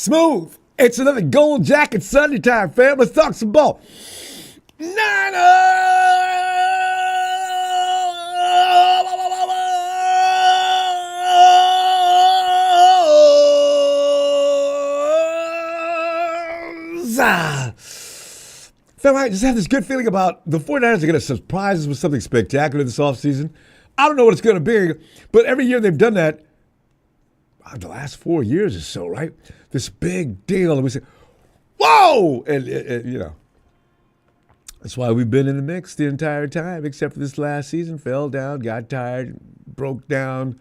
Smooth. It's another Gold Jacket Sunday time, fam. Let's talk some ball. Fam, I just have this good feeling about the 49ers are going to surprise us with something spectacular this offseason. I don't know what it's going to be, but every year they've done that. The last 4 years or so, right? This big deal, and we say, whoa! And you know, that's why we've been in the mix the entire time, except for this last season. Fell down, got tired, broke down.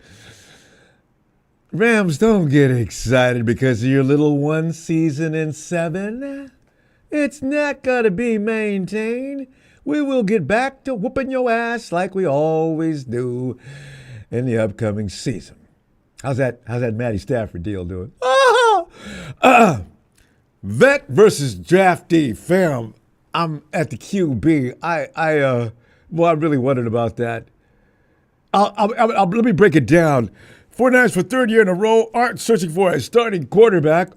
Rams, don't get excited because of your little 1 season in 7. It's not going to be maintained. We will get back to whooping your ass like we always do in the upcoming season. How's that Matty Stafford deal doing? Vet versus draftee, fam. I'm at the QB. I really wondered about that. Let me break it down. 49ers for third year in a row aren't searching for a starting quarterback.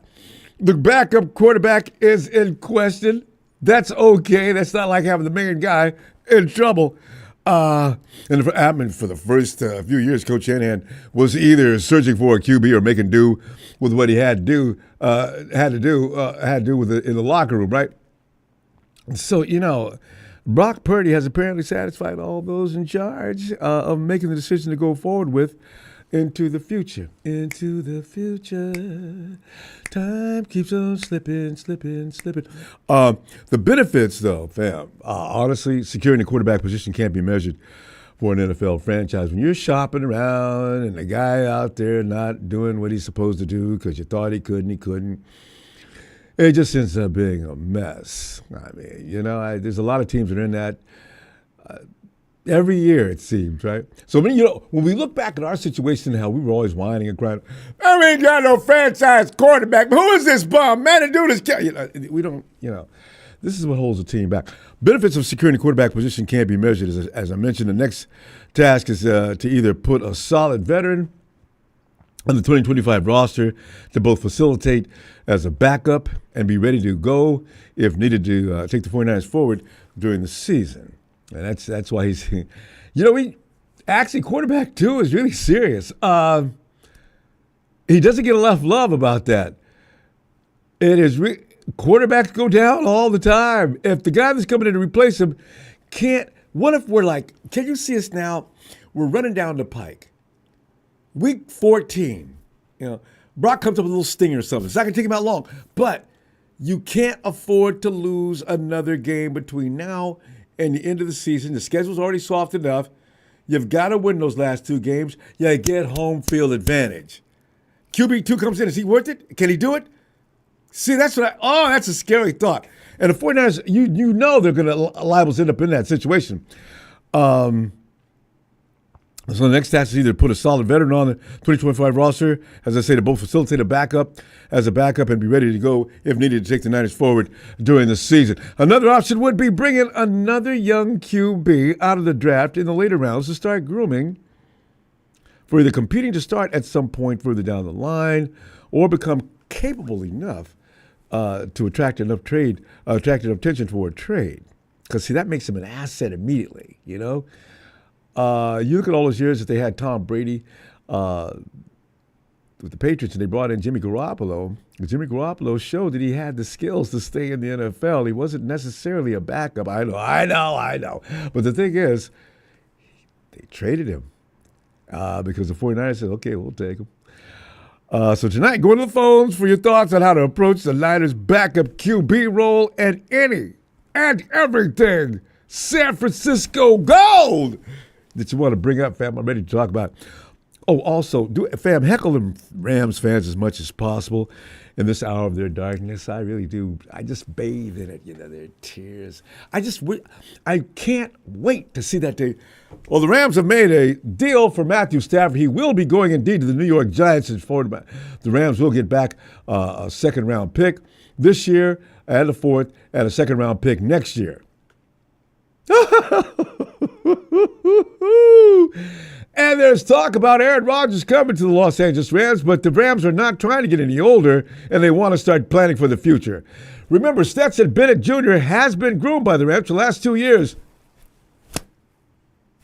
The backup quarterback is in question. That's okay. That's not like having the main guy in trouble. For the first few years, Coach Shanahan was either searching for a QB or making do with what he had to do with it in the locker room, right? So, you know, Brock Purdy has apparently satisfied all those in charge of making the decision to go forward with into the future. Into the future. Time keeps on slipping. The benefits, though, fam, honestly, securing the quarterback position can't be measured for an NFL franchise. When you're shopping around and the guy out there not doing what he's supposed to do because you thought he couldn't, it just ends up being a mess. I mean, you know, there's a lot of teams that are in that every year, it seems, right? So, when we look back at our situation, how we were always whining and crying, I ain't got no franchise quarterback. Who is this bum? Man, to do this. We don't, this is what holds the team back. Benefits of securing the quarterback position can't be measured. As I mentioned, the next task is to either put a solid veteran on the 2025 roster to both facilitate as a backup and be ready to go if needed to take the 49ers forward during the season. And that's why he's, quarterback too is really serious. He doesn't get enough love about that. It is quarterbacks go down all the time. If the guy that's coming in to replace him what if we're like, can you see us now? We're running down the pike. Week 14, Brock comes up with a little stinger or something. It's not going to take him out long, but you can't afford to lose another game between now and the end of the season. The schedule's already soft enough. You've got to win those last 2 games. You get home field advantage. QB2 comes in. Is he worth it? Can he do it? See, that's that's a scary thought. And the 49ers, you know they're going to liable to end up in that situation. So the next task is either put a solid veteran on the 2025 roster, as I say, to both facilitate a backup and be ready to go if needed to take the Niners forward during the season. Another option would be bringing another young QB out of the draft in the later rounds to start grooming for either competing to start at some point further down the line or become capable enough to attract enough attention for a trade. Because, see, that makes him an asset immediately, You look at all those years that they had Tom Brady with the Patriots and they brought in Jimmy Garoppolo. Jimmy Garoppolo showed that he had the skills to stay in the NFL. He wasn't necessarily a backup. I know. But the thing is, they traded him because the 49ers said, okay, we'll take him. So tonight, go to the phones for your thoughts on how to approach the Niners' backup QB role and any and everything San Francisco Gold that you want to bring up, fam. I'm ready to talk about it. Oh, also, heckle them Rams fans as much as possible in this hour of their darkness. I really do. I just bathe in it, their tears. I can't wait to see that day. Well, the Rams have made a deal for Matthew Stafford. He will be going indeed to the New York Giants. The Rams will get back a second-round pick this year and a fourth and a second-round pick next year. And there's talk about Aaron Rodgers coming to the Los Angeles Rams, but the Rams are not trying to get any older, and they want to start planning for the future. Remember, Stetson Bennett Jr. has been groomed by the Rams for the last 2 years.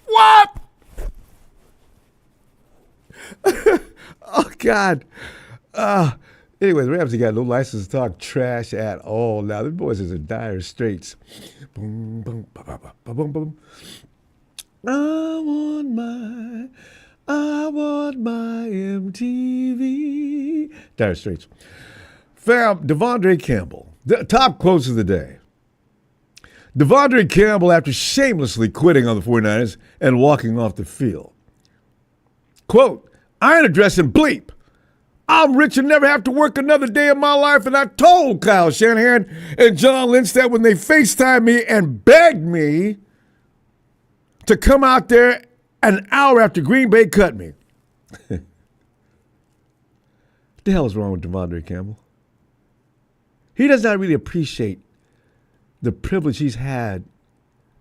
What? Oh, God. Anyway, the Rams have got no license to talk trash at all. Now, the boys is in dire straits. Boom, boom, ba, ba, ba, ba, boom, boom. I want my MTV. Dire straits. Fam, DeAndre Campbell. The top quotes of the day. DeAndre Campbell after shamelessly quitting on the 49ers and walking off the field. Quote, I ain't addressing bleep. I'm rich and never have to work another day in my life, and I told Kyle Shanahan and John Lynch that when they FaceTimed me and begged me to come out there an hour after Green Bay cut me. What the hell is wrong with DeAndre Campbell? He does not really appreciate the privilege he's had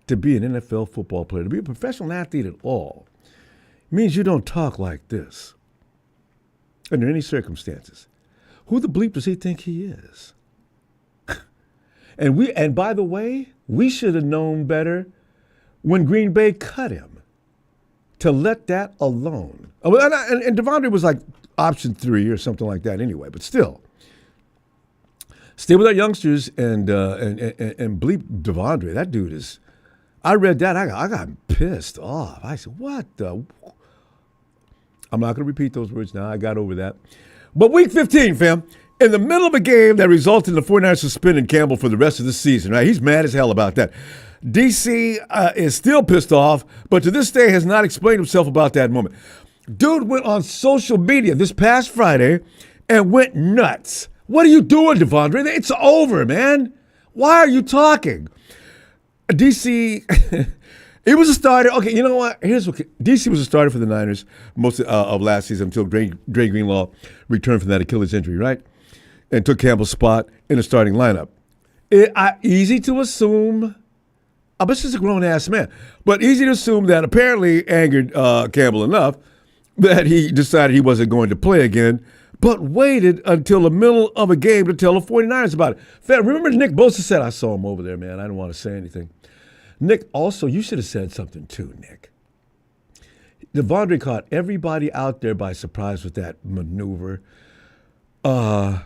to be an NFL football player, to be a professional athlete at all. It means you don't talk like this under any circumstances. Who the bleep does he think he is? And by the way, we should have known better when Green Bay cut him to let that alone. And DeAndre was like option 3 or something like that anyway, but still. Stay with our youngsters and bleep DeAndre. That dude is, I read that, I got pissed off. I said, what the? I'm not going to repeat those words now. I got over that. But week 15, fam, in the middle of a game that resulted in the 49ers suspending Campbell for the rest of the season, right? He's mad as hell about that. DC is still pissed off, but to this day has not explained himself about that moment. Dude went on social media this past Friday and went nuts. What are you doing, DeAndre? It's over, man. Why are you talking? DC... He was a starter. Okay, you know what? Here's what DC was a starter for the Niners most of last season until Dre Greenlaw returned from that Achilles injury, right? And took Campbell's spot in the starting lineup. Easy to assume. This is a grown-ass man. But easy to assume that apparently angered Campbell enough that he decided he wasn't going to play again, but waited until the middle of a game to tell the 49ers about it. Remember Nick Bosa said, I saw him over there, man. I didn't want to say anything. Nick, also, you should have said something too, Nick. DeAndre caught everybody out there by surprise with that maneuver. And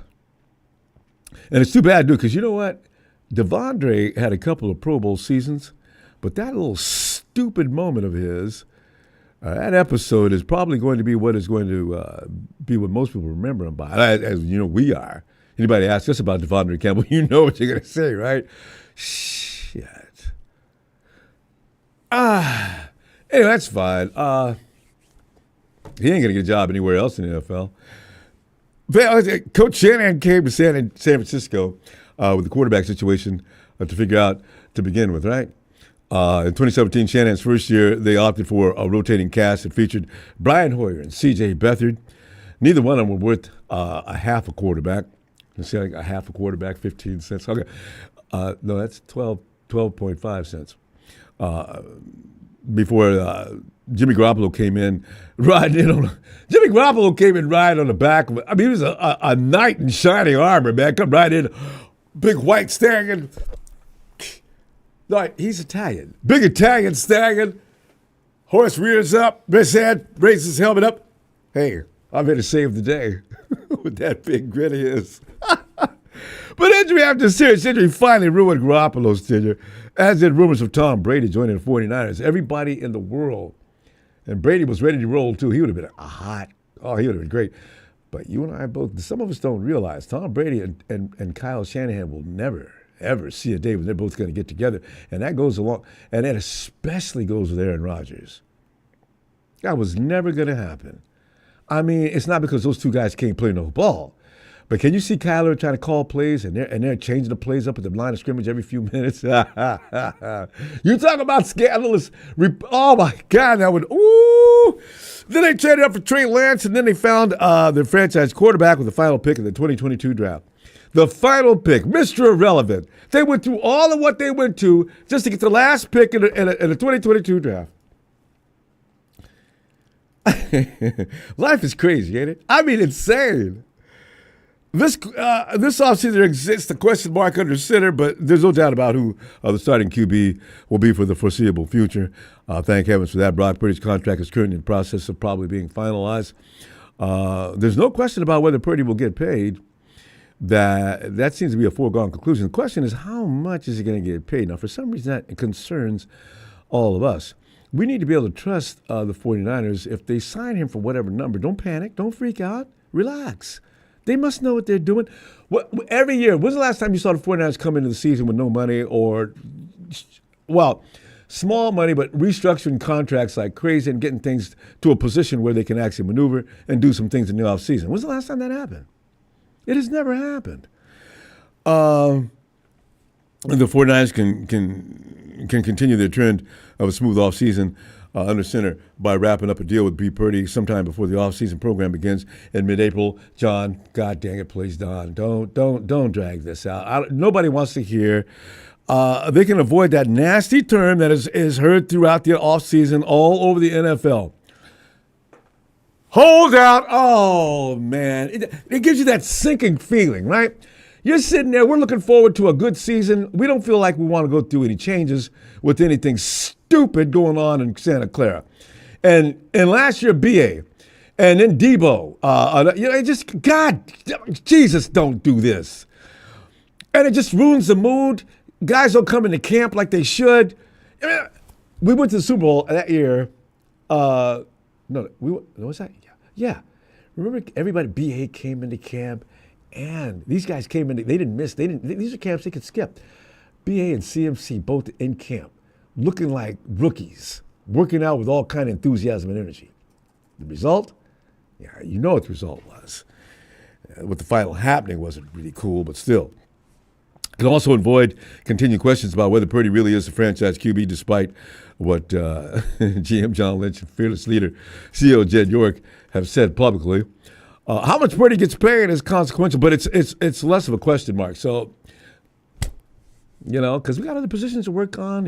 it's too bad, dude, because you know what? DeAndre had a couple of Pro Bowl seasons, but that little stupid moment of his, that episode is probably going to be what is going to be what most people remember him by, as you know we are. Anybody ask us about DeAndre Campbell, you know what you're going to say, right? Shit. Anyway, that's fine. He ain't going to get a job anywhere else in the NFL. Coach Shanahan came to San Francisco with the quarterback situation to figure out to begin with, right? In 2017, Shanahan's first year, they opted for a rotating cast that featured Brian Hoyer and C.J. Beathard. Neither one of them were worth a half a quarterback. Let's say like a half a quarterback, 15 cents. Okay. No, that's 12.5 cents. Before Jimmy Garoppolo came in riding in on Jimmy Garoppolo came in riding on the back of it. I mean, he was a knight in shining armor, man. Come right in, big white stallion. Like, he's Italian. Big Italian stallion. Horse rears up, his head, raises his helmet up. Hey, I'm here to save the day with that big grin of his. But injury after serious injury finally ruined Garoppolo's tenure, as did rumors of Tom Brady joining the 49ers. Everybody in the world, and Brady was ready to roll too. He would have been he would have been great. But you and I both, some of us don't realize Tom Brady and Kyle Shanahan will never, ever see a day when they're both going to get together. And that goes along, and that especially goes with Aaron Rodgers. That was never going to happen. I mean, it's not because those two guys can't play no ball. But can you see Kyler trying to call plays, and they're changing the plays up at the line of scrimmage every few minutes? You talk about scandalous. Oh, my God, that would, ooh. Then they traded up for Trey Lance, and then they found their franchise quarterback with the final pick in the 2022 draft. The final pick, Mr. Irrelevant. They went through all of what they went to just to get the last pick in the 2022 draft. Life is crazy, ain't it? I mean, insane. This offseason exists a question mark under center, but there's no doubt about who the starting QB will be for the foreseeable future. Thank heavens for that. Brock Purdy's contract is currently in the process of probably being finalized. There's no question about whether Purdy will get paid. That seems to be a foregone conclusion. The question is, how much is he going to get paid? Now, for some reason, that concerns all of us. We need to be able to trust the 49ers. If they sign him for whatever number, don't panic, don't freak out, relax. They must know what they're doing. Every year, when's the last time you saw the 49ers come into the season with no money or, well, small money, but restructuring contracts like crazy and getting things to a position where they can actually maneuver and do some things in the offseason? When's the last time that happened? It has never happened. The 49ers can continue their trend of a smooth offseason under center by wrapping up a deal with B. Purdy sometime before the offseason program begins in mid-April. John, God dang it, please, Don, don't drag this out. Nobody wants to hear. They can avoid that nasty term that is heard throughout the offseason all over the NFL. Hold out. Oh, man. It gives you that sinking feeling, right? You're sitting there. We're looking forward to a good season. We don't feel like we want to go through any changes with anything stupid going on in Santa Clara. And last year, BA. And then Debo. God, Jesus, don't do this. And it just ruins the mood. Guys don't come into camp like they should. I mean, we went to the Super Bowl that year. What was that? Yeah. Remember, everybody, BA came into camp, and these guys came in. They didn't miss. These are camps they could skip. BA and CMC both in camp, looking like rookies, working out with all kind of enthusiasm and energy. The result? Yeah, you know what the result was. What the final happening wasn't really cool, but still. It can also avoid continued questions about whether Purdy really is the franchise QB, despite what GM John Lynch and fearless leader CEO Jed York have said publicly. How much Purdy gets paid is consequential, but it's less of a question mark. So, because we got other positions to work on.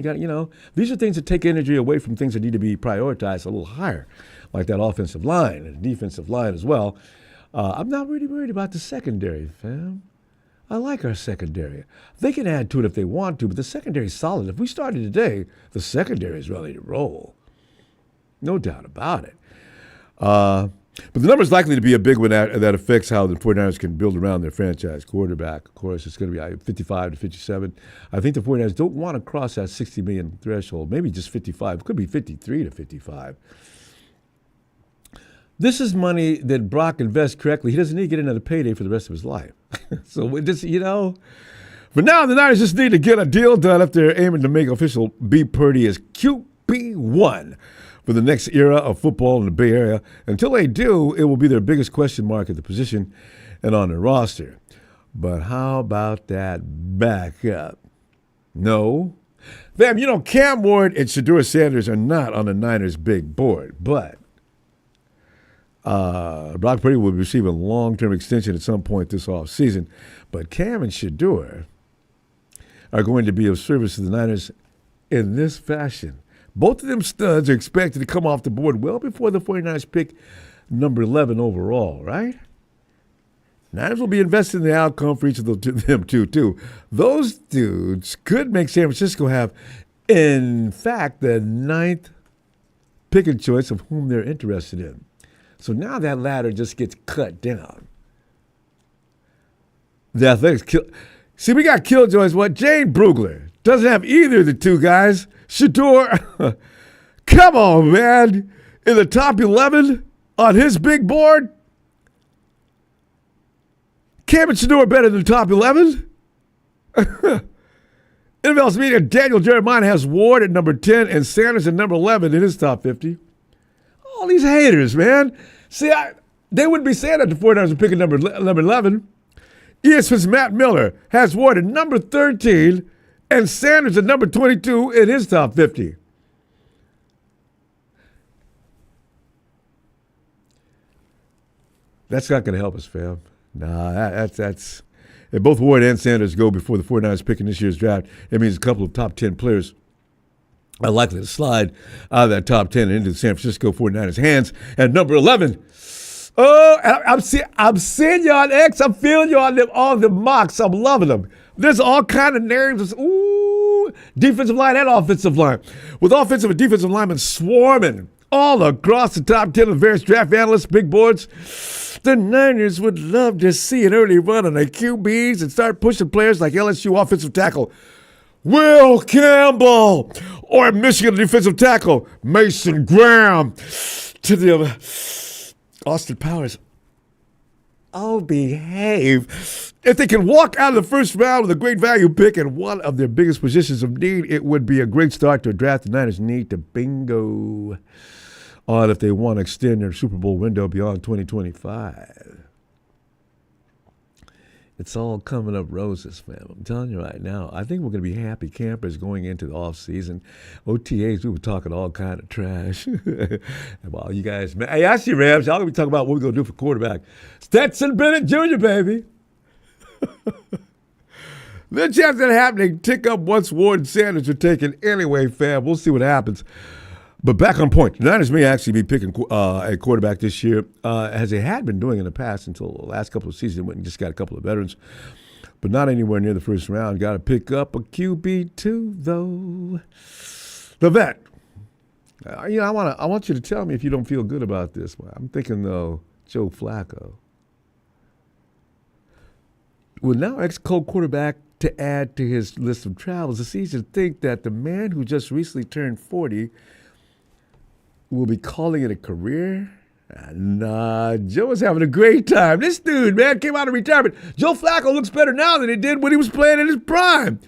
These are things that take energy away from things that need to be prioritized a little higher, like that offensive line and defensive line as well. I'm not really worried about the secondary, fam. I like our secondary. They can add to it if they want to, but the secondary is solid. If we started today, the secondary is ready to roll. No doubt about it. But the number is likely to be a big one that affects how the 49ers can build around their franchise quarterback. Of course, it's going to be 55 to 57. I think the 49ers don't want to cross that 60 million threshold, maybe just 55. It could be 53 to 55. This is money that Brock invests correctly. He doesn't need to get another payday for the rest of his life. So, for now, the Niners just need to get a deal done if they're aiming to make official B. Purdy as QB1 for the next era of football in the Bay Area. Until they do, it will be their biggest question mark at the position and on their roster. But how about that backup? No. Fam, Cam Ward and Shedeur Sanders are not on the Niners' big board, but Brock Purdy will receive a long-term extension at some point this offseason. But Cam and Shedeur are going to be of service to the Niners in this fashion. Both of them studs are expected to come off the board well before the 49ers pick number 11 overall, right? Niners will be invested in the outcome for each of them too. Those dudes could make San Francisco have, in fact, the 9th picking choice of whom they're interested in. So now that ladder just gets cut down. The Athletics see, we got killjoys. What? Jane Brugler doesn't have either of the two guys. Shedeur, come on, man. In the top 11 on his big board? Cam and Shedeur better than the top 11? NFL's media, Daniel Jeremiah has Ward at number 10 and Sanders at number 11 in his top 50. All these haters, man. See, they wouldn't be saying that the 49ers are picking number 11. ESPN's Matt Miller has Ward at number 13 and Sanders at number 22 in his top 50. That's not going to help us, fam. Nah, that's if both Ward and Sanders go before the 49ers pick in this year's draft, it means a couple of top 10 players are likely to slide out of that top 10 and into the San Francisco 49ers' hands at number 11. Oh, I'm seeing you on X. I'm feeling you on all the mocks. I'm loving them. There's all kind of names. Ooh, defensive line and offensive line. With offensive and defensive linemen swarming all across the top 10 of various draft analysts, big boards, the Niners would love to see an early run on their QBs and start pushing players like LSU offensive tackle Will Campbell or Michigan defensive tackle Mason Graham to the Austin Powers. Oh, behave. If they can walk out of the first round with a great value pick in one of their biggest positions of need, it would be a great start to a draft the Niners need to bingo on if they want to extend their Super Bowl window beyond 2025. It's all coming up roses, fam. I'm telling you right now. I think we're going to be happy campers going into the offseason. OTAs, we were talking all kind of trash. Well, you guys, man. Hey, I see Rams. Y'all going to be talking about what we're going to do for quarterback. Stetson Bennett Jr., baby. The chance that happening, tick up once Ward and Sanders are taken anyway, fam. We'll see what happens. But back on point, the Niners may actually be picking a quarterback this year, as they had been doing in the past until the last couple of seasons. They went and just got a couple of veterans, but not anywhere near the first round. Got to pick up a QB2, though. The vet. I want you to tell me if you don't feel good about this. I'm thinking, though, Joe Flacco. Well, now ex-Colts quarterback to add to his list of travels. It's easy to think that the man who just recently turned 40 will be calling it a career. Nah, Joe is having a great time. This dude, man, came out of retirement. Joe Flacco looks better now than he did when he was playing in his prime.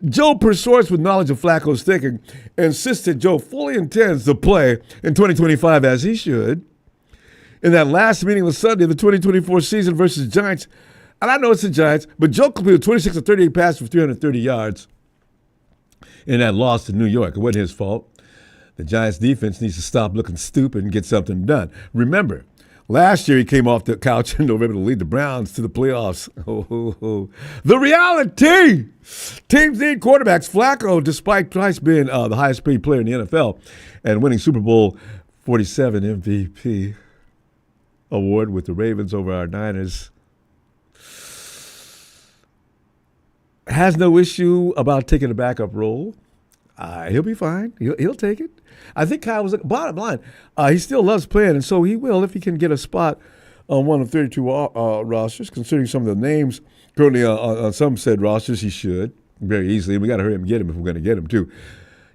Joe, per source with knowledge of Flacco's thinking, insists that Joe fully intends to play in 2025 as he should. In that last meaningless Sunday of the 2024 season versus Giants, and I know it's the Giants, but Joe completed 26 of 38 passes for 330 yards in that loss to New York. It wasn't his fault. The Giants defense needs to stop looking stupid and get something done. Remember, last year he came off the couch in November to lead the Browns to the playoffs. The reality! Teams need quarterbacks. Flacco, despite twice being the highest paid player in the NFL and winning Super Bowl 47 MVP award with the Ravens over our Niners, has no issue about taking a backup role. He'll be fine. He'll take it. I think Kyle was bottom line. He still loves playing, and so he will if he can get a spot on one of 32 rosters. Considering some of the names currently on some said rosters, he should very easily. And we got to hurry up and get him if we're going to get him too.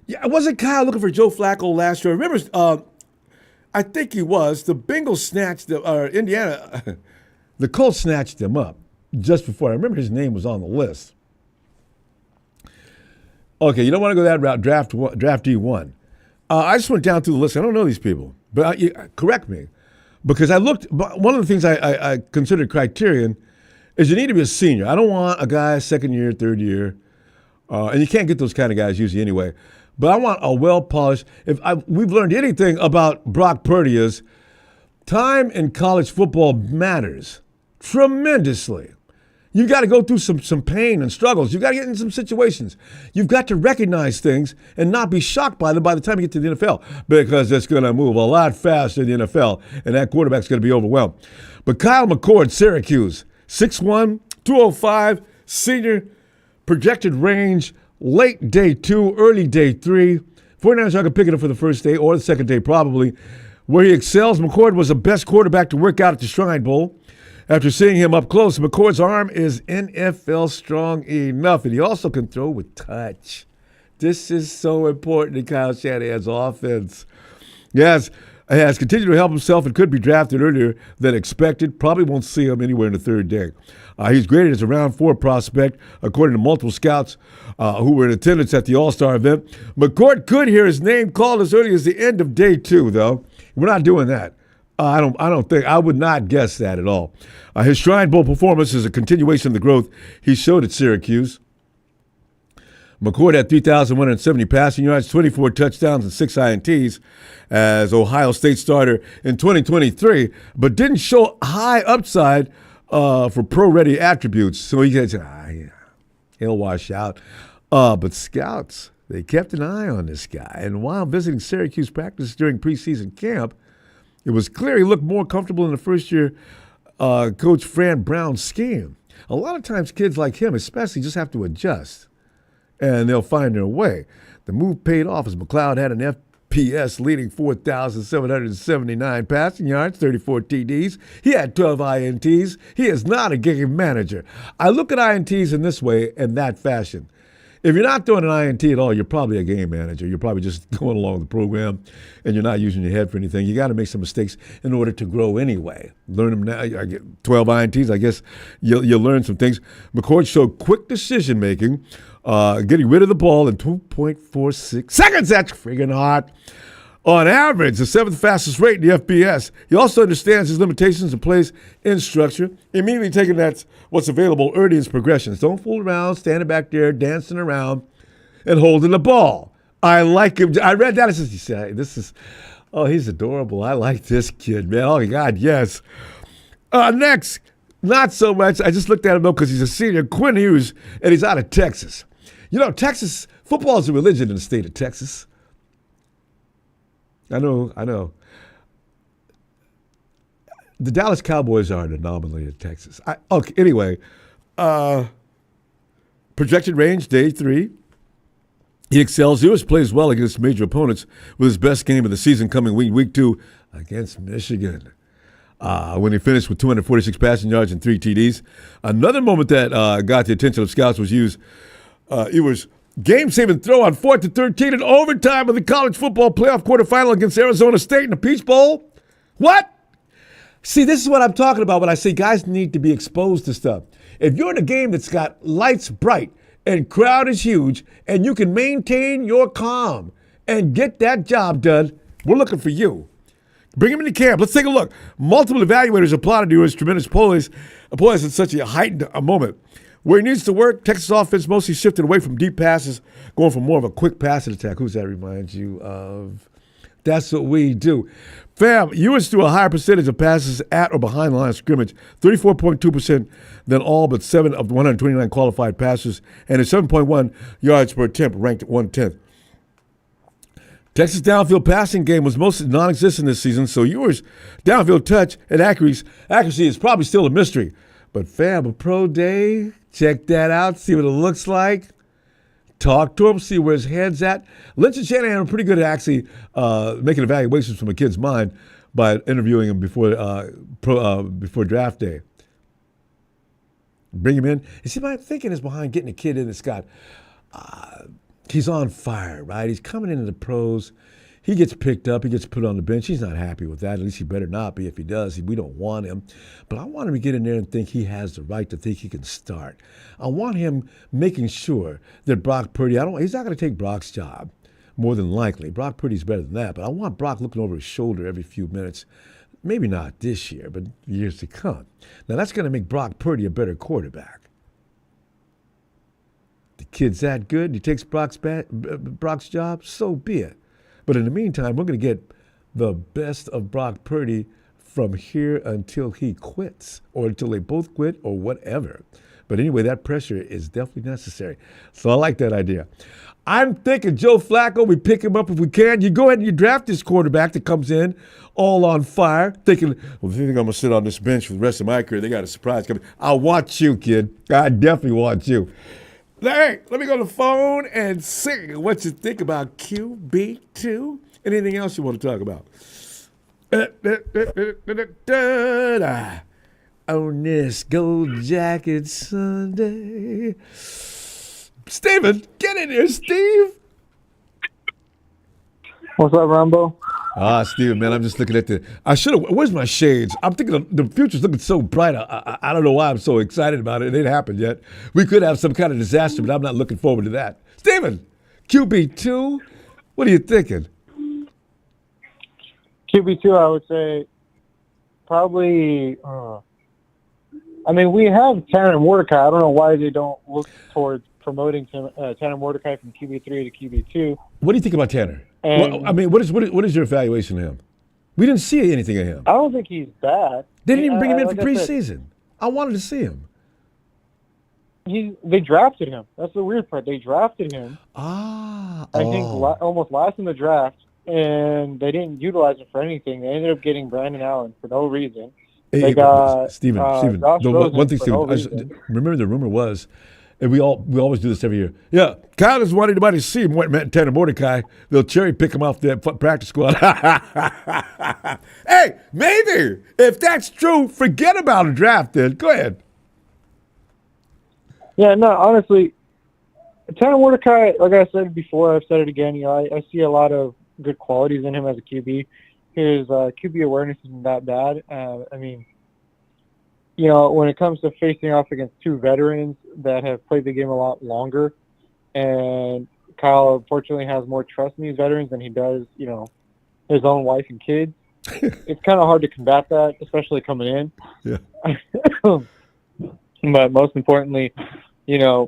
Yeah, wasn't Kyle looking for Joe Flacco last year? Remember, I think he was. The Bengals snatched Indiana. The Colts snatched him up just before. I remember his name was on the list. Okay, you don't want to go that route, draftee one. I just went down through the list. I don't know these people, but correct me. Because I looked, one of the things I considered criterion is you need to be a senior. I don't want a guy second year, third year, and you can't get those kind of guys usually anyway. But I want a well-polished, we've learned anything about Brock Purdy is time in college football matters tremendously. You've got to go through some pain and struggles. You've got to get in some situations. You've got to recognize things and not be shocked by them by the time you get to the NFL, because it's going to move a lot faster in the NFL, and that quarterback's going to be overwhelmed. But Kyle McCord, Syracuse, 6'1", 205, senior, projected range, late day 2, early day 3. 49ers are going to pick it up for the first day or the second day probably. Where he excels, McCord was the best quarterback to work out at the Shrine Bowl. After seeing him up close, McCord's arm is NFL strong enough, and he also can throw with touch. This is so important in Kyle Shanahan's offense. Yes, he has continued to help himself and could be drafted earlier than expected. Probably won't see him anywhere in the third day. He's graded as a round 4 prospect, according to multiple scouts who were in attendance at the All-Star event. McCord could hear his name called as early as the end of day 2, though. We're not doing that. I would not guess that at all. His Shrine Bowl performance is a continuation of the growth he showed at Syracuse. McCord had 3,170 passing yards, 24 touchdowns, and 6 INTs as Ohio State starter in 2023, but didn't show high upside for pro-ready attributes. So he gets, he'll wash out. But scouts They kept an eye on this guy, and while visiting Syracuse practice during preseason camp, it was clear he looked more comfortable in the first-year Coach Fran Brown's scheme. A lot of times kids like him especially just have to adjust, and they'll find their way. The move paid off as McLeod had an FPS leading 4,779 passing yards, 34 TDs. He had 12 INTs. He is not a game manager. I look at INTs in this way, in that fashion. If you're not doing an INT at all, you're probably a game manager. You're probably just going along with the program, and you're not using your head for anything. You got to make some mistakes in order to grow anyway. Learn them now. I get 12 INTs. I guess you'll learn some things. McCord showed quick decision-making, getting rid of the ball in 2.46 seconds. That's friggin' hot. On average, the seventh fastest rate in the FBS. He also understands his limitations and plays in structure, immediately taking that's what's available early in his progressions. Don't fool around, standing back there, dancing around, and holding the ball. I like him. I read that and said, he's adorable. I like this kid, man. Oh, God, yes. Next, not so much. I just looked at him, though, because he's a senior. Quinn Hughes, and he's out of Texas. You know, Texas, football is a religion in the state of Texas. I know. The Dallas Cowboys are an anomaly in Texas. Anyway, projected range, day 3. He excels. He always plays well against major opponents with his best game of the season coming week 2 against Michigan. When he finished with 246 passing yards and 3 TDs. Another moment that got the attention of scouts was it was game-saving throw on 4th and 13 in overtime of the college football playoff quarterfinal against Arizona State in the Peach Bowl. What? See, this is what I'm talking about when I say guys need to be exposed to stuff. If you're in a game that's got lights bright and crowd is huge and you can maintain your calm and get that job done, we're looking for you. Bring him into camp. Let's take a look. Multiple evaluators applauded to his tremendous poise in such a heightened moment. Where he needs to work, Texas offense mostly shifted away from deep passes, going for more of a quick passing attack. Who's that remind you of? That's what we do. Fam, Ewers threw a higher percentage of passes at or behind the line of scrimmage, 34.2% than all but 7 of the 129 qualified passers, and his 7.1 yards per attempt, ranked 110th. Texas' downfield passing game was mostly non-existent this season, so Ewers' downfield touch and accuracy is probably still a mystery. But fam, a pro day, check that out, see what it looks like. Talk to him, see where his head's at. Lynch and Shanahan are pretty good at actually making evaluations from a kid's mind by interviewing him before draft day. Bring him in. You see, my thinking is behind getting a kid in that's got, he's on fire, right? He's coming into the pros. He gets picked up. He gets put on the bench. He's not happy with that. At least he better not be. If he does, we don't want him. But I want him to get in there and think he has the right to think he can start. I want him making sure that Brock Purdy, he's not going to take Brock's job, more than likely. Brock Purdy's better than that. But I want Brock looking over his shoulder every few minutes. Maybe not this year, but years to come. Now, that's going to make Brock Purdy a better quarterback. The kid's that good and he takes Brock's job, so be it. But in the meantime, we're going to get the best of Brock Purdy from here until he quits or until they both quit or whatever. But anyway, that pressure is definitely necessary. So I like that idea. I'm thinking Joe Flacco, we pick him up if we can. You go ahead and you draft this quarterback that comes in all on fire, thinking, well, if you think I'm going to sit on this bench for the rest of my career, they got a surprise coming. I want you, kid. I definitely want you. Hey, let me go to the phone and see what you think about QB2. Anything else you want to talk about? On this gold jacket Sunday. Steven, get in here, Steve. What's up, Ronbo? Steven, man, I'm just looking at where's my shades? I'm thinking the future's looking so bright. I don't know why I'm so excited about it. It ain't happened yet. We could have some kind of disaster, but I'm not looking forward to that. Steven, QB2, what are you thinking? QB2, I would say probably, we have Tanner Mordecai. I don't know why they don't look towards promoting Tanner Mordecai from QB3 to QB2. What do you think about Tanner? What is your evaluation of him? We didn't see anything of him. I don't think he's bad. They didn't even bring him in for preseason. I wanted to see him. They drafted him. That's the weird part. They drafted him. Ah, I think oh. almost last in the draft, and they didn't utilize him for anything. They ended up getting Brandon Allen for no reason. They got Stephen. Josh The one Rosen thing, for no Stephen, reason. remember the rumor was, and we always do this every year. Yeah, Kyle doesn't want anybody to see him. Tanner Mordecai, they'll cherry pick him off the practice squad. Hey, maybe if that's true, forget about a draft. Then go ahead. Yeah, no, honestly, Tanner Mordecai, like I said before, I've said it again. I see a lot of good qualities in him as a QB. His QB awareness isn't that bad. I mean, when it comes to facing off against two veterans that have played the game a lot longer, and Kyle unfortunately has more trust in these veterans than he does, his own wife and kids. It's kind of hard to combat that, especially coming in. Yeah. But most importantly, and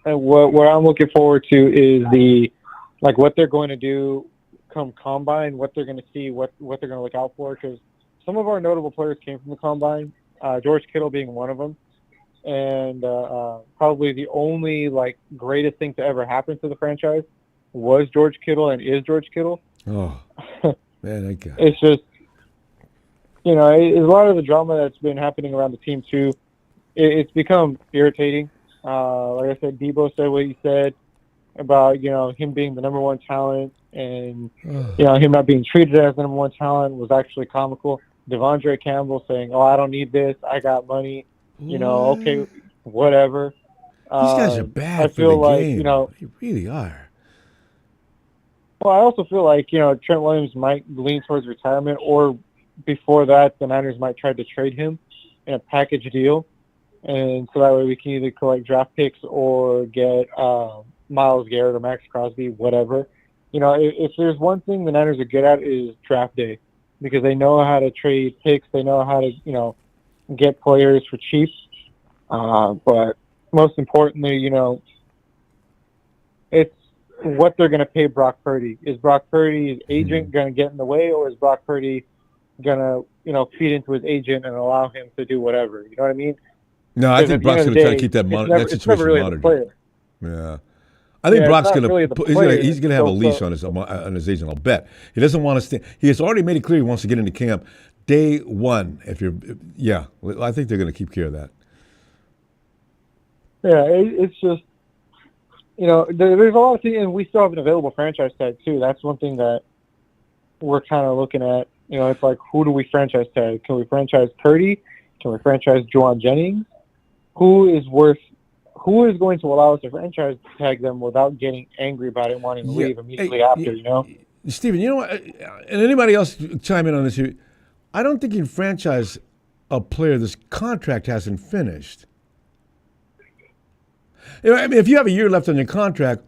what I'm looking forward to is what they're going to do come combine, what they're going to see, what they're going to look out for, because some of our notable players came from the combine, George Kittle being one of them, and probably the only greatest thing to ever happen to the franchise was George Kittle and is George Kittle. Oh, man, that guy. It's just, it's a lot of the drama that's been happening around the team too. It's become irritating. Like I said, Debo said what he said about him being the number one talent, and him not being treated as the number one talent was actually comical. DeAndre Campbell saying, "Oh, I don't need this. I got money." Okay, whatever. These guys are bad I feel for the like game. They really are. Well, I also feel like Trent Williams might lean towards retirement, or before that, the Niners might try to trade him in a package deal, and so that way we can either collect draft picks or get Myles Garrett or Max Crosby, whatever. If there's one thing the Niners are good at is draft day, because they know how to trade picks, they know how to get players for cheap. But most importantly, it's what they're going to pay Brock Purdy. Is Brock Purdy's agent going to get in the way, or is Brock Purdy going to feed into his agent and allow him to do whatever? You know what I mean? No, I think Brock's going to try to keep that situation really monitored. Yeah. I think Brock's going to he's going to have a leash on his agent. I'll bet he doesn't want to stay. He has already made it clear he wants to get into camp day one. I think they're going to keep care of that. Yeah, it's just there's a lot of things, and we still have an available franchise tag too. That's one thing that we're kind of looking at. It's like, who do we franchise tag? Can we franchise Purdy? Can we franchise Juwan Jennings? Who is going to allow us to franchise tag them without getting angry about it and wanting to leave immediately after, Steven, you know what? And anybody else chime in on this here. I don't think you can franchise a player this contract hasn't finished. If you have a year left on your contract,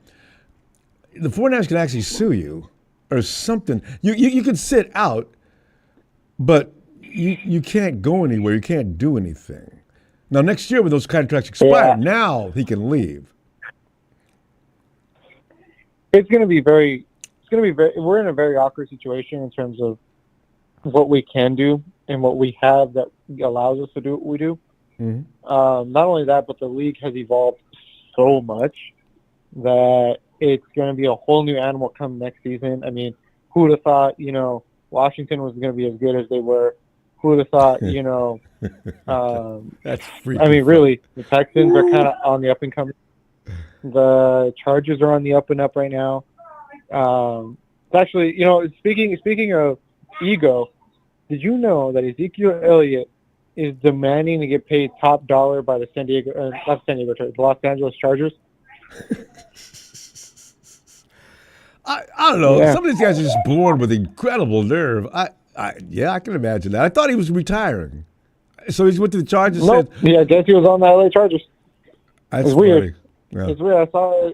the 49ers can actually sue you or something. You can sit out, but you can't go anywhere. You can't do anything. Now, next year when those contracts expire, now he can leave. We're in a very awkward situation in terms of what we can do and what we have that allows us to do what we do. Mm-hmm. Not only that, but the league has evolved so much that it's going to be a whole new animal come next season. I mean, who would have thought, Washington was going to be as good as they were? Who would have thought, That's freaky. I mean, really, the Texans are kind of on the up and coming. The Chargers are on the up and up right now. Actually, speaking of ego, did you know that Ezekiel Elliott is demanding to get paid top dollar by the the Los Angeles Chargers? I don't know. Yeah. Some of these guys are just born with incredible nerve. I can imagine that. I thought he was retiring. So he went to the Chargers. Nope. I guess he was on the LA Chargers. That's weird. Yeah. It's weird. I saw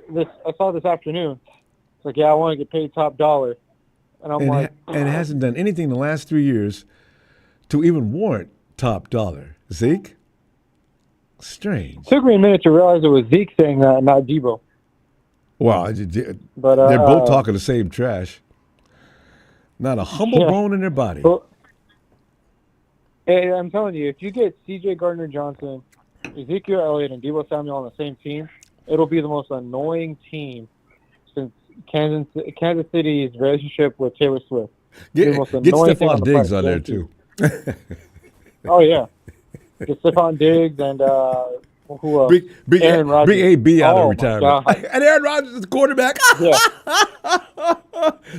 this afternoon. It's like, I want to get paid top dollar. And it hasn't done anything in the last 3 years to even warrant top dollar. Zeke? Strange. It took me a minute to realize it was Zeke saying that, not Debo. Well, but they're both talking the same trash. Not a humble bone in their body. Well, I'm telling you, if you get C.J. Gardner-Johnson Ezekiel Elliott and Deebo Samuel on the same team, it'll be the most annoying team since Kansas City's relationship with Taylor Swift. Get Stephon Diggs on there, too. Oh, yeah. Get Stephon Diggs and who else? Aaron Rodgers. Big AB out of retirement. And Aaron Rodgers is the quarterback. Yeah.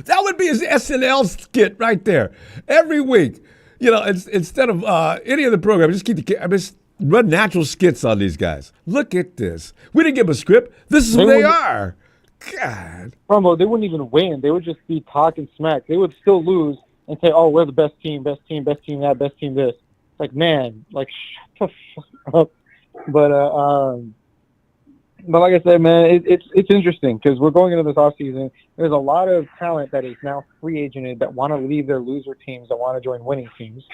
That would be his SNL skit right there. Every week. Instead of any other program, just run natural skits on these guys. Look at this. We didn't give them a script. This is who they are. God. Ronbo, they wouldn't even win. They would just be talking smack. They would still lose and say, "Oh, we're the best team that, best team this." Like, man, shut the fuck up. But like I said, man, it's interesting because we're going into this offseason. There's a lot of talent that is now free agented that want to leave their loser teams, that want to join winning teams.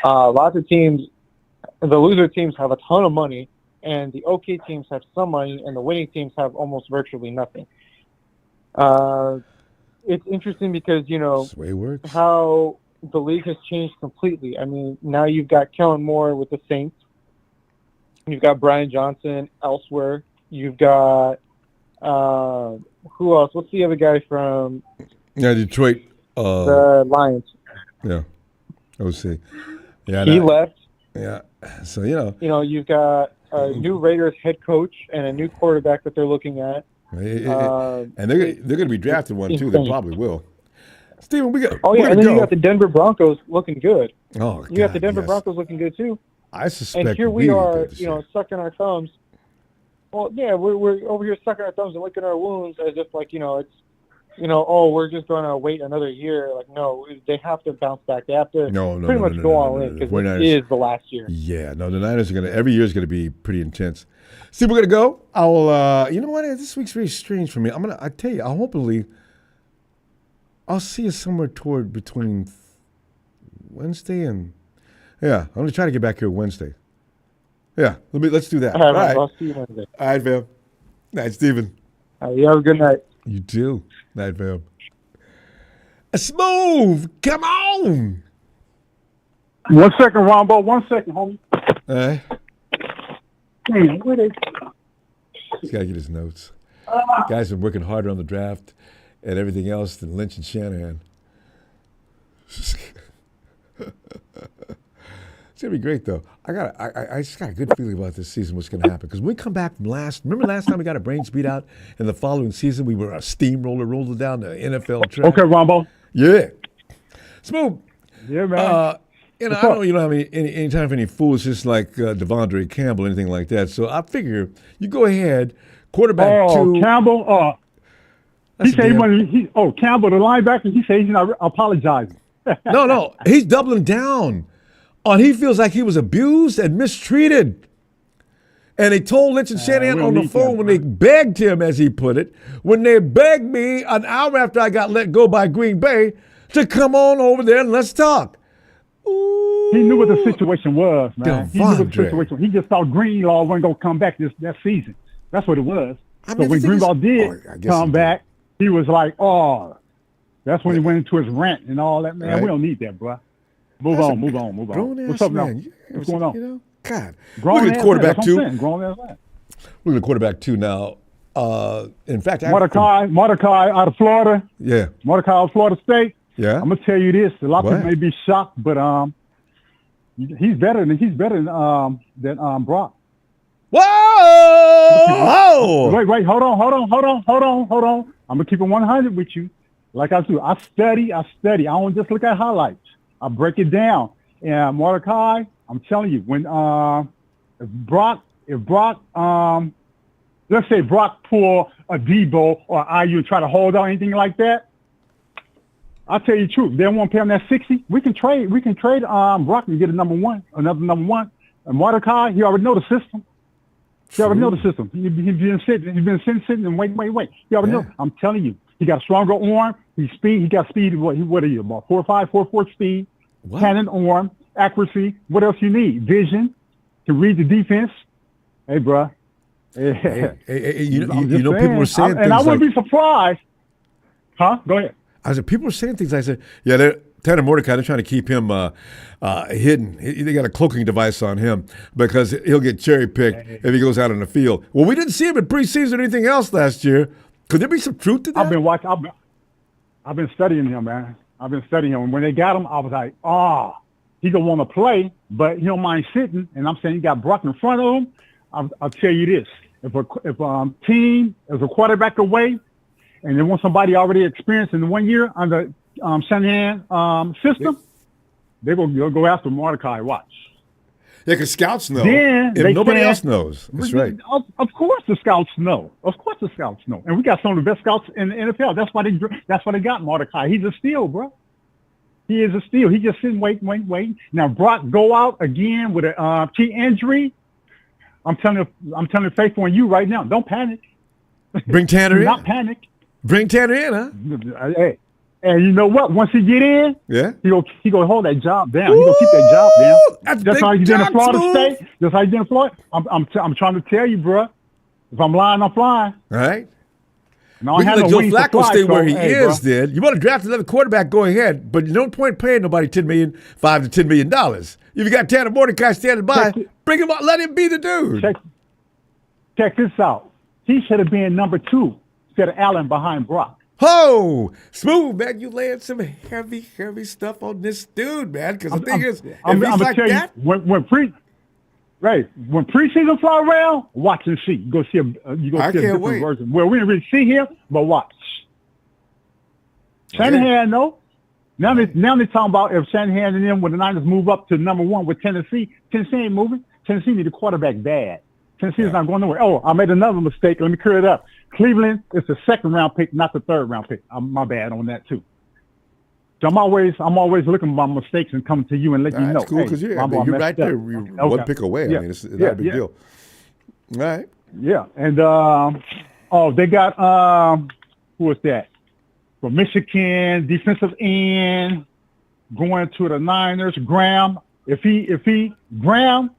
Lots of teams, the loser teams have a ton of money, and the okay teams have some money, and the winning teams have almost virtually nothing. It's interesting because, how the league has changed completely. I mean, now you've got Kellen Moore with the Saints. You've got Brian Johnson elsewhere. You've got who else? What's the other guy from Detroit? The Lions. Yeah, I would say. Yeah, he left. Yeah, so you've got a new Raiders head coach and a new quarterback that they're looking at. And they're going to be drafting one too. They probably will. Steven, we got. Oh yeah, and then you got the Denver Broncos looking good. Oh, you got the Denver Broncos looking good too. I suspect. And here we are, sucking our thumbs. Well, yeah, we're over here sucking our thumbs and licking our wounds as if it's, we're just going to wait another year. Like, no, they have to bounce back. They have to pretty much go all in because it is the last year. Yeah, no, the Niners are every year is going to be pretty intense. See, we're going to go. I'll, you know what? This week's very strange for me. I tell you, I'll see you somewhere between Wednesday and, I'm going to try to get back here Wednesday. Yeah, let's do that. All right. I'll see you Wednesday. All right, fam. Night, Steven. You have a good night. You too. Night, fam. Smooth. Come on. 1 second, Ronbo. 1 second, homie. All right. Damn, where they? He's got to get his notes. Guys been working harder on the draft and everything else than Lynch and Shanahan. It's going to be great, though. I just got a good feeling about this season, what's going to happen. Because when we come back from remember last time we got our brains beat out? And the following season, we were a steamroller rolling down the NFL track. Okay, Ronbo. Yeah. Smooth. Yeah, man. I know you don't have any time for any foolishness like DeAndre Campbell or anything like that. So I figure you go ahead, quarterback two. Campbell, he said Campbell, the linebacker, he said he's not apologizing. No, he's doubling down. He feels like he was abused and mistreated. And they told Lynch and Shanahan on the phone when they begged him, as he put it, when they begged me an hour after I got let go by Green Bay to come on over there and let's talk. Ooh. He knew what the situation was, man. He knew what the Devondre. situation. He just thought Greenlaw wasn't going to come back that season. That's what it was. So when Greenlaw did come back, he was like, that's when he went into his rant and all that, man. Right. We don't need that, bro. Move on. What's up now? What's going on? God. Grown Look at the quarterback, too. Grown ass man. Look at the quarterback, too, now. In fact, Mordecai out of Florida. Yeah. Mordecai out of Florida State. Yeah. I'm gonna tell you this. A lot of people may be shocked, but he's better than Brock. Whoa! Wait, hold on. I'm gonna keep it 100 with you. Like I do, I study. I don't just look at highlights. I break it down. And Mordecai, I'm telling you, when if Brock, let's say Brock pull a Debo or IU and try to hold on anything like that, I'll tell you the truth. They won't pay him that 60. We can trade Brock and get another number one. And Mordecai, he already know the system. He already know the system. He's been sitting and wait. He already know. I'm telling you, he got a stronger arm. He's speed. He got speed. What are you, about 4.5, 4.4 speed? What? Cannon arm, accuracy. What else you need? Vision to read the defense. Hey, bro. Hey, you know people were saying things and I wouldn't be surprised. Huh? Go ahead. I said, people were saying things. I said, yeah, Tanner Mordecai, they're trying to keep him hidden. They got a cloaking device on him because he'll get cherry picked if he goes out on the field. Well, we didn't see him in preseason or anything else last year. Could there be some truth to that? I've been watching. I've been studying him, man. I've been studying him. When they got him, I was like, he gonna want to play, but he don't mind sitting. And I'm saying you got Brock in front of him. I'll tell you this: if a team is a quarterback away, and they want somebody already experienced in 1 year under Shanahan system, they'll go after Mordecai. Watch. Yeah, because scouts know. Then if nobody else knows. That's right. Of course the scouts know. Of course the scouts know. And we got some of the best scouts in the NFL. That's why they got Mordecai. He's a steal, bro. He is a steal. He just sitting, waiting. Now Brock go out again with a key injury. I'm telling you, faithful in you right now. Don't panic. Bring Tanner in. Not panic. Bring Tanner in, huh? Hey. And you know what? Once he get in, he go hold that job down. He gonna keep that job down. That's how you did in Florida State. That's how you did in Florida. I'm trying to tell you, bro. If I'm lying, I'm flying. All right. No, we can let Joe Flacco stay where he is, then. You want to draft another quarterback, go ahead. But no point paying nobody $5 to $10 million. If you got Tanner Mordecai standing by, bring him out. Let him be the dude. Check this out. He should have been number 2 instead of Allen behind Brock. Oh, smooth, man. You laying some heavy stuff on this dude, man. Because the thing is, if he's like that. When preseason fly around, watch and see. You go see a different version. Well, we didn't really see him, but watch. Shanahan, no. Now they're talking about if Shanahan and them, when the Niners move up to number 1 with Tennessee ain't moving. Tennessee need a quarterback bad. Tennessee's not going nowhere. Oh, I made another mistake. Let me clear it up. Cleveland is the 2nd round pick, not the 3rd round pick. My bad on that too. So I'm always looking at my mistakes and coming to you and let you know. That's cool because you're right there. You're one pick away. Yeah. I mean, it's not a big deal. All right. Yeah, and they got who was that? From Michigan, defensive end, going to the Niners. Graham. Graham.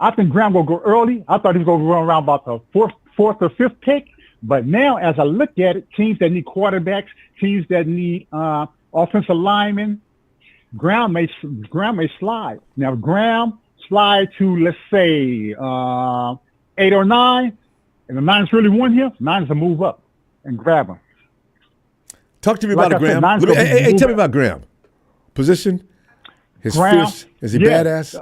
I think Graham will go early. I thought he was going to run around about the 4th or 5th pick. But now, as I look at it, teams that need quarterbacks, teams that need offensive linemen, Graham may slide. Now, Graham slide to, let's say, 8 or 9, and the Niners really want him, Niners will move up and grab him. Talk to me about Graham. Tell me about Graham. Position? His fierce? Is he badass?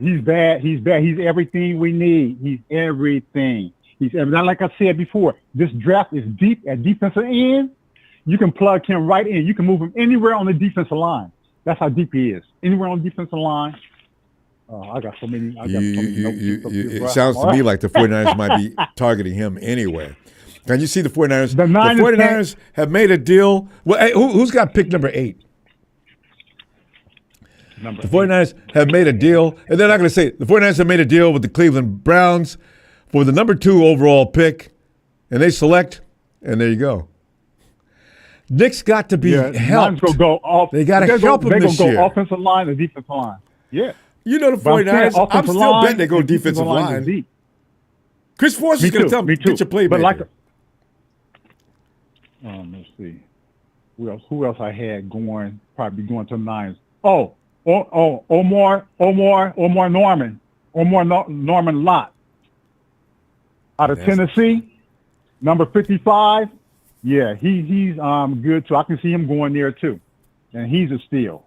He's bad. He's bad. He's everything we need. He's everything. Like I said before, this draft is deep at defensive end. You can plug him right in. You can move him anywhere on the defensive line. That's how deep he is. Anywhere on the defensive line. I got so many. It sounds to me like the 49ers might be targeting him anyway. Can you see the 49ers? The 49ers have made a deal. Well, who's got pick number 8? The 49ers have made a deal, and they're not going to say it. The 49ers have made a deal with the Cleveland Browns for the number 2 overall pick, and they select, and there you go. Nick's got to be helped. They got to help him this year. They go offensive line and defensive line. Yeah. You know the 49ers, I'm still betting they go defensive line. Chris Foster's going to tell me, get your playmaker. Let's see. Who else I had probably going to the Niners? Omar Norman Lott out of Tennessee, number 55. Yeah, he's good too. I can see him going there too, and he's a steal.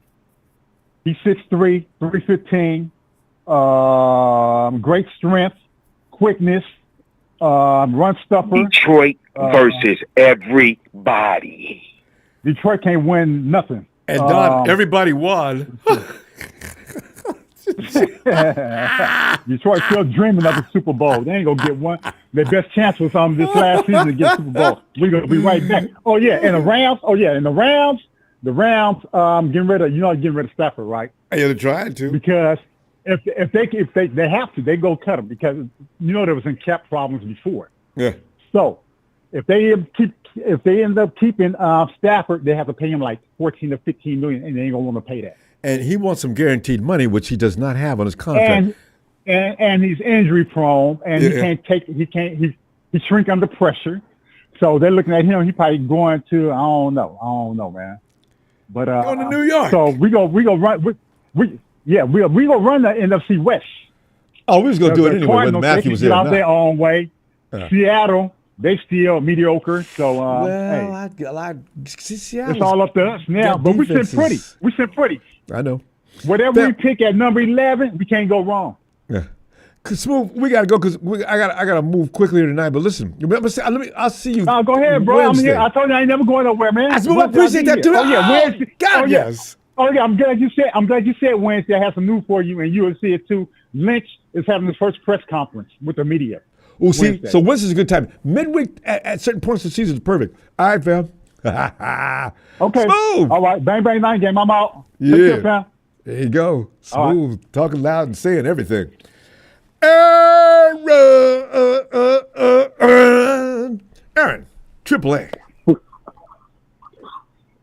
He's 6'3", 315, great strength, quickness, run stuffer. Detroit versus everybody. Detroit can't win nothing. And Don, everybody won. Detroit still dreaming of the Super Bowl. They ain't gonna get one. Their best chance was this last season to get Super Bowl. We're gonna be right back. And the Rams. The Rams getting rid of Stafford, right? Yeah, they're trying to. Because if they have to, they go cut him because there was in cap problems before. Yeah. So if they end up keeping Stafford, they have to pay him like $14 to $15 million, and they ain't gonna want to pay that. And he wants some guaranteed money, which he does not have on his contract. And he's injury prone, and he shrink under pressure. So they're looking at him. He probably going to I don't know, man. But Going to New York. So we go run. We go run the NFC West. Oh, we was gonna do it anyway when Cardinals, Matthew they was can there. get out their own way. Yeah. Seattle, they still mediocre. So Well, hey, it's all up to us now. But we sent pretty. defenses. We sent pretty. I know. Whatever That- we pick at number 11, we can't go wrong. Yeah. Smooth, we gotta go because I gotta move quickly tonight. But listen, I'll see you. Go ahead, bro. Wednesday. I'm here. I told you I ain't never going nowhere, man. Smooth, I appreciate that too. Oh yeah, Wednesday. God, Oh yeah. yes. Oh yeah, I'm glad you said Wednesday. I have some news for you, and you will see it too. Lynch is having his first press conference with the media. Well, see, Wednesday. so Wednesday's a good time. Midweek at certain points of the season is perfect. All right, fam. Okay. Smooth. All right. Bang bang nine game. I'm out. Yeah. Take care, fam. There you go. All Smooth, talking loud and saying everything. Aaron, AAA.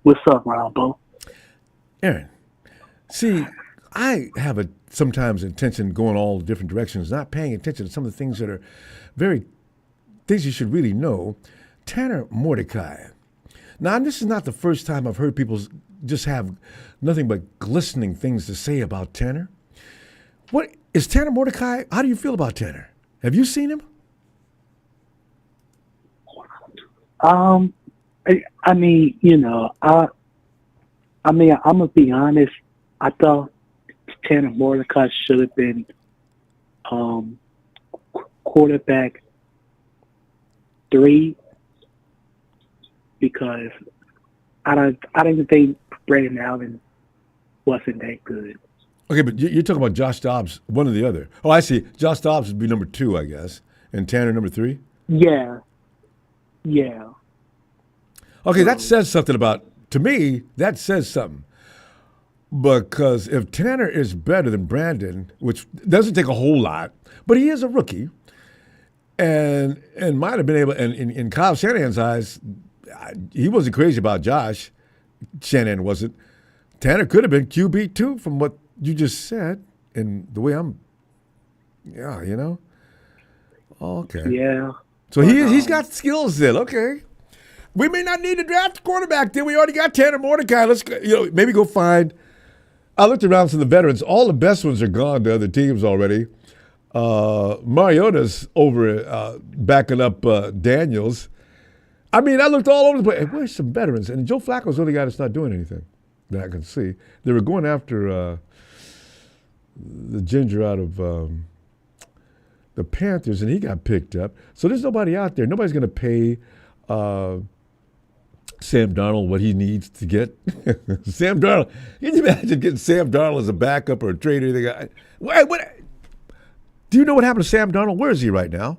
What's up, Ronbo? Aaron, see, I have a sometimes intention going all different directions, not paying attention to some of the things that are things you should really know. Tanner Mordecai. Now, this is not the first time I've heard people just have nothing but glistening things to say about Tanner. What is Tanner Mordecai? How do you feel about Tanner? Have you seen him? I mean, I'm gonna be honest. I thought Tanner Mordecai should have been quarterback 3 because I didn't think Brandon Allen wasn't that good. Okay, but you're talking about Josh Dobbs, one or the other. Oh, I see. Josh Dobbs would be number 2, I guess, and Tanner number 3. Yeah. Okay, that says something to me, that says something. Because if Tanner is better than Brandon, which doesn't take a whole lot, but he is a rookie, and might have been able, and in Kyle Shanahan's eyes, he wasn't crazy about Josh. Shanahan wasn't. Tanner could have been QB2 from what you just said, and the way Okay. Yeah. So he's got skills then. Okay. We may not need to draft a quarterback then. We already got Tanner Mordecai. Let's go, maybe go find. I looked around some of the veterans. All the best ones are gone to other teams already. Mariota's over backing up Daniels. I mean, I looked all over the place. Hey, where's some veterans? And Joe Flacco's the only guy that's not doing anything that I can see. They were going after the ginger out of the Panthers, and he got picked up. So there's nobody out there. Nobody's going to pay Sam Darnold what he needs to get. Sam Darnold. Can you imagine getting Sam Darnold as a backup or a trade or anything? What? Do you know what happened to Sam Darnold? Where is he right now?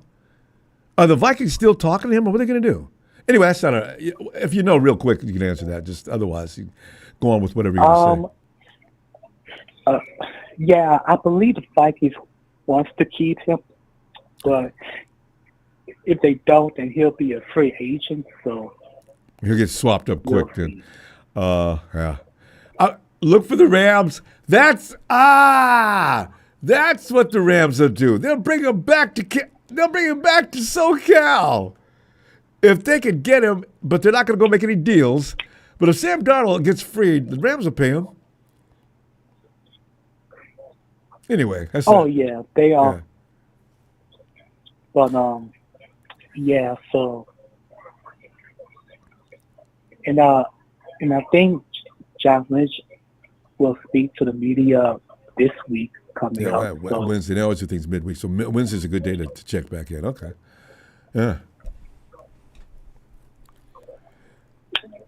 Are the Vikings still talking to him, or what are they going to do? Anyway, that's not if you know real quick, you can answer that. Just otherwise, you go on with whatever you're going to say. Yeah, I believe the Vikings wants to keep him, but if they don't, then he'll be a free agent. So he'll get swapped up quick then. Yeah. Look for the Rams. That's what the Rams will do. They'll bring him back to SoCal. If they could get him, but they're not going to go make any deals. But if Sam Darnold gets freed, the Rams will pay him. Anyway, that's yeah, they are. Yeah. But yeah. So, and I think John Lynch will speak to the media this week coming up. Wednesday. They always do things midweek, so Wednesday's a good day to check back in. Okay. Yeah.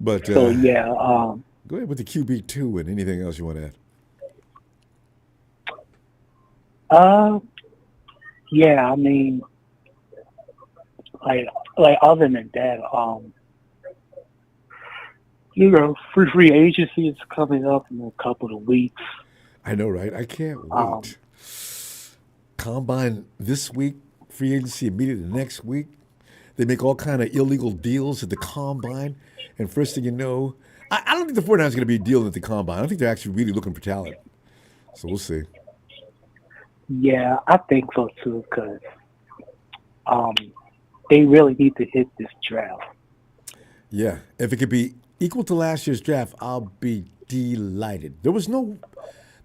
But so yeah. Go ahead with the QB2 and anything else you want to add. Yeah, I mean, like other than that, free agency is coming up in a couple of weeks. I know, right? I can't wait. Combine this week, free agency immediately the next week. They make all kind of illegal deals at the Combine, and first thing you know, I don't think the 49ers are going to be dealing at the Combine. I don't think they're actually really looking for talent. So we'll see. Yeah, I think so too, because they really need to hit this draft. Yeah, if it could be equal to last year's draft, I'll be delighted. There was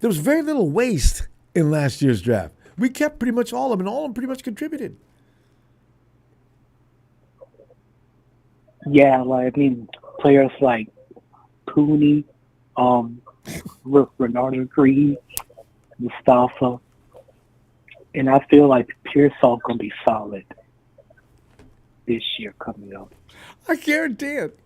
very little waste in last year's draft. We kept pretty much all of them, and all of them pretty much contributed. Yeah, like I mean, players like Purdy, Renardo Green, Mustafa, and I feel like Pearsall gonna be solid this year coming up. I guarantee it.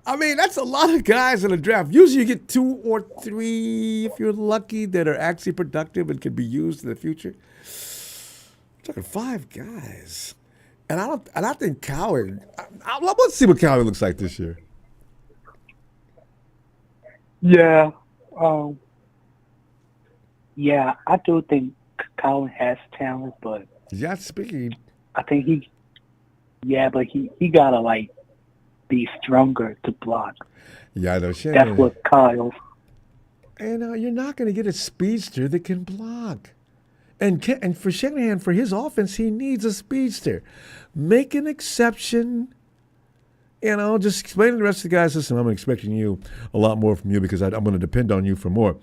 I mean, that's a lot of guys in a draft. Usually you get 2 or 3, if you're lucky, that are actually productive and can be used in the future. I'm talking 5 guys. And I think Coward, let's see what Coward looks like this year. Yeah, yeah, I do think Colin has talent, but He's not speaking. I think but he gotta like be stronger to block. Yeah, I know. Shanahan. That's what Kyle. And you're not going to get a speedster that can block. And for Shanahan, for his offense, he needs a speedster. Make an exception. Just explain to the rest of the guys, listen, I'm expecting you a lot more from you because I'm going to depend on you for more.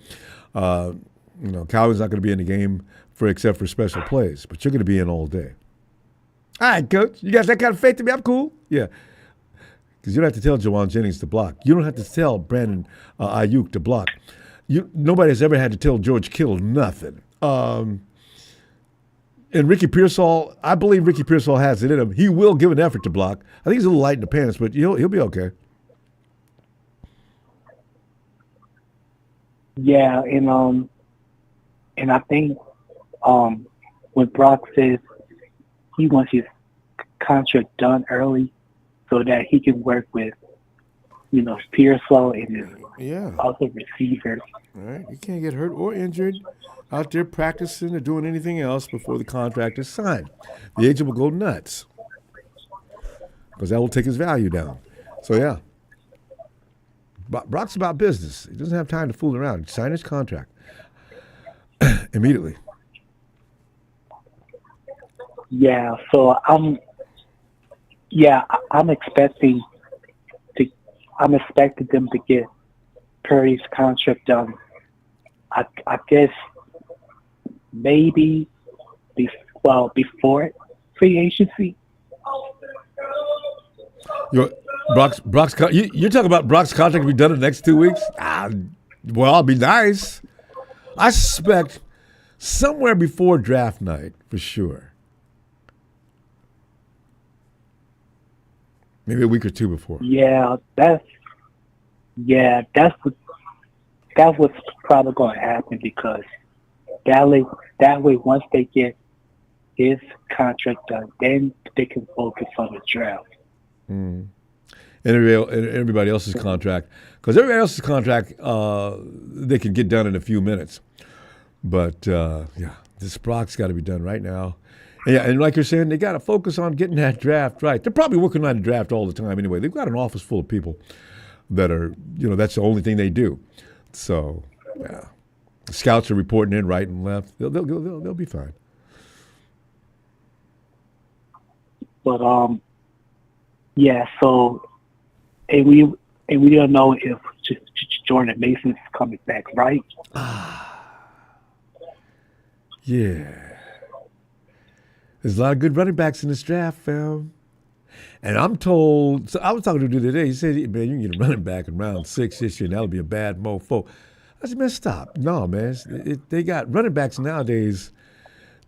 Calvin's not going to be in the game except for special plays, but you're going to be in all day. All right, Coach. You got that kind of faith in me? I'm cool. Yeah. Because you don't have to tell Jawan Jennings to block. You don't have to tell Brandon Ayuk to block. Nobody has ever had to tell George Kittle nothing. And Ricky Pearsall, I believe Ricky Pearsall has it in him. He will give an effort to block. I think he's a little light in the pants, but he'll be okay. Yeah, and I think when Brock says he wants his contract done early so that he can work with, Pearsall and his other receivers. All right, you can't get hurt or injured out there practicing or doing anything else before the contract is signed. The agent will go nuts because that will take his value down. So, yeah. Brock's about business. He doesn't have time to fool around. Sign his contract immediately. Yeah, so I'm expecting them to get Purdy's contract done. I guess maybe before free agency. You're talking about Brock's contract to be done in the next 2 weeks? Well, it'll be nice. I suspect somewhere before draft night for sure. Maybe a week or 2 before. Yeah, that's what's probably going to happen because that way once they get his contract done, then they can focus on the draft. Mm. And everybody else's contract, because everybody else's contract they can get done in a few minutes. But this Brock's got to be done right now. And like you're saying, they got to focus on getting that draft right. They're probably working on the draft all the time anyway. They've got an office full of people that are, that's the only thing they do. So, yeah. The scouts are reporting in right and left. They'll be fine. But so and we don't know if Jordan Mason's coming back, right? Yeah. There's a lot of good running backs in this draft, fam. And I'm told, so I was talking to a dude today, he said, man, you can get a running back in round 6 this year, and that'll be a bad mofo. I said, man, stop. No, man. They got running backs nowadays,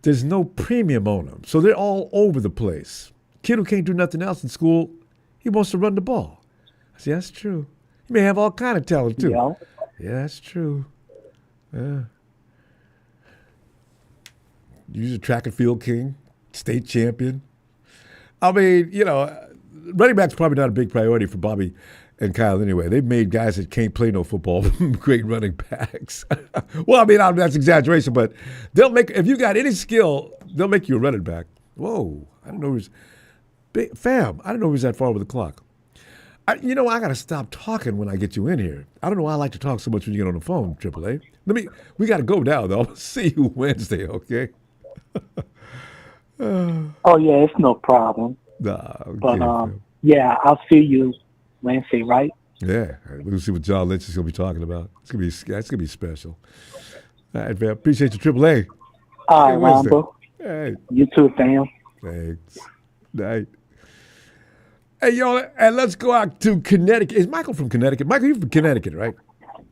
there's no premium on them. So they're all over the place. Kid who can't do nothing else in school, he wants to run the ball. I said, that's true. You may have all kind of talent, too. Yeah, that's true. Yeah. You're a track and field king. State champion. I mean, running back's probably not a big priority for Bobby and Kyle anyway. They've made guys that can't play no football great running backs. Well, I mean, that's exaggeration, but if you got any skill, they'll make you a running back. Whoa, I didn't know he was big. Fam, I didn't know he was that far over the clock. I got to stop talking when I get you in here. I don't know why I like to talk so much when you get on the phone, AAA. We got to go now, though. I'll see you Wednesday, okay? Oh yeah, it's no problem. Nah, but I'll see you Wednesday, right? Yeah, we'll see what John Lynch is going to be talking about. That's gonna be special. All right, man. Appreciate you, Triple A. All right, Ronbo. Hey, You too, fam. thanks. Night. Hey, yo, and let's go out to Connecticut. Is Michael from Connecticut? Michael, you're from Connecticut, right?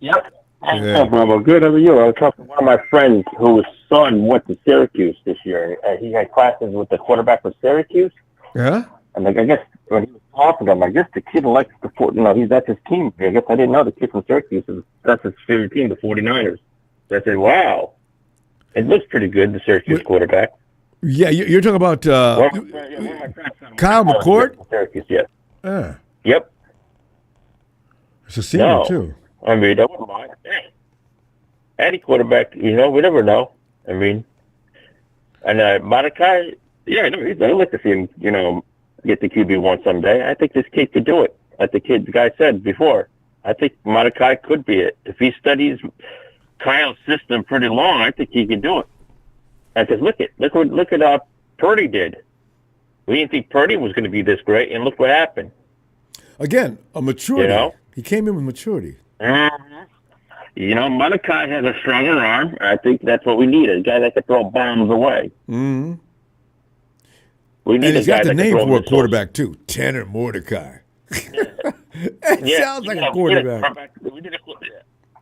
Yep. Yeah. Ronbo, good. How are you? I was talking to one of my friends whose son went to Syracuse this year. He had classes with the quarterback for Syracuse. Yeah? And I guess when he was talking to him, I guess the kid likes that's his team. I guess I didn't know the kid from Syracuse, that's his favorite team, the 49ers. So I said, wow. It looks pretty good, the Syracuse quarterback. Yeah, you're talking about Kyle McCord? Syracuse, yes. Yep. It's a senior, too. I mean, I wouldn't mind. Any quarterback, we never know. I mean, and Malachi, I'd like to see him, get the QB1 someday. I think this kid could do it. Like the guy said before. I think Malachi could be it. If he studies Kyle's system pretty long, I think he can do it. Because look at Purdy did. We didn't think Purdy was going to be this great, and look what happened. Again, a maturity. He came in with maturity. Malachi has a stronger arm. I think that's what we need, a guy that can throw bombs away. Mm-hmm. We need and he's a guy got the that name can throw for a missiles. quarterback, too. Tanner Mordecai. It sounds like a quarterback.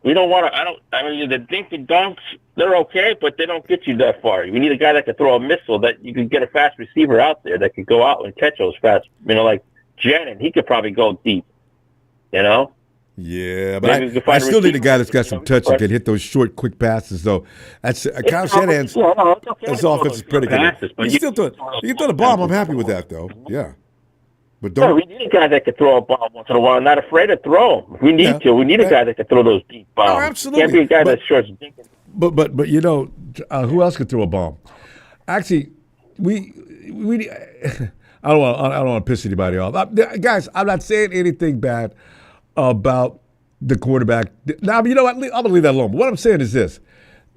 We don't want to. The dink and dunks, they're okay, but they don't get you that far. We need a guy that can throw a missile, that you can get a fast receiver out there that could go out and catch those fast. Like Janet, he could probably go deep. Yeah, but I still need a guy that's got some touch and can hit those short, quick passes, though. That's Kyle Shanahan's his offense is pretty good. He can throw the bomb. I'm happy with that, though. Yeah. But we need a guy that can throw a bomb once in a while. Not afraid to throw them. We need to. We need a guy that can throw those deep bombs. Oh, absolutely. Can't be a guy that's short. But who else could throw a bomb? Actually, we I don't want to piss anybody off, guys. I'm not saying anything bad about the quarterback. Now, you know what? I'm gonna leave that alone. But what I'm saying is this: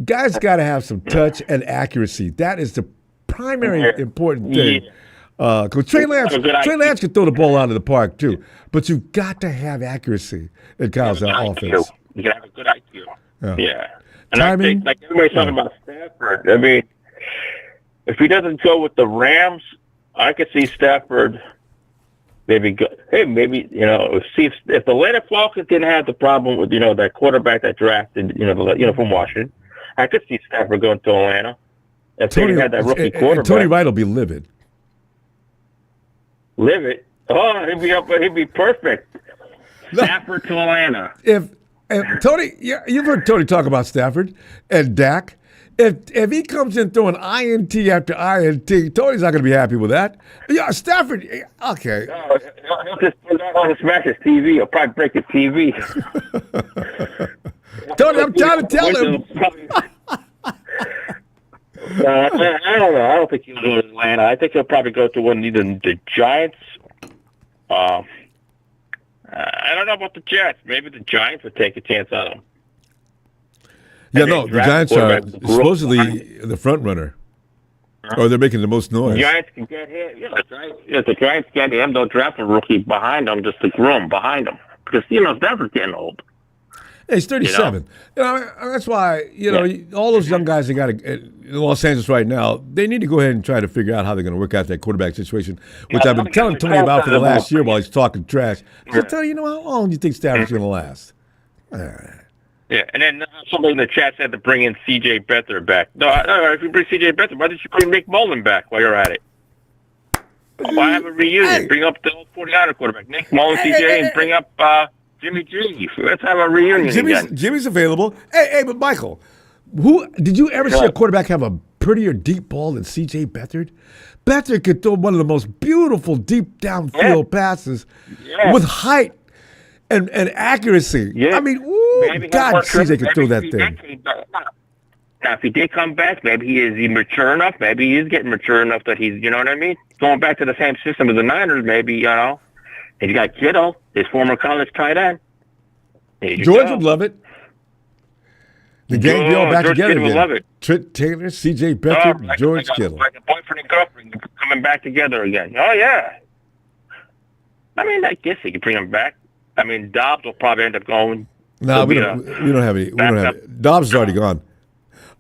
guys got to have some touch and accuracy. That is the primary important thing. Because Trey Lance can throw the ball out of the park too, but you've got to have accuracy in Kyle's offense. You got to have a good IQ. Yeah. And Timing, I think, like everybody's talking about Stafford. I mean, if he doesn't go with the Rams, I could see Stafford maybe go. Hey, maybe see if the Atlanta Falcons didn't have the problem with that quarterback that drafted from Washington, I could see Stafford going to Atlanta if they had that rookie quarterback. Tony Wright will be livid. Livid? Oh, he'd be perfect. Stafford to Atlanta. If Tony, you've heard Tony talk about Stafford and Dak. If he comes in throwing INT after INT, Tony's not going to be happy with that. Yeah, Stafford. Okay. No, he'll smash his TV. He'll probably break his TV. Tony, I'm trying to tell him. I don't know. I don't think he'll go to Atlanta. I think he'll probably go to one of the Giants. I don't know about the Jets. Maybe the Giants would take a chance on him. Yeah, no, the Giants are supposedly the front runner. Or they're making the most noise. The Giants can get him. Yeah, if the Giants get him, they'll draft a rookie behind him just to groom behind him. Because, Stafford's getting old. Yeah, he's 37. That's why, all those young guys they got in Los Angeles right now, they need to go ahead and try to figure out how they're going to work out that quarterback situation, which I've been telling Tony about for the last year while he's talking trash. I said, Tony, how long do you think Stafford's going to last? Yeah, and then somebody in the chat said to bring in C.J. Beathard back. No, if you bring C.J. Beathard, why didn't you bring Nick Mullen back while you're at it? Why have a reunion? Hey. Bring up the old 49er quarterback, Nick Mullen, C.J., and bring up Jimmy G. Let's have a reunion again. Jimmy's available. Hey, but Michael, did you ever see a quarterback have a prettier deep ball than C.J. Beathard? Beathard could throw one of the most beautiful deep downfield passes with height and accuracy. Yeah. I mean, God, CJ could throw that thing. Now, if he did come back, maybe is he mature enough? Maybe he is getting mature enough that he's, you know what I mean? Going back to the same system as the Niners, maybe, and he's got Kittle, his former college tight end. George would love it. The gang be all back together again. Would love it. Trent Taylor, C.J. Beathard, George Kittle. Like a boyfriend and girlfriend coming back together again. Oh, yeah. I mean, I guess he could bring them back. I mean, Dobbs will probably end up going. No, we don't have any. We don't have any. Dobbs is already gone.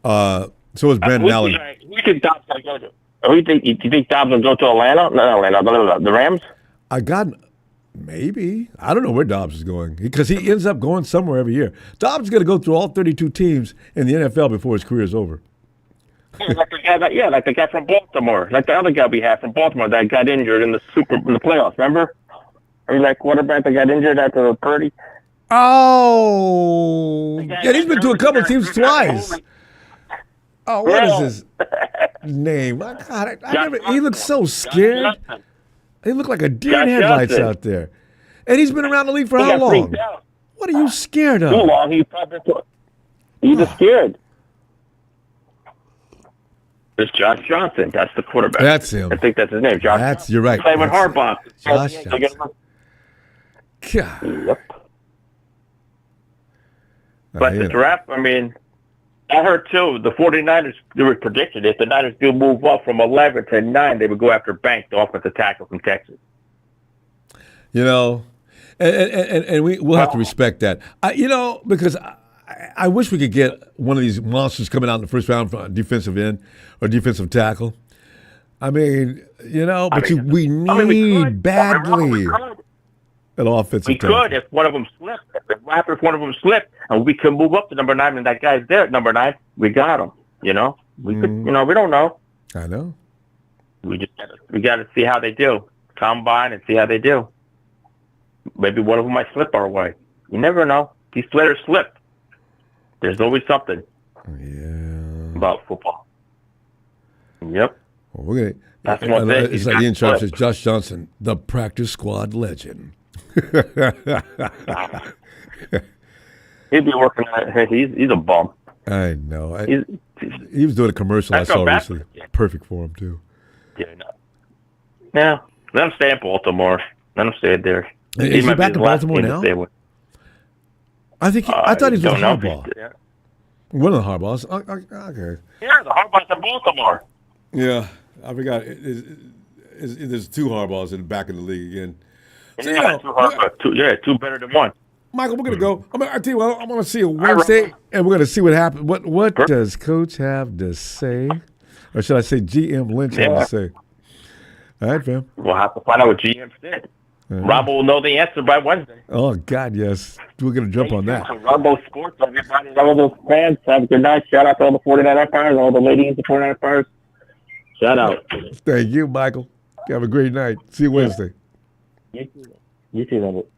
So is Brandon Allen. Who think Dobbs going to go to? Do you think Dobbs will go to Atlanta? No, Atlanta. The Rams? Maybe. I don't know where Dobbs is going because he ends up going somewhere every year. Dobbs is going to go through all 32 teams in the NFL before his career is over. Like the guy from Baltimore, like the other guy we had from Baltimore that got injured in the playoffs. Remember? Or like quarterback that got injured after Purdy. Oh, yeah, he's been to a couple of teams twice. Oh, what is his name? My God, he looks so scared. He looked like a deer in headlights out there. And he's been around the league for how long? What are you scared of? Too long. He's just scared. It's Josh Johnson. That's the quarterback. That's him. I think that's his name. Josh. You're right. Playing with Harbaugh. Josh Johnson. God. Yep. But the draft, I mean, I heard too, the 49ers, they were predicted if the Niners do move up from 11 to 9, they would go after Banks, the offensive tackle from Texas. You know, and we'll have to respect that. Because I wish we could get one of these monsters coming out in the first round from a defensive end or defensive tackle. I mean, we need badly an offensive tackle. We could if one of them slipped. If one of them slipped, and we can move up to number 9, and that guy's there at number 9, we got him. We could. We don't know. I know. We got to see how they do. Combine and see how they do. Maybe one of them might slip our way. You never know. These players slip. There's always something. Yeah. About football. Yep. Well, we're gonna. That's one thing. It's like Ian Sharp says, Josh Johnson, the practice squad legend. He'd be working on it. He's a bum. I know. He was doing a commercial I saw recently. Yeah. Perfect for him, too. Yeah. Let him stay in Baltimore. Let him stay there. Is he back in Baltimore now? I thought he was with Harbaugh. One of the Harbaughs. Okay. Yeah, the Harbaugh's in Baltimore. Yeah, I forgot. There's 2 Harbaughs in the back of the league again. So, two better than one. Michael, we're gonna go. I'll tell you what. I'm gonna see you Wednesday, and we're gonna see what happens. What does Coach have to say, or should I say GM Lynch have to say? All right, fam. We'll have to find out what GM said. Ronbo will know the answer by Wednesday. Oh God, yes. We're gonna jump on that. Ronbo Sports, everybody, all those fans. Have a good night. Shout out to all the 49 Empires, all the ladies in the 49 Empires. Shout out. Thank you, Michael. Have a great night. See you Wednesday. You too, love it.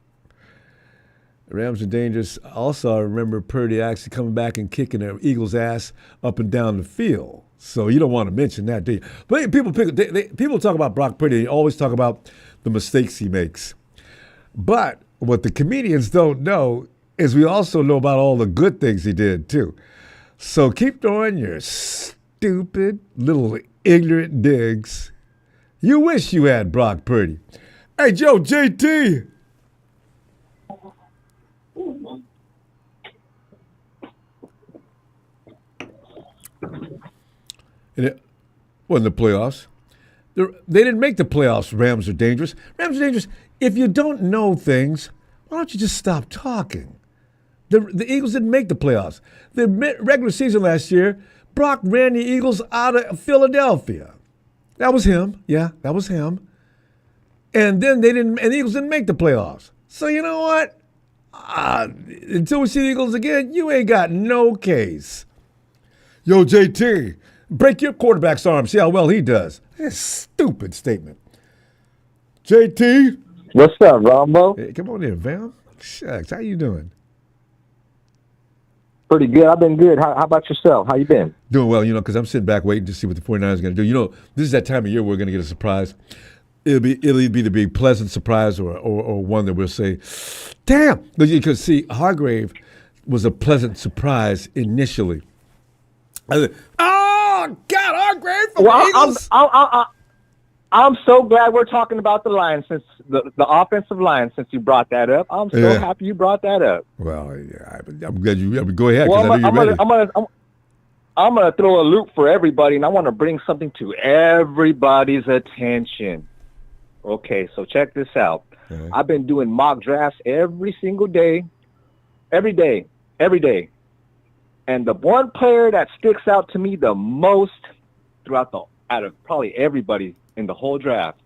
Rams are dangerous. Also, I remember Purdy actually coming back and kicking the Eagles' ass up and down the field. So you don't want to mention that, do you? But people talk about Brock Purdy. They always talk about the mistakes he makes. But what the comedians don't know is we also know about all the good things he did, too. So keep throwing your stupid little ignorant digs. You wish you had Brock Purdy. Hey, Joe, JT. And it wasn't the playoffs. They didn't make the playoffs. Rams are dangerous. Rams are dangerous. If you don't know things, why don't you just stop talking? The Eagles didn't make the playoffs. The regular season last year, Brock ran the Eagles out of Philadelphia. That was him. Yeah, that was him. And then the Eagles didn't make the playoffs. So you know what? Until we see the Eagles again, you ain't got no case. Yo, JT, break your quarterback's arm. See how well he does. That's a stupid statement. JT? What's up, Ronbo? Hey, come on in, fam. Shucks, how you doing? Pretty good. I've been good. How about yourself? How you been? Doing well, because I'm sitting back waiting to see what the 49ers are going to do. This is that time of year we're going to get a surprise. It'll either be a pleasant surprise or one that we'll say, damn. Because, see, Hargrave was a pleasant surprise initially. Oh, God, Hargrave from the Eagles. I'm so glad we're talking about the Lions, since the offensive line, since you brought that up. I'm so happy you brought that up. Well, yeah, I'm glad you go ahead, because I know you're ready. I'm gonna throw a loop for everybody, and I want to bring something to everybody's attention. Okay, so check this out. I've been doing mock drafts every single day, every day. And the one player that sticks out to me the most out of probably everybody in the whole draft,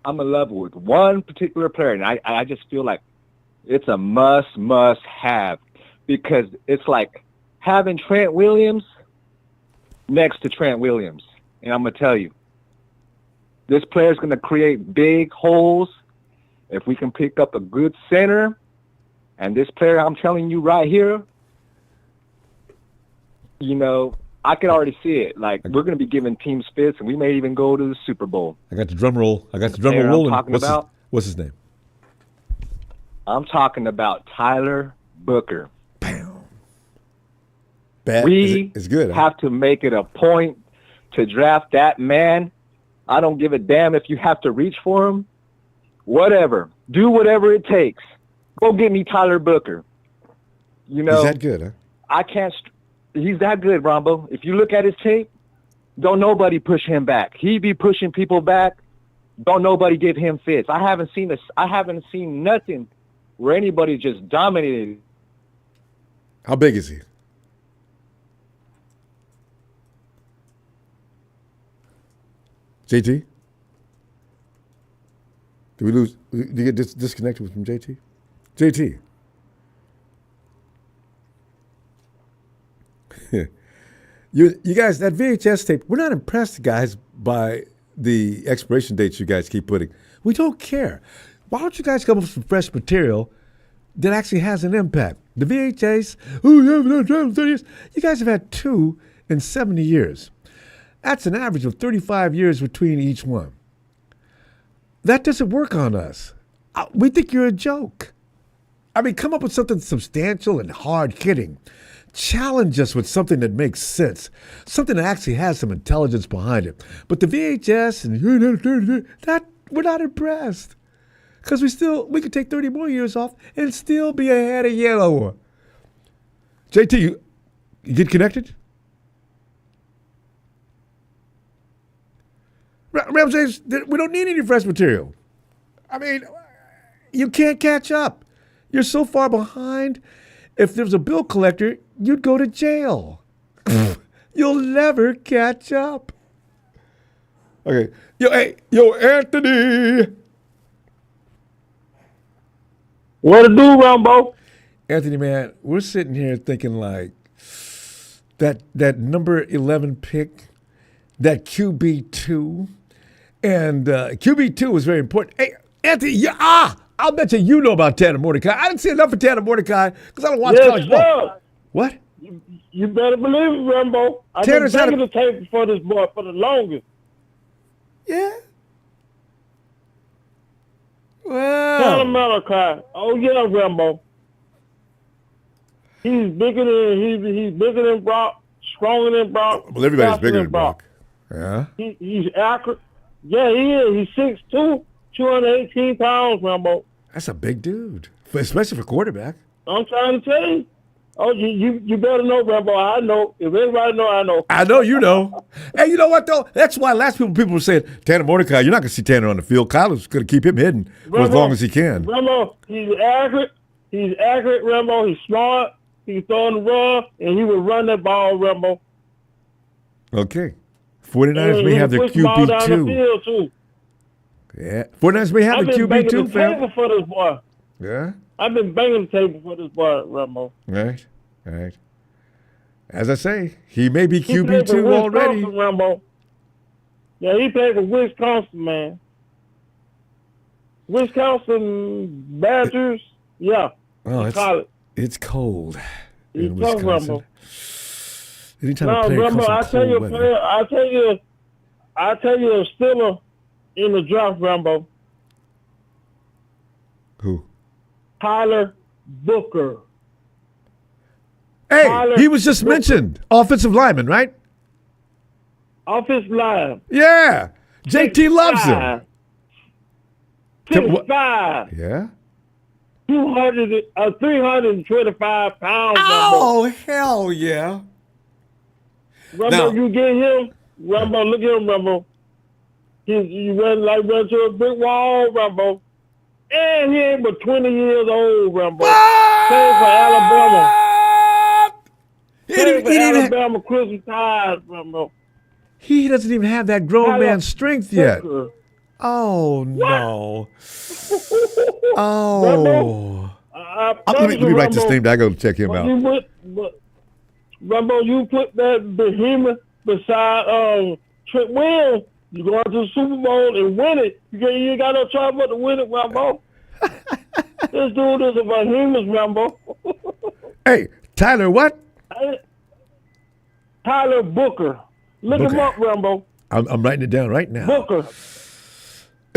I'm in love with one particular player, and I just feel like it's a must have, because it's like having Trent Williams next to Trent Williams. And I'm going to tell you, this player is going to create big holes if we can pick up a good center. And this player, I'm telling you right here, you know, I can already see it. Like, we're going to be giving teams fits, and we may even go to the Super Bowl. I got the drum roll. rolling. Talking What's his name? I'm talking about Tyler Booker. Bam. Bad. It's good. Have to make it a point to draft that man. I don't give a damn if you have to reach for him. Whatever. Do whatever it takes. Go get me Tyler Booker. You know, he's that good, huh? I can't. He's that good, Ronbo. If you look at his tape, don't nobody push him back. He be pushing people back. Don't nobody give him fits. I haven't seen nothing where anybody just dominated. How big is he? JT? Did we lose? Did you get disconnected from JT? JT. You guys, that VHS tape, we're not impressed, guys, by the expiration dates you guys keep putting. We don't care. Why don't you guys come up with some fresh material that actually has an impact? The VHS, you guys have had 2 in 70 years. That's an average of 35 years between each one. That doesn't work on us. We think you're a joke. I mean, come up with something substantial and hard-hitting. Challenge us with something that makes sense, something that actually has some intelligence behind it. But the VHS and that, we're not impressed, because we could take 30 more years off and still be ahead of you. JT, you get connected? Ramses, we don't need any fresh material. I mean, you can't catch up. You're so far behind. If there was a bill collector, you'd go to jail. You'll never catch up. Okay. Yo, Anthony. What to do, Ronbo? Anthony, man, we're sitting here thinking like that number 11 pick, that QB2, and QB2 was very important. Hey, Anthony, I'll bet you know about Tanner Mordecai. I didn't see enough of Tanner Mordecai because I don't watch college ball. What? You better believe it, Ronbo. I've been banging the tape for this boy for the longest. Yeah. Well. Tanner Mordecai. Oh yeah, Ronbo. He's bigger than Brock, stronger than Brock. Well, everybody's bigger than Brock. Yeah. He's accurate. Yeah, he is. He's 6'2", 218 pounds, Ronbo. That's a big dude, especially for quarterback. I'm trying to tell you. Oh, you better know, Ronbo. I know. If anybody know, I know. I know you know. Hey, you know what, though? That's why last people were saying, Tanner Mordecai, you're not going to see Tanner on the field. Kyle's going to keep him hidden for as long as he can. Ronbo, he's accurate. He's accurate, Ronbo. He's smart. He's throwing the run, and he will run that ball, Ronbo. Okay. 49ers may have their QB2. Yeah. 49ers may have the QB2, fam. I've been banging the table for this boy. Yeah? I've been banging the table for this boy, Ronbo. Right. As I say, he may be QB2 already. Ronbo. Yeah, he played for Wisconsin, man. Wisconsin Badgers, yeah. Oh, it's cold in Wisconsin. Anytime no, a player Ronbo, I tell you a Steeler in the draft, Ronbo. Who? Tyler Booker. Hey, he was just mentioned. Offensive lineman, right? Offensive line. Yeah. JT loves him. 6'5". Yeah. 325 pounds. Oh, hell yeah. Ronbo, you get him. Ronbo, look at him, Ronbo. He run to a brick wall, Ronbo. And he ain't but 20 years old, Ronbo. What? Came for Alabama. He, Came didn't, for he, didn't even, Alabama Christmas tide, Ronbo. he doesn't even have that grown man strength yet. Booker. Oh, no. Ronbo, Oh. I Let promise me you, write this Ronbo, name down. I got to check him out. Ronbo, you put that behemoth beside Trent Williams, you go into the Super Bowl and win it. You ain't got no trouble but to win it, Ronbo. This dude is a behemoth, Ronbo. Hey, Tyler, what? Tyler Booker. Look him up, Ronbo. I'm writing it down right now. Booker.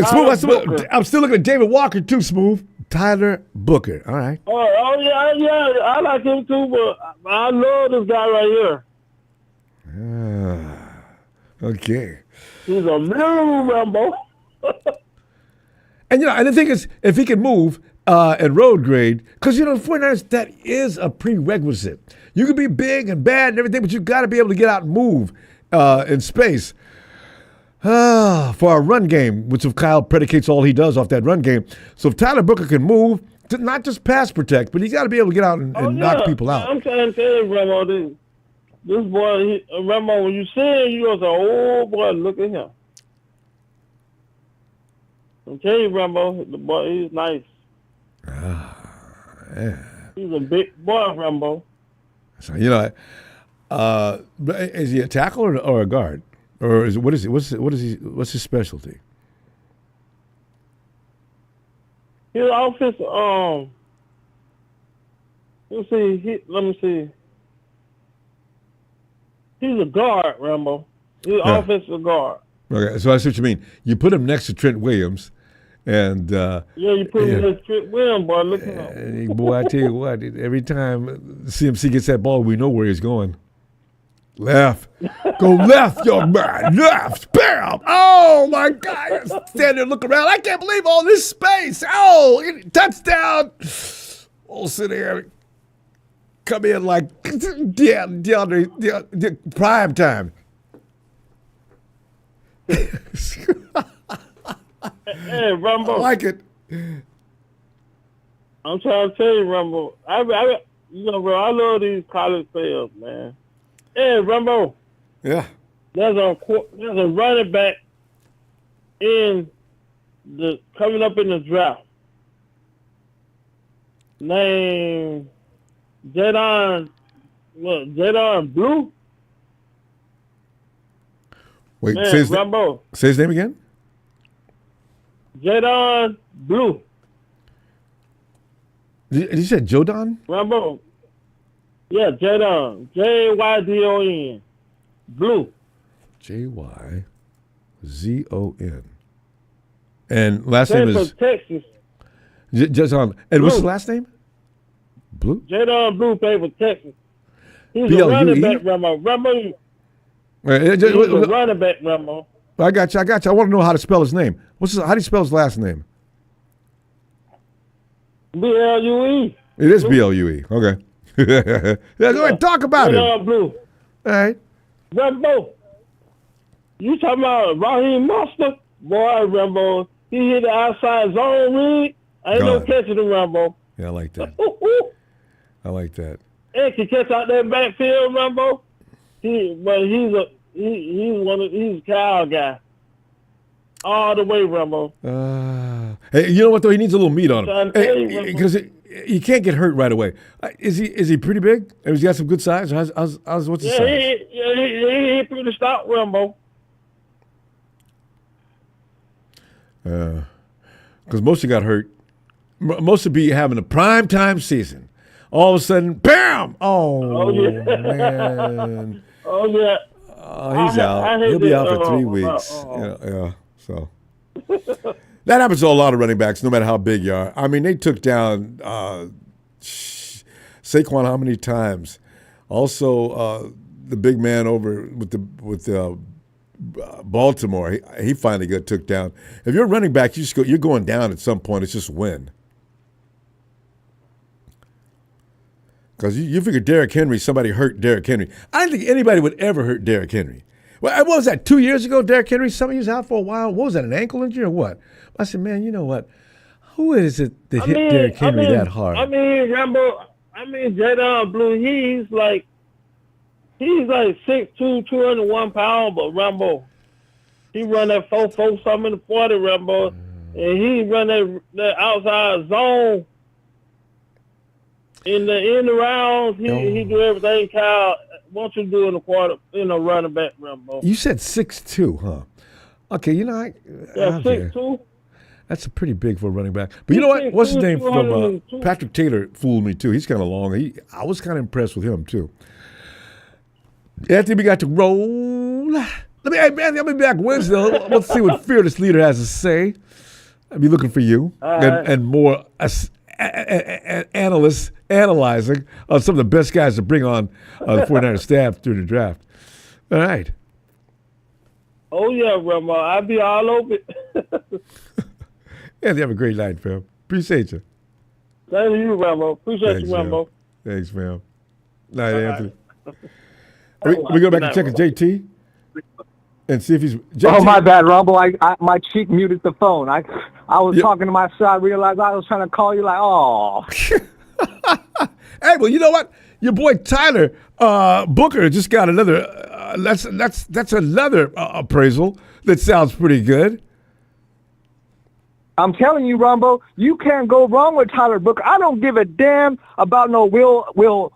Smooth, I'm still looking at David Walker, too, Smooth. Tyler Booker. All right. Yeah. I like him, too, but I love this guy right here. Okay. He's a little Ronbo. And, and the thing is, if he can move and road grade, because, the 49ers, that is a prerequisite. You can be big and bad and everything, but you got to be able to get out and move in space. For our run game, which of Kyle predicates all he does off that run game. So if Tyler Booker can move, not just pass protect, but he's got to be able to get out and knock people out. I'm trying to tell you, Ronbo, this boy, Ronbo, when you see him, you gonna say, oh, boy, look at him. I'm telling you, Ronbo, the boy, he's nice. Yeah. He's a big boy, Ronbo. So, is he a tackle or a guard? Or what is he? What's his specialty? His offensive, let me see. He's a guard, Ronbo. He's an offensive guard. Okay, so I see what you mean. You put him next to Trent Williams, and you put him next to Trent Williams, boy. Look at him. Boy, I tell you what, every time CMC gets that ball, we know where he's going. Left. Go left, young man. Left. Bam. Oh, my God. Stand there and look around. I can't believe all this space. Oh, touchdown. Oh, sit there. Come in like DeAndre prime time. Hey, Ronbo. I like it. I'm trying to tell you, Ronbo. Bro, I love these college players, man. Hey, Ronbo. Yeah. There's a running back coming up in the draft named Jadon Blue. Wait, Man, say his name again? Jadon Blue. You said Jodon? Ronbo. Yeah, Jadon. Jydon. Blue. Jyzon. And last name is Texas. Jadon. And what's his last name? Blue? Jadon Blue played for Texas. He's B-L-U-E? a running back, Ronbo. He's a running back, Ronbo. I got you. I want to know how to spell his name. How do you spell his last name? B-L-U-E. It is B-L-U-E. Okay. Yeah, go ahead, talk about him. Blue. All right. Ronbo. You talking about Raheem Mostert? Boy, Ronbo. He hit the outside zone read. Ain't no catching him, Ronbo. Yeah, I like that. I like that. And can catch out that backfield, Ronbo. He's a Kyle guy. All the way, Ronbo. Hey, you know what though? He needs a little meat on him Because he can't get hurt right away. Is he pretty big? Has he got some good size? What's his size? He pretty stout, Ronbo. Because Mostert got hurt. Mostert be having a prime time season. All of a sudden, bam! Oh yeah. Man. Oh yeah. He's out. He'll be out for 3 weeks. Yeah. So that happens to a lot of running backs, no matter how big you are. I mean, they took down Saquon how many times? Also, the big man over with Baltimore, he finally got took down. If you're a running back, you're going down at some point. It's just win. Because you figure Derrick Henry, somebody hurt Derrick Henry. I don't think anybody would ever hurt Derrick Henry. Well, what was that, 2 years ago, Derrick Henry? Somebody was out for a while. What was that, an ankle injury or what? I said, man, you know what? Who is it that hit Derrick Henry that hard? Rambo. Jadon Blue. He's like 6'2", 201 pounds, but Rambo, he run that 4.4 something in the 40, Rambo, and he run that outside zone in the rounds. He do everything Kyle wants you to do in the quarter, running back, Rambo. You said 6'2", huh? Okay, 6'2". That's a pretty big for a running back. But you know what? What's his name from Patrick Taylor fooled me too. He's kind of long. I was kind of impressed with him too. Anthony, we got to roll. I'll be back Wednesday. Let's see what Fearless Leader has to say. I'll be looking for you and more analysts analyzing some of the best guys to bring on the 49ers staff through the draft. All right. Oh, yeah, Rambo. I'll be all over it. Anthony, have a great night, fam. Appreciate you. Thank you, Rambo. Appreciate you, Rambo. Thanks, fam. Night, Anthony. We go back and check his JT and see if he's. JT. Oh, my bad, Rumble. My cheek muted the phone. I was talking to my side, realized I was trying to call you like, oh. Hey, well, you know what? Your boy Tyler Booker just got another. That's another appraisal that sounds pretty good. I'm telling you, Rumbo, you can't go wrong with Tyler Booker. I don't give a damn about no Will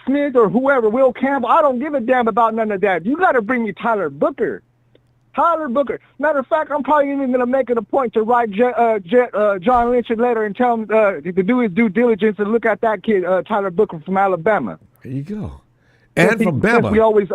Smith or whoever, Will Campbell. I don't give a damn about none of that. You got to bring me Tyler Booker. Tyler Booker. Matter of fact, I'm probably even going to make it a point to write John Lynch a letter and tell him to do his due diligence and look at that kid, Tyler Booker from Alabama. There you go. And from Bama. Since we always,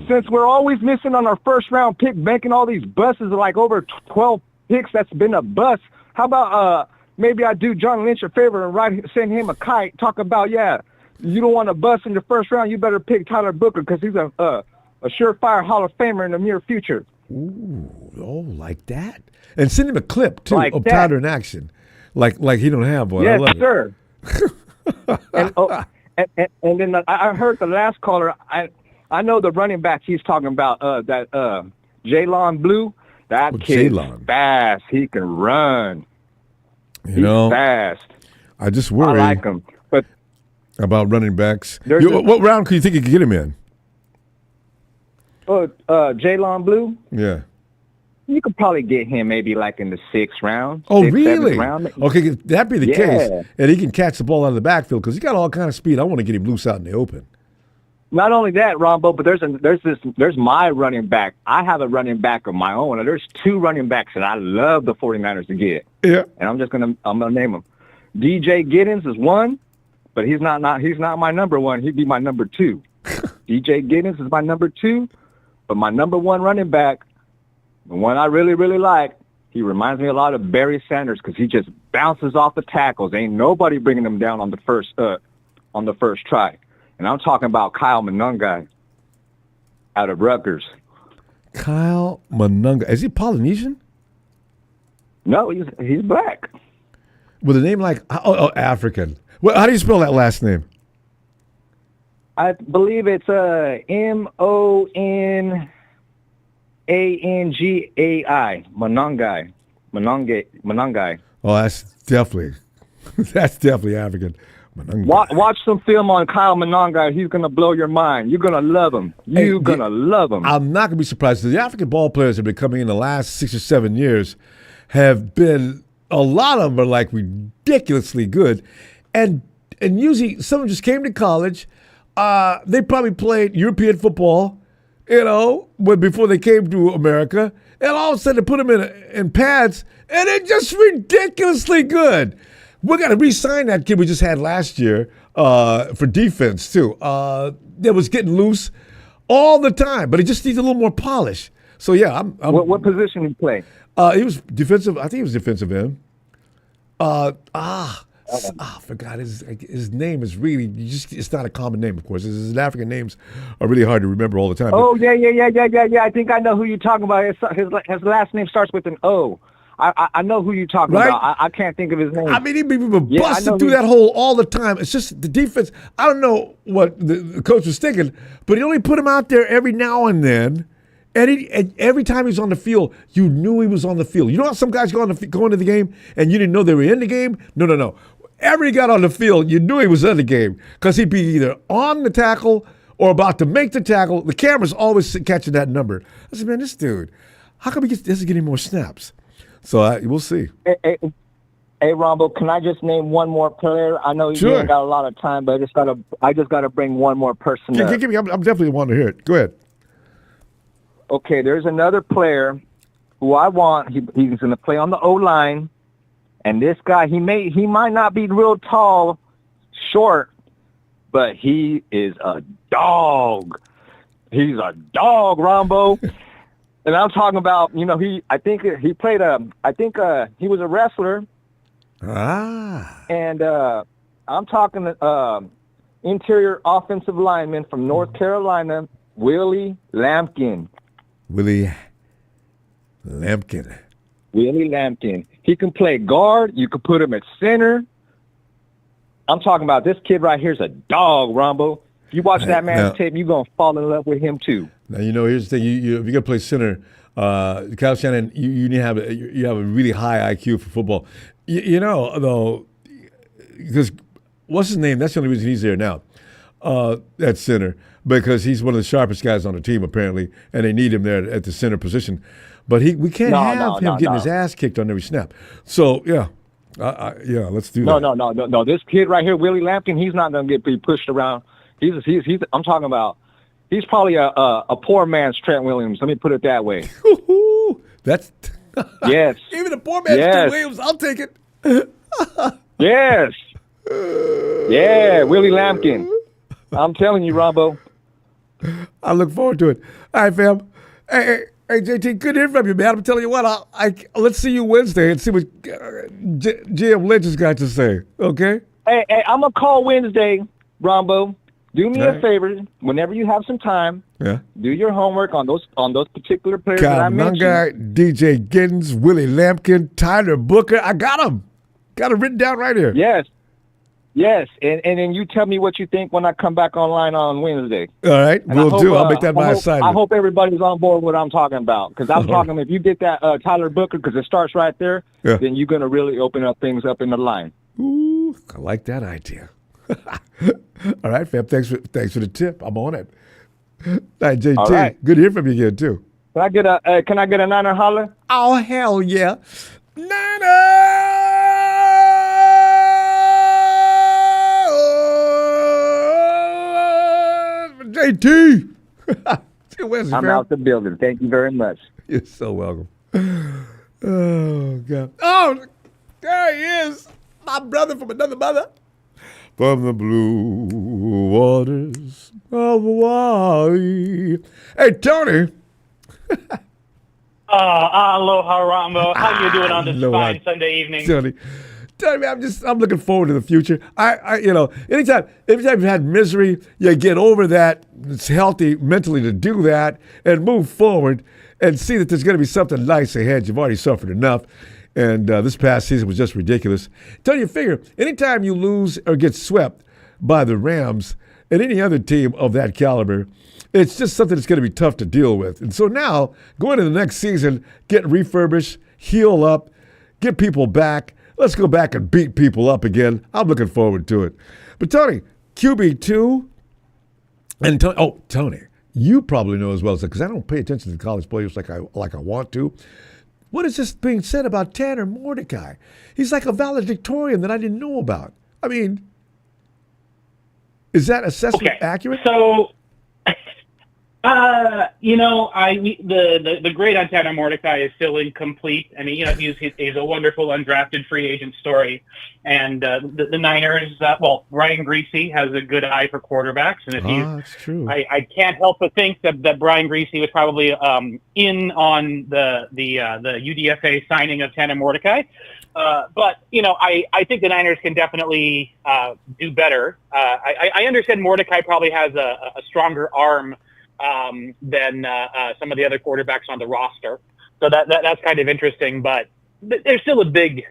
since we're always missing on our first round pick, making all these buses like over 12 picks, that's been a bust. How about maybe I do John Lynch a favor and send him a kite, talk about, you don't want to bust in the first round, you better pick Tyler Booker because he's a surefire Hall of Famer in the near future. Ooh, like that. And send him a clip, too, like of that. Powder in action. Like he don't have one. Yes, I love sir. And then I heard the last caller. I know the running back he's talking about, that Jaylon Blue. That kid's fast. He can run. He's fast. I just worry. I like him. But about running backs. What round could you think you could get him in? Jaylon Blue? Yeah. You could probably get him maybe like in the 6th round. Oh, 6th, really? 7th round. Okay, that'd be the case. And he can catch the ball out of the backfield because he got all kind of speed. I want to get him loose out in the open. Not only that, Ronbo, but there's my running back. I have a running back of my own. There's 2 running backs that I love the 49ers to get. Yeah. And I'm gonna name them. DJ Giddens is one, but he's not my number 1. He'd be my number 2. DJ Giddens is my number 2, but my number 1 running back, the one I really, really like, he reminds me a lot of Barry Sanders because he just bounces off the tackles. Ain't nobody bringing him down on the first try. And I'm talking about Kyle Monungai out of Rutgers. Kyle Monungai. Is he Polynesian? No, he's black. With a name like African. Well, how do you spell that last name? I believe it's Monangai. Monungai. Oh, that's definitely African. Watch some film on Kyle Monangai. He's going to blow your mind. You're going to love him. You're going to love him. I'm not going to be surprised. The African ball players that have been coming in the last 6 or 7 years have been, a lot of them are like ridiculously good. And usually some of them just came to college. They probably played European football, before they came to America. And all of a sudden they put them in pads, and they're just ridiculously good. We got to re-sign that kid we just had last year for defense, too. That was getting loose all the time, but he just needs a little more polish. So, yeah. What position did he play? He was defensive. I think he was defensive end. I forgot. His name is really, it's not a common name, of course. His African names are really hard to remember all the time. Oh, yeah. I think I know who you're talking about. His last name starts with an O. I know who you're talking about. I can't think of his name. I mean, he'd be busting through that hole all the time. It's just the defense. I don't know what the coach was thinking, but he only put him out there every now and then. And every time he was on the field, you knew he was on the field. You know how some guys go into the game and you didn't know they were in the game? No. Every he got on the field, you knew he was in the game because he'd be either on the tackle or about to make the tackle. The camera's always catching that number. I said, man, this dude, how come he doesn't get any more snaps? So we'll see. Hey, Ronbo, can I just name one more player? I know you ain't got a lot of time, but I just gotta bring one more person up. Give me, I'm definitely wanting to hear it. Go ahead. Okay, there's another player who I want. He's going to play on the O-line, and this guy, he might not be real tall, short, but he is a dog. He's a dog, Ronbo. And I'm talking about, I think he was a wrestler. And I'm talking interior offensive lineman from North Carolina, Willie Lampkin. Willie Lampkin. He can play guard. You can put him at center. I'm talking about this kid right here's a dog, Ronbo. If you watch that man's tape, you're going to fall in love with him too. Now, here's the thing. If you're going to play center, Kyle Shanahan, you need to have a really high IQ for football. Though, because what's his name? That's the only reason he's there now at center. Because he's one of the sharpest guys on the team, apparently, and they need him there at the center position. But we can't have him getting his ass kicked on every snap. So, let's do that. No. This kid right here, Willie Lampkin, he's not going to be pushed around. I'm talking about, he's probably a poor man's Trent Williams. Let me put it that way. That's yes. Even a poor man's Trent Williams, I'll take it. Yes. Yeah, Willie Lampkin. I'm telling you, Ronbo. I look forward to it. All right, fam. Hey, JT, good to hear from you, man. I'm telling you what, let's see you Wednesday and see what GM Lynch has got to say, okay? Hey, I'm going to call Wednesday, Ronbo. Do me a favor. Whenever you have some time, do your homework on those particular players that I mentioned. DJ Giddens, Willie Lampkin, Tyler Booker. I got them. Got them written down right here. Yes, and then you tell me what you think when I come back online on Wednesday. All right, we'll do. I'll make that my assignment. I hope everybody's on board with what I'm talking about, because I'm talking, if you get that Tyler Booker, because it starts right there, then you're going to really open up things up in the line. Ooh, I like that idea. All right, fam, thanks for the tip. I'm on it. All right, JT, all right. Good to hear from you again, too. Can I get a Niner holler? Oh, hell yeah. Niner! JT. I'm out the building. Thank you very much. You're so welcome. Oh, God. Oh, there he is. My brother from another mother. From the blue waters of Hawaii. Hey, Tony. Aloha, Ronbo. How you doing on this fine Sunday evening? Tony, I'm looking forward to the future. Anytime you've had misery, you get over that. It's healthy mentally to do that and move forward and see that there's going to be something nice ahead. You've already suffered enough, and this past season was just ridiculous. Tony, you figure anytime you lose or get swept by the Rams and any other team of that caliber, it's just something that's going to be tough to deal with. And so now, going into the next season, get refurbished, heal up, get people back. Let's go back and beat people up again. I'm looking forward to it. But Tony, QB2, and Tony, you probably know as well, because I don't pay attention to college players like I want to. What is this being said about Tanner Mordecai? He's like a valedictorian that I didn't know about. I mean, is that assessment accurate? So, the grade on Tanner Mordecai is still incomplete. I mean, he's a wonderful undrafted free agent story, and the Niners. Brian Griese has a good eye for quarterbacks, and if that's true. I can't help but think that Brian Griese was probably in on the UDFA signing of Tanner Mordecai. But I think the Niners can definitely do better. I understand Mordecai probably has a stronger arm than some of the other quarterbacks on the roster. So that's kind of interesting, but there's still a big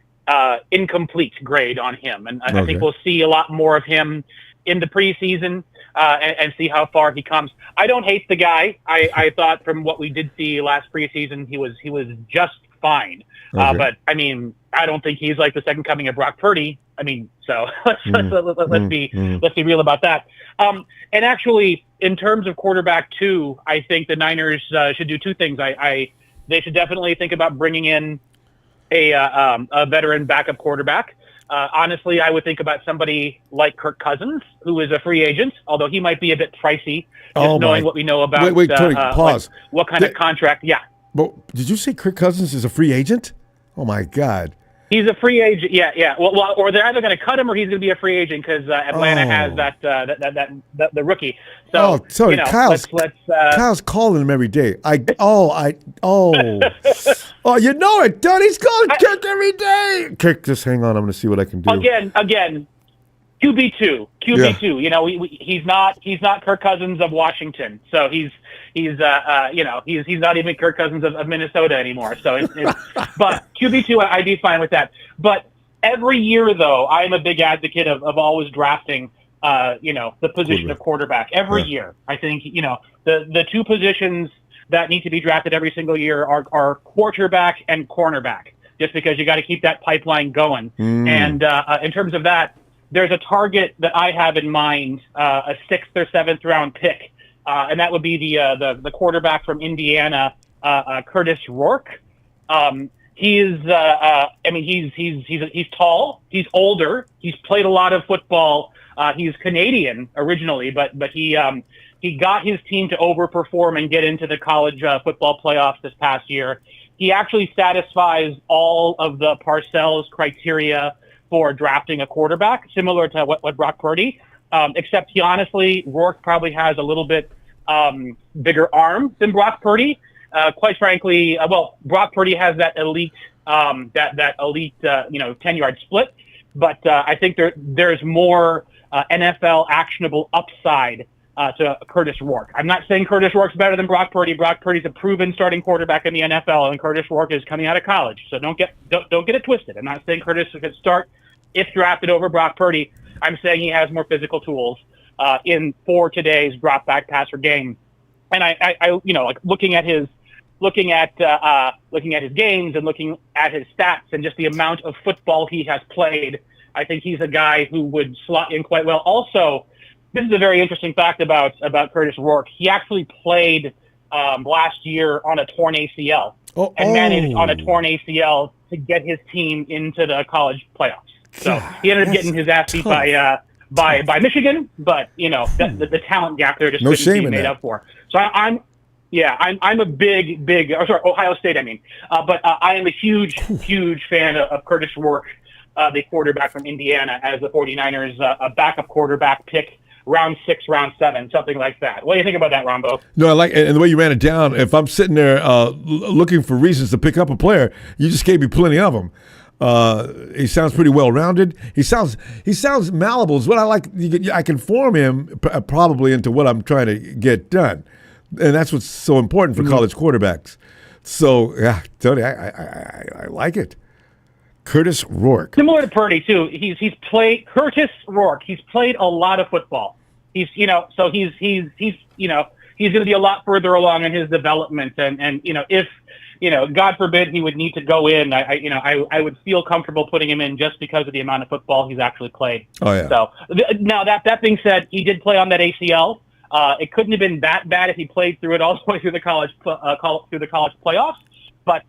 incomplete grade on him. And I think we'll see a lot more of him in the preseason. and see how far he comes. I don't hate the guy. I thought from what we did see last preseason, he was just fine. Okay. But I mean, I don't think he's like the second coming of Brock Purdy. I mean, so let's be real about that. And actually, in terms of quarterback too, I think the Niners should do two things. They should definitely think about bringing in a veteran backup quarterback. Honestly, I would think about somebody like Kirk Cousins, who is a free agent, although he might be a bit pricey, just knowing what we know about. Wait, Tony, pause. Like what kind of contract? Yeah. But did you say Kirk Cousins is a free agent? Oh my God. He's a free agent. Yeah. Well, or they're either going to cut him or he's going to be a free agent because Atlanta has the rookie. So, Tony, Kyle's calling him every day. Oh, you know it, Tony's calling Kirk every day. Kirk, just hang on. I'm going to see what I can do. Again, QB2. Yeah. He's not Kirk Cousins of Washington. So he's not even Kirk Cousins of Minnesota anymore. So, but QB2, I'd be fine with that. But every year, though, I'm a big advocate of always drafting, the position of quarterback every year. I think, the two positions that need to be drafted every single year are quarterback and cornerback, just because you got to keep that pipeline going. And in terms of that, there's a target that I have in mind, a 6th or 7th round pick. And that would be the quarterback from Indiana, Curtis Rourke. He's tall, he's older, he's played a lot of football. He's Canadian originally, but he got his team to overperform and get into the college football playoffs this past year. He actually satisfies all of the Parcells criteria for drafting a quarterback, similar to what Brock Purdy, except Rourke probably has a little bit bigger arm than Brock Purdy. Quite frankly, Brock Purdy has that elite 10-yard split, but I think there's more NFL actionable upside to Curtis Rourke. I'm not saying Curtis Rourke's better than Brock Purdy. Brock Purdy's a proven starting quarterback in the NFL, and Curtis Rourke is coming out of college. So don't get it twisted. I'm not saying Curtis could start if drafted over Brock Purdy. I'm saying he has more physical tools for today's drop back passer game. And I looking at his games and looking at his stats and just the amount of football he has played, I think he's a guy who would slot in quite well. Also, this is a very interesting fact about Curtis Rourke. He actually played last year on a torn ACL and managed on a torn ACL to get his team into the college playoffs. So he ended up getting his ass beat by Michigan, but the talent gap there just couldn't be made up for. So I'm a big Ohio State. But I am a huge fan of Curtis Rourke, the quarterback from Indiana, as the 49ers a backup quarterback pick. Round 6, round 7, something like that. What do you think about that, Ronbo? No, I like it. And the way you ran it down, if I'm sitting there looking for reasons to pick up a player, you just gave me plenty of them. He sounds pretty well-rounded. He sounds malleable. Is what I like. I can form him probably into what I'm trying to get done. And that's what's so important for college quarterbacks. So, yeah, Tony, I like it. Curtis Rourke. Similar to Purdy too. Curtis Rourke. He's played a lot of football. He's going to be a lot further along in his development. And if God forbid he would need to go in, I would feel comfortable putting him in just because of the amount of football he's actually played. Oh yeah. So now that being said, he did play on that ACL. It couldn't have been that bad if he played through it all the way through the college playoffs. But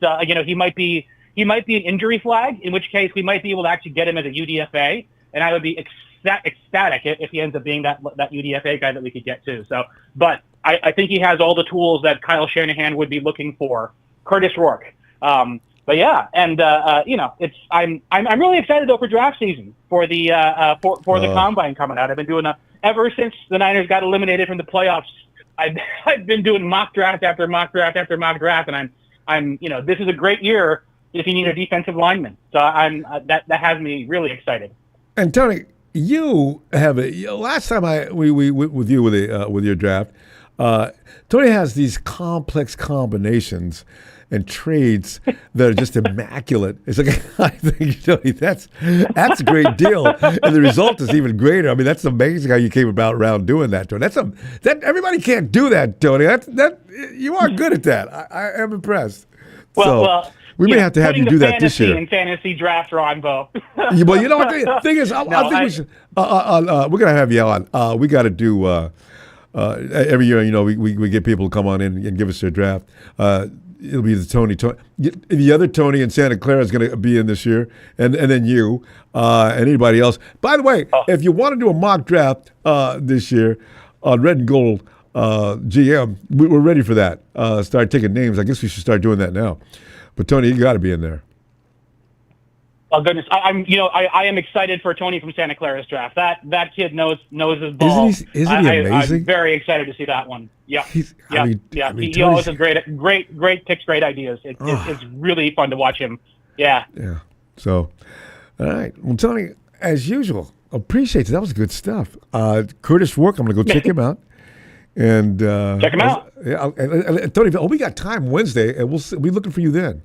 he might be an injury flag, in which case we might be able to actually get him as a UDFA, and I would be ecstatic if he ends up being that UDFA guy that we could get to. So, but I think he has all the tools that Kyle Shanahan would be looking for. Curtis Rourke. But yeah, and I'm really excited though for draft season for the the combine coming out. I've been doing ever since the Niners got eliminated from the playoffs. I've been doing mock draft after mock draft after mock draft, and I'm this is a great year if you need a defensive lineman. So that has me really excited. And Tony, you have last time we went with you with your draft, Tony has these complex combinations and trades that are just immaculate. It's like, I think, Tony, that's a great deal, and the result is even greater. I mean, that's amazing how you came about around doing that, Tony. That everybody can't do that, Tony. That you are good at that. I am impressed. Well, we may have to have you do that this year. In fantasy draft, Ronbo. Well, you know what the thing is, I think we should. We're gonna have you on. We got to do every year. You know, we get people to come on in and give us their draft. It'll be the Tony. The other Tony in Santa Clara is going to be in this year, and then you and anybody else. By the way, if you want to do a mock draft this year on Red and Gold GM, we're ready for that. Start taking names. I guess we should start doing that now. But Tony, you got to be in there. Oh goodness, I am excited for Tony from Santa Clara's draft. That kid knows his ball. Isn't he amazing? I'm very excited to see that one. Yeah, he Tony's always has great picks, great ideas. It's really fun to watch him. Yeah. Yeah. So, all right. Well, Tony, as usual, appreciate it. That was good stuff. Curtis Work, I'm going to go check him out. And check him out. Yeah, Tony. We got time Wednesday, and we'll be looking for you then.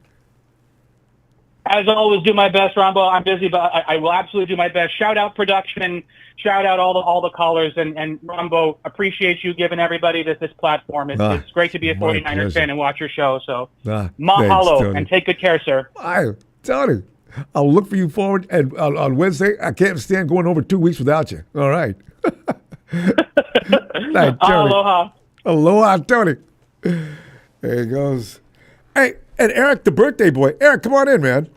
As always, do my best, Ronbo. I'm busy, but I will absolutely do my best. Shout out production, shout out all the callers, and Ronbo, appreciate you giving everybody this platform. It's great to be a 49ers fan and watch your show. So mahalo, thanks, and take good care, sir. Tony, I'll look for you forward and on Wednesday. I can't stand going over 2 weeks without you. All right. Night, Tony. Aloha. Aloha, Tony. There he goes. Hey, and Eric, the birthday boy. Eric, come on in, man.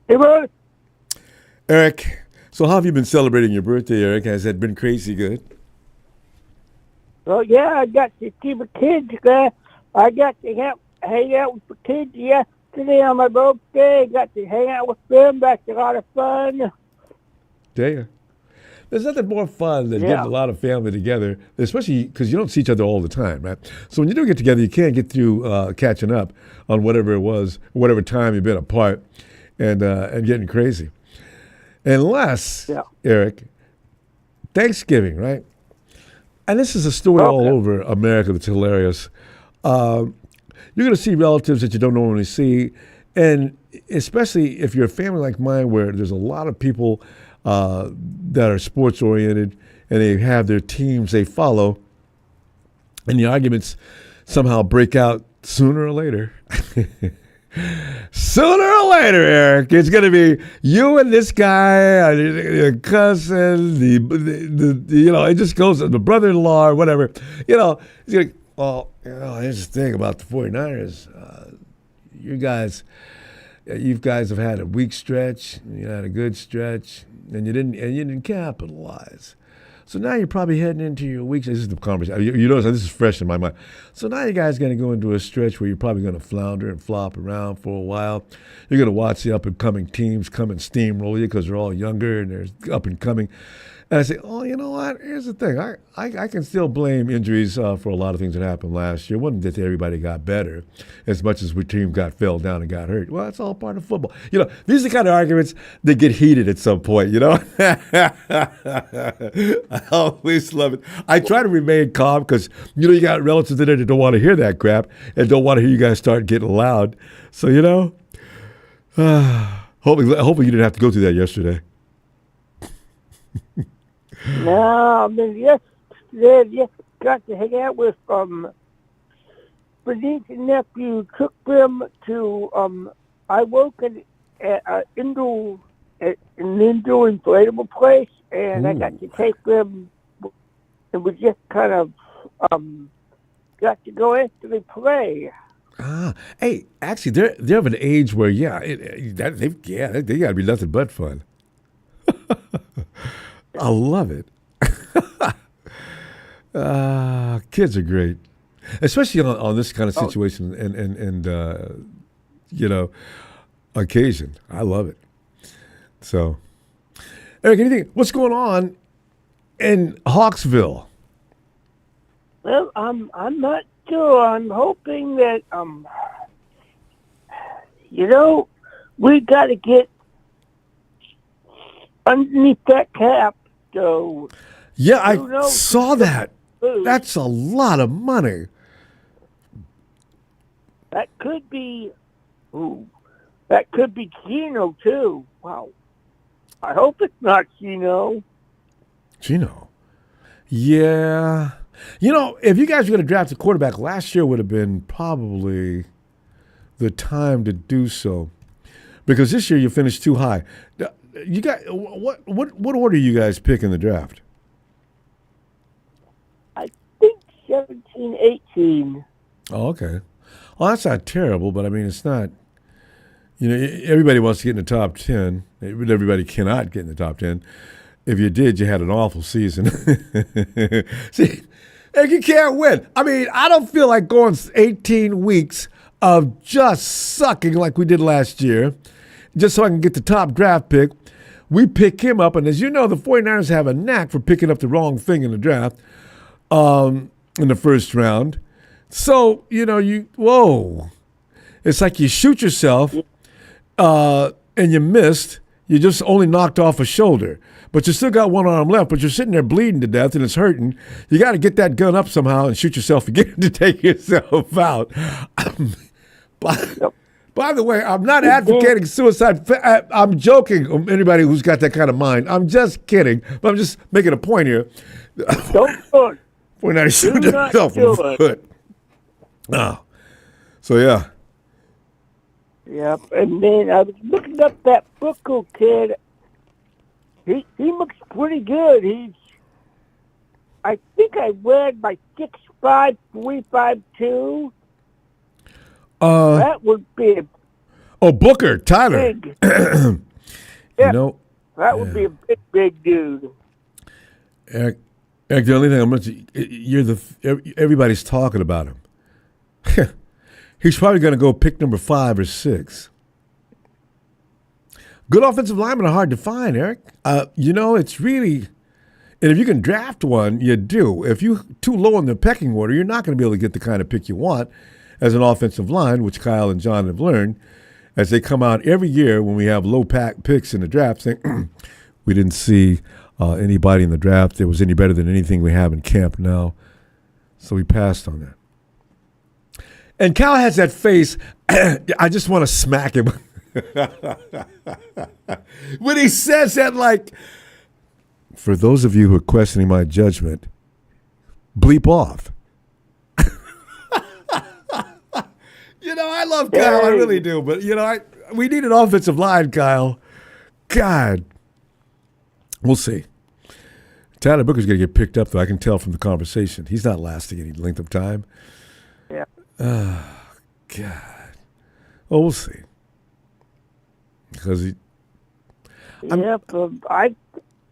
Hey, bud. Eric, so how have you been celebrating your birthday, Eric? Has that been crazy good? Well, yeah, I got to see the kids. I got to hang out with the kids yesterday on my birthday. Got to hang out with them. That's a lot of fun. Tell you. There's nothing more fun than getting a lot of family together, especially because you don't see each other all the time, right? So when you do get together, you can't get through catching up on whatever it was, whatever time you've been apart, and getting crazy. Unless, Eric, Thanksgiving, right? And this is a story all over America that's hilarious. You're going to see relatives that you don't normally see, and especially if you're a family like mine where there's a lot of people that are sports oriented and they have their teams they follow, and the arguments somehow break out sooner or later. Sooner or later, Eric, it's going to be you and this guy, your cousin, it just goes to the brother-in-law or whatever. He's going, well, here's the thing about the 49ers. You guys have had a weak stretch, you had a good stretch, and you didn't capitalize. So now you're probably heading into your week. This is the conversation. You notice this is fresh in my mind. So now you guys going to go into a stretch where you're probably going to flounder and flop around for a while. You're going to watch the up-and-coming teams come and steamroll you because they're all younger and they're up-and-coming. And I say, oh, you know what? Here's the thing. I can still blame injuries for a lot of things that happened last year. It wasn't that everybody got better as much as our team fell down and got hurt. Well, it's all part of football. These are the kind of arguments that get heated at some point, I always love it. I try to remain calm because, you got relatives in there that don't want to hear that crap and don't want to hear you guys start getting loud. So, hopefully you didn't have to go through that yesterday. No, I mean, yesterday, got to hang out with my niece and nephew. Took them to I work at an indoor inflatable place, and I got to take them. And we just kind of got to go after they play. Hey, actually, they're of an age where they got to be nothing but fun. I love it. Kids are great, especially on this kind of situation and occasion. I love it. So, Eric, what's going on in Hawksville? Well, I'm not sure. I'm hoping that we got to get underneath that cap. So yeah, I saw that. lose. That's a lot of money. That could be. Ooh, that could be Gino too. Wow. I hope it's not Gino. Gino. Yeah. You know, if you guys were going to draft a quarterback, last year would have been probably the time to do so. Because this year you finished too high. You got what order you guys pick in the draft? I think 17, 18. Oh, okay. Well, that's not terrible, but I mean, it's not. You know, everybody wants to get in the top 10. Everybody cannot get in the top 10. If you did, you had an awful season. See, and you can't win. I mean, I don't feel like going 18 weeks of just sucking like we did last year, just so I can get the top draft pick. We pick him up, and as you know, the 49ers have a knack for picking up the wrong thing in the draft in the first round. So, you know, it's like you shoot yourself and you missed. You just only knocked off a shoulder. But you still got one arm left, but you're sitting there bleeding to death and it's hurting. You got to get that gun up somehow and shoot yourself again to take yourself out. By the way, I'm not advocating suicide. I'm joking, anybody who's got that kind of mind. I'm just kidding. But I'm just making a point here. Don't do it. 49ers shoot themselves in the foot. Oh. So, yeah. Yep, and then I was looking up that Bucco kid. He looks pretty good. I think I read by 6'5", 352. That would be Booker, Tyler. big. Yeah. You know, that would be a big dude. Eric, the only thing I'm going to everybody's talking about him. He's probably going to go pick number 5 or 6. Good offensive linemen are hard to find, Eric. You know, it's really, and if you can draft one, you do. If you're too low in the pecking order, you're not going to be able to get the kind of pick you want as an offensive line, which Kyle and John have learned as they come out every year when we have low pack picks in the draft, saying we didn't see anybody in the draft that was any better than anything we have in camp now. So we passed on that. And Kyle has that face, I just want to smack him. When he says that, like, for those of you who are questioning my judgment, bleep off. You know, I love Kyle, I really do. But, you know, we need an offensive line, Kyle. God. We'll see. Tyler Booker's going to get picked up, though. I can tell from the conversation. He's not lasting any length of time. Yeah. Oh, God. Well, we'll see. Because I think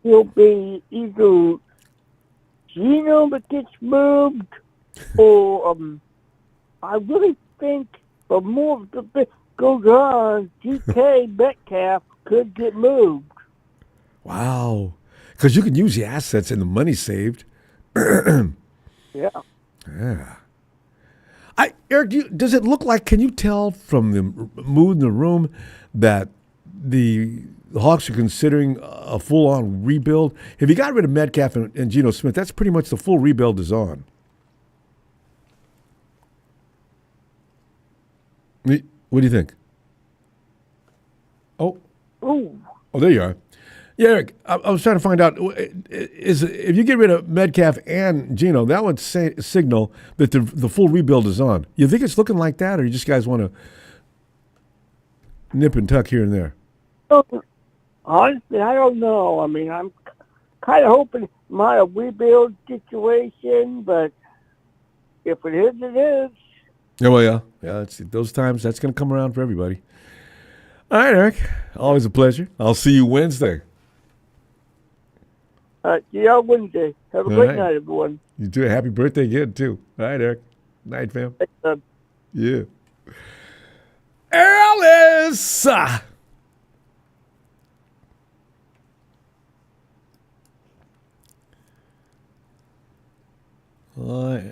he'll be either Gino that gets moved, or I really think the more the bit goes on, DK Metcalf could get moved. Wow. Because you can use the assets and the money saved. Yeah. Yeah. Eric, does it look like, can you tell from the mood in the room that the Hawks are considering a full-on rebuild? If you got rid of Metcalf and Geno Smith, that's pretty much the full rebuild is on. What do you think? Oh, there you are. Yeah, Eric, I was trying to find out, if you get rid of Metcalf and Geno, that would signal that the full rebuild is on. You think it's looking like that, or you just guys want to nip and tuck here and there? Honestly, I don't know. I mean, I'm kind of hoping it's not a rebuild situation, but if it is, it is. Yeah, well, yeah. Yeah, those times, that's going to come around for everybody. All right, Eric. Always a pleasure. I'll see you Wednesday. See you on Wednesday. Have a great night, everyone. You too. Happy birthday again, too. All right, Eric. Night, fam. Yeah. Alice!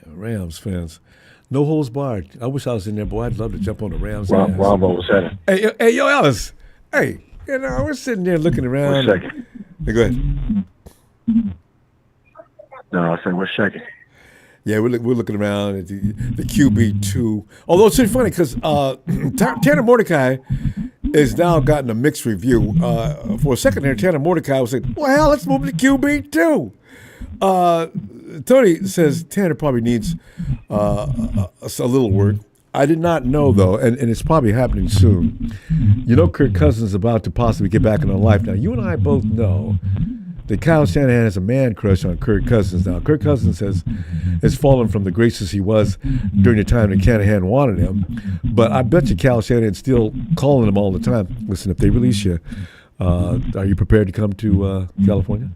Rams fans. No holds barred. I wish I was in there, boy. I'd love to jump on the Rams. Ronbo was saying. Hey, yo, Alice. Hey, you know, we're sitting there looking around. 1 second. Hey, go ahead. No, I said, we're checking. Yeah, we're looking around at the QB2. Although it's really funny because Tanner Mordecai has now gotten a mixed review. For a second there, Tanner Mordecai was saying, well, hell, let's move to QB2. Tony says Tanner probably needs a little work. I did not know, though, and it's probably happening soon. You know Kirk Cousins is about to possibly get back into life. Now, you and I both know that Kyle Shanahan has a man crush on Kirk Cousins now. Kirk Cousins has fallen from the graces he was during the time that Shanahan wanted him. But I bet you Kyle Shanahan's still calling him all the time. Listen, if they release you, are you prepared to come to California?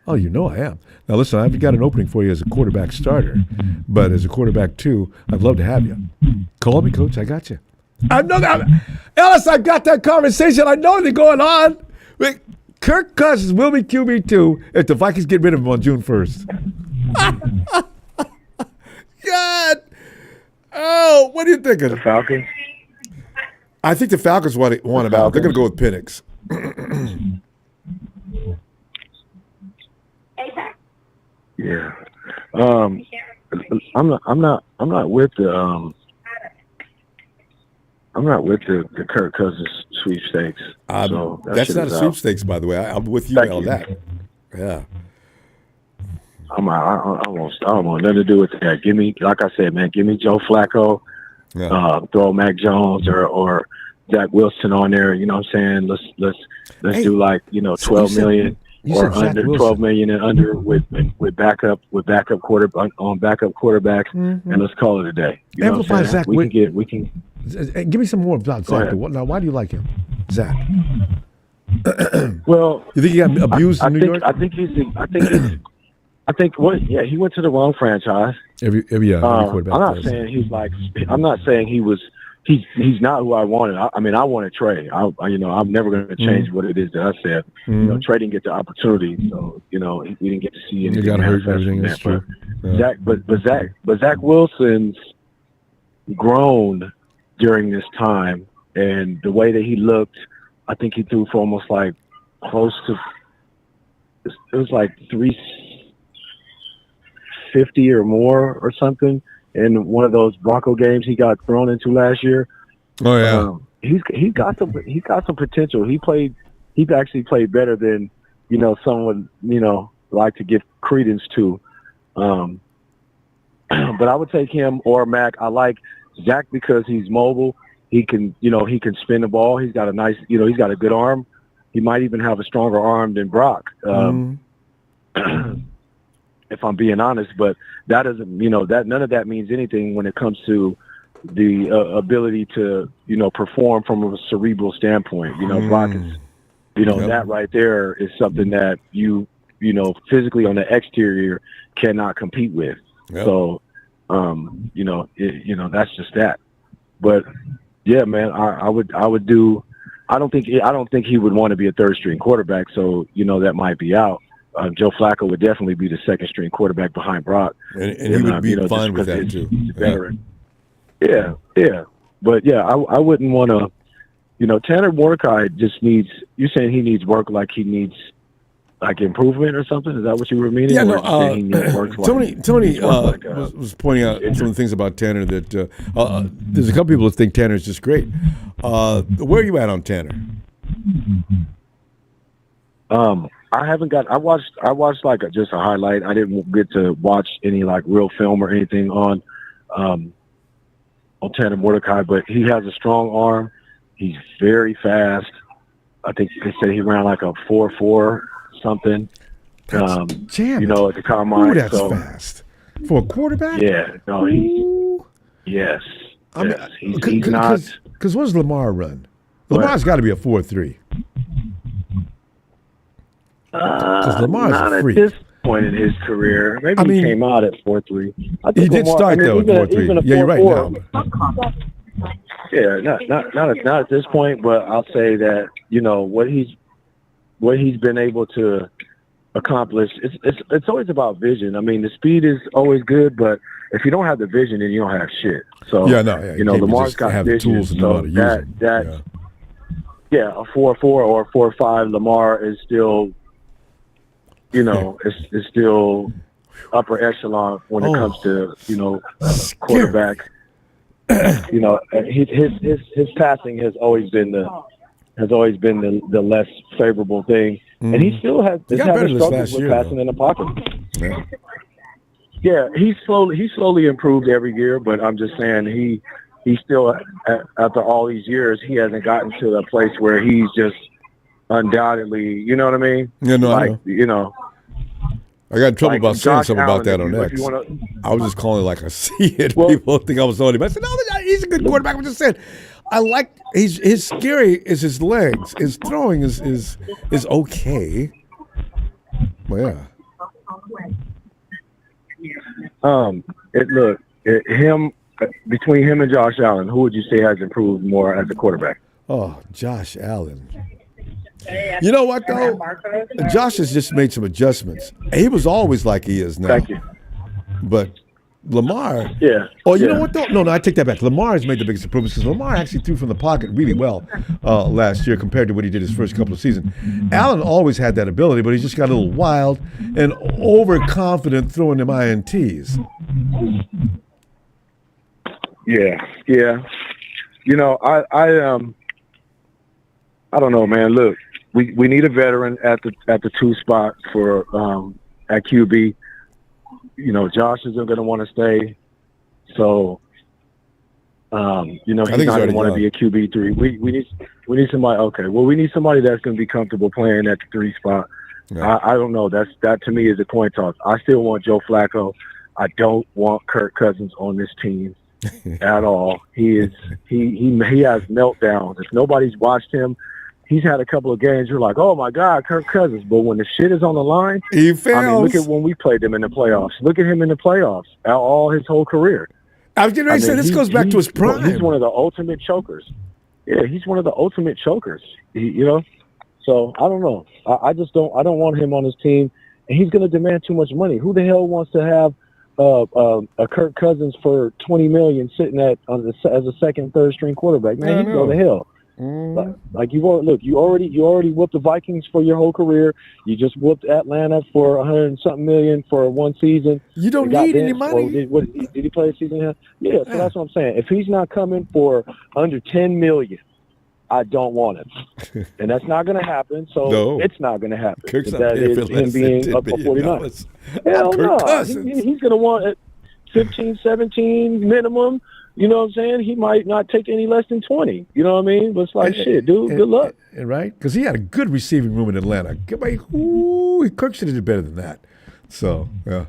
Oh, you know I am. Now, listen, I've got an opening for you as a quarterback starter. But as a quarterback, too, I'd love to have you. Call me, Coach. I got you. I know that. Ellis, I've got that conversation. I know they're going on. Kirk Cousins will be QB2 if the Vikings get rid of him on June 1st. God. Oh, what are you thinking? The Falcons? I think the Falcons want him out. They're going to go with Penix. Yeah. I'm not with the Kirk Cousins sweepstakes. So that's not a sweepstakes, by the way. I'm with you on that. Yeah. I don't want nothing to do with that. Give me, like I said, man, give me Joe Flacco. Yeah. Throw Mac Jones or Zach Wilson on there. You know what I'm saying? Let's do like 12 million or under 12 million and under with backup quarterback on backup quarterback, and let's call it a day. You know what I'm saying? Zach. We can. Give me some more about Zach. Now, why do you like him, Zach? Well, you think he got abused in New York? I think he went to the wrong franchise. Every quarterback. I'm not saying he was. He's not who I wanted. I wanted Trey. I'm never going to change what it is that I said. Trey didn't get the opportunity, so we didn't get to see anything. You got hurt. Everything is true. Yeah. Zach Wilson's grown during this time, and the way that he looked, I think he threw for almost like close to. It was like 350 or more or something. In one of those Bronco games he got thrown into last year. Oh yeah, he's got some potential. He actually played better than someone like to give credence to. But I would take him or Mac. I like Zach because he's mobile. He can spin the ball. He's got a nice he's got a good arm. He might even have a stronger arm than Brock. If I'm being honest, but that doesn't, that none of that means anything when it comes to the ability to, perform from a cerebral standpoint. Brock is, that right there is something that you physically on the exterior cannot compete with. Yep. So, that's just that. But yeah, man, I would do. I don't think he would want to be a third string quarterback. So that might be out. Joe Flacco would definitely be the second string quarterback behind Brock, and he would be fine with that too. Veteran. Yeah. But yeah, I wouldn't want to. Tanner Mordecai just needs. You're saying he needs work, like he needs like improvement or something? Is that what you were meaning? Yeah, no. Tony was pointing out some of the things about Tanner that there's a couple people that think Tanner's just great. Where are you at on Tanner? I haven't got. I watched like just a highlight. I didn't get to watch any like real film or anything on Tanner Mordecai, but he has a strong arm. He's very fast. I think they said he ran like a 4.4 something. At the combine. Ooh, that's fast for a quarterback. Yeah. No. Yes. He's not. Because what does Lamar run? Lamar's got to be a 4.3. Because Lamar's a freak. At this point in his career, maybe he came out at 4.3. He did start though at 4.3. Yeah, you're right now. Yeah, not at this point, but I'll say that what he's been able to accomplish. It's always about vision. I mean, the speed is always good, but if you don't have the vision, then you don't have shit. So Lamar's got vision. Tools and know how to use them. A 4.4 or 4.5, Lamar is still. It's still upper echelon when it comes to Scary. quarterback. His passing has always been the less favorable thing, and he still has He got better having this struggles last with year, passing though. in the pocket. Yeah. Yeah, he's slowly improved every year, but I'm just saying he still, after all these years, he hasn't gotten to a place where he's just undoubtedly, you know what I mean? Yeah, no, I like, know. I got in trouble like about saying Josh something about Allen, that on if X. you wanna- I was just calling it like I see it. Well- People think I was on him. I said, no, he's a good quarterback. I'm just saying, I like his scary is his legs. His throwing is okay. Well, yeah. Between him and Josh Allen, who would you say has improved more as a quarterback? Oh, Josh Allen. You know what, though? Josh has just made some adjustments. He was always like he is now. Thank you. But Lamar. Yeah. Oh, you know what, though? No, I take that back. Lamar has made the biggest improvements because Lamar actually threw from the pocket really well last year compared to what he did his first couple of seasons. Allen always had that ability, but he just got a little wild and overconfident throwing them INTs. Yeah. I don't know, man. Look, we need a veteran at the 2 spot for at QB. Josh isn't going to want to stay, so he's not going to want to be a QB3. We need somebody. Okay, well, we need somebody that's going to be comfortable playing at the 3 spot. Yeah. I don't know. That to me is a coin toss. I still want Joe Flacco. I don't want Kirk Cousins on this team at all. He has meltdowns. If nobody's watched him, he's had a couple of games. You're like, oh my God, Kirk Cousins. But when the shit is on the line, he fails. I mean, look at when we played them in the playoffs. Look at him in the playoffs. All his whole career. I was getting ready to say this goes back to his prime. He's one of the ultimate chokers. Yeah, he's one of the ultimate chokers. So I don't know. I don't want him on his team, and he's going to demand too much money. Who the hell wants to have a Kirk Cousins for $20 million sitting as a second, third string quarterback? Man, you go to hell. Like you already whooped the Vikings for your whole career. You just whooped Atlanta for $100 and something million for one season. You don't need any money. Did he play a season? Yeah, so that's what I'm saying. If he's not coming for under $10 million, I don't want him, and that's not going to happen. So no. It's not going to happen. Kirk's that is him being up for 49. Hell no, he's going to want 15, 17 minimum. You know what I'm saying? He might not take any less than 20. You know what I mean? But it's like, shit, dude, good luck. Right? Because he had a good receiving room in Atlanta. Kirk should have did better than that. So, yeah.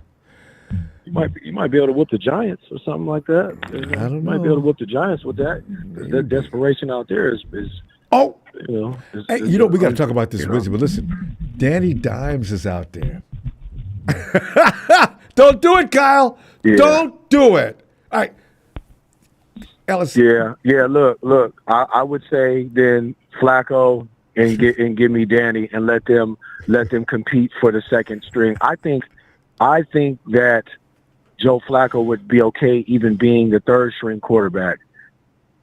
You might be able to whoop the Giants or something like that. I don't know. You might be able to whoop the Giants with that. The desperation out there is we got to talk about this Wednesday, but listen, Danny Dimes is out there. Don't do it, Kyle. Yeah. Don't do it. All right. Ellis. Yeah. Look. I would say then Flacco and give me Danny and let them compete for the second string. I think that Joe Flacco would be okay even being the third string quarterback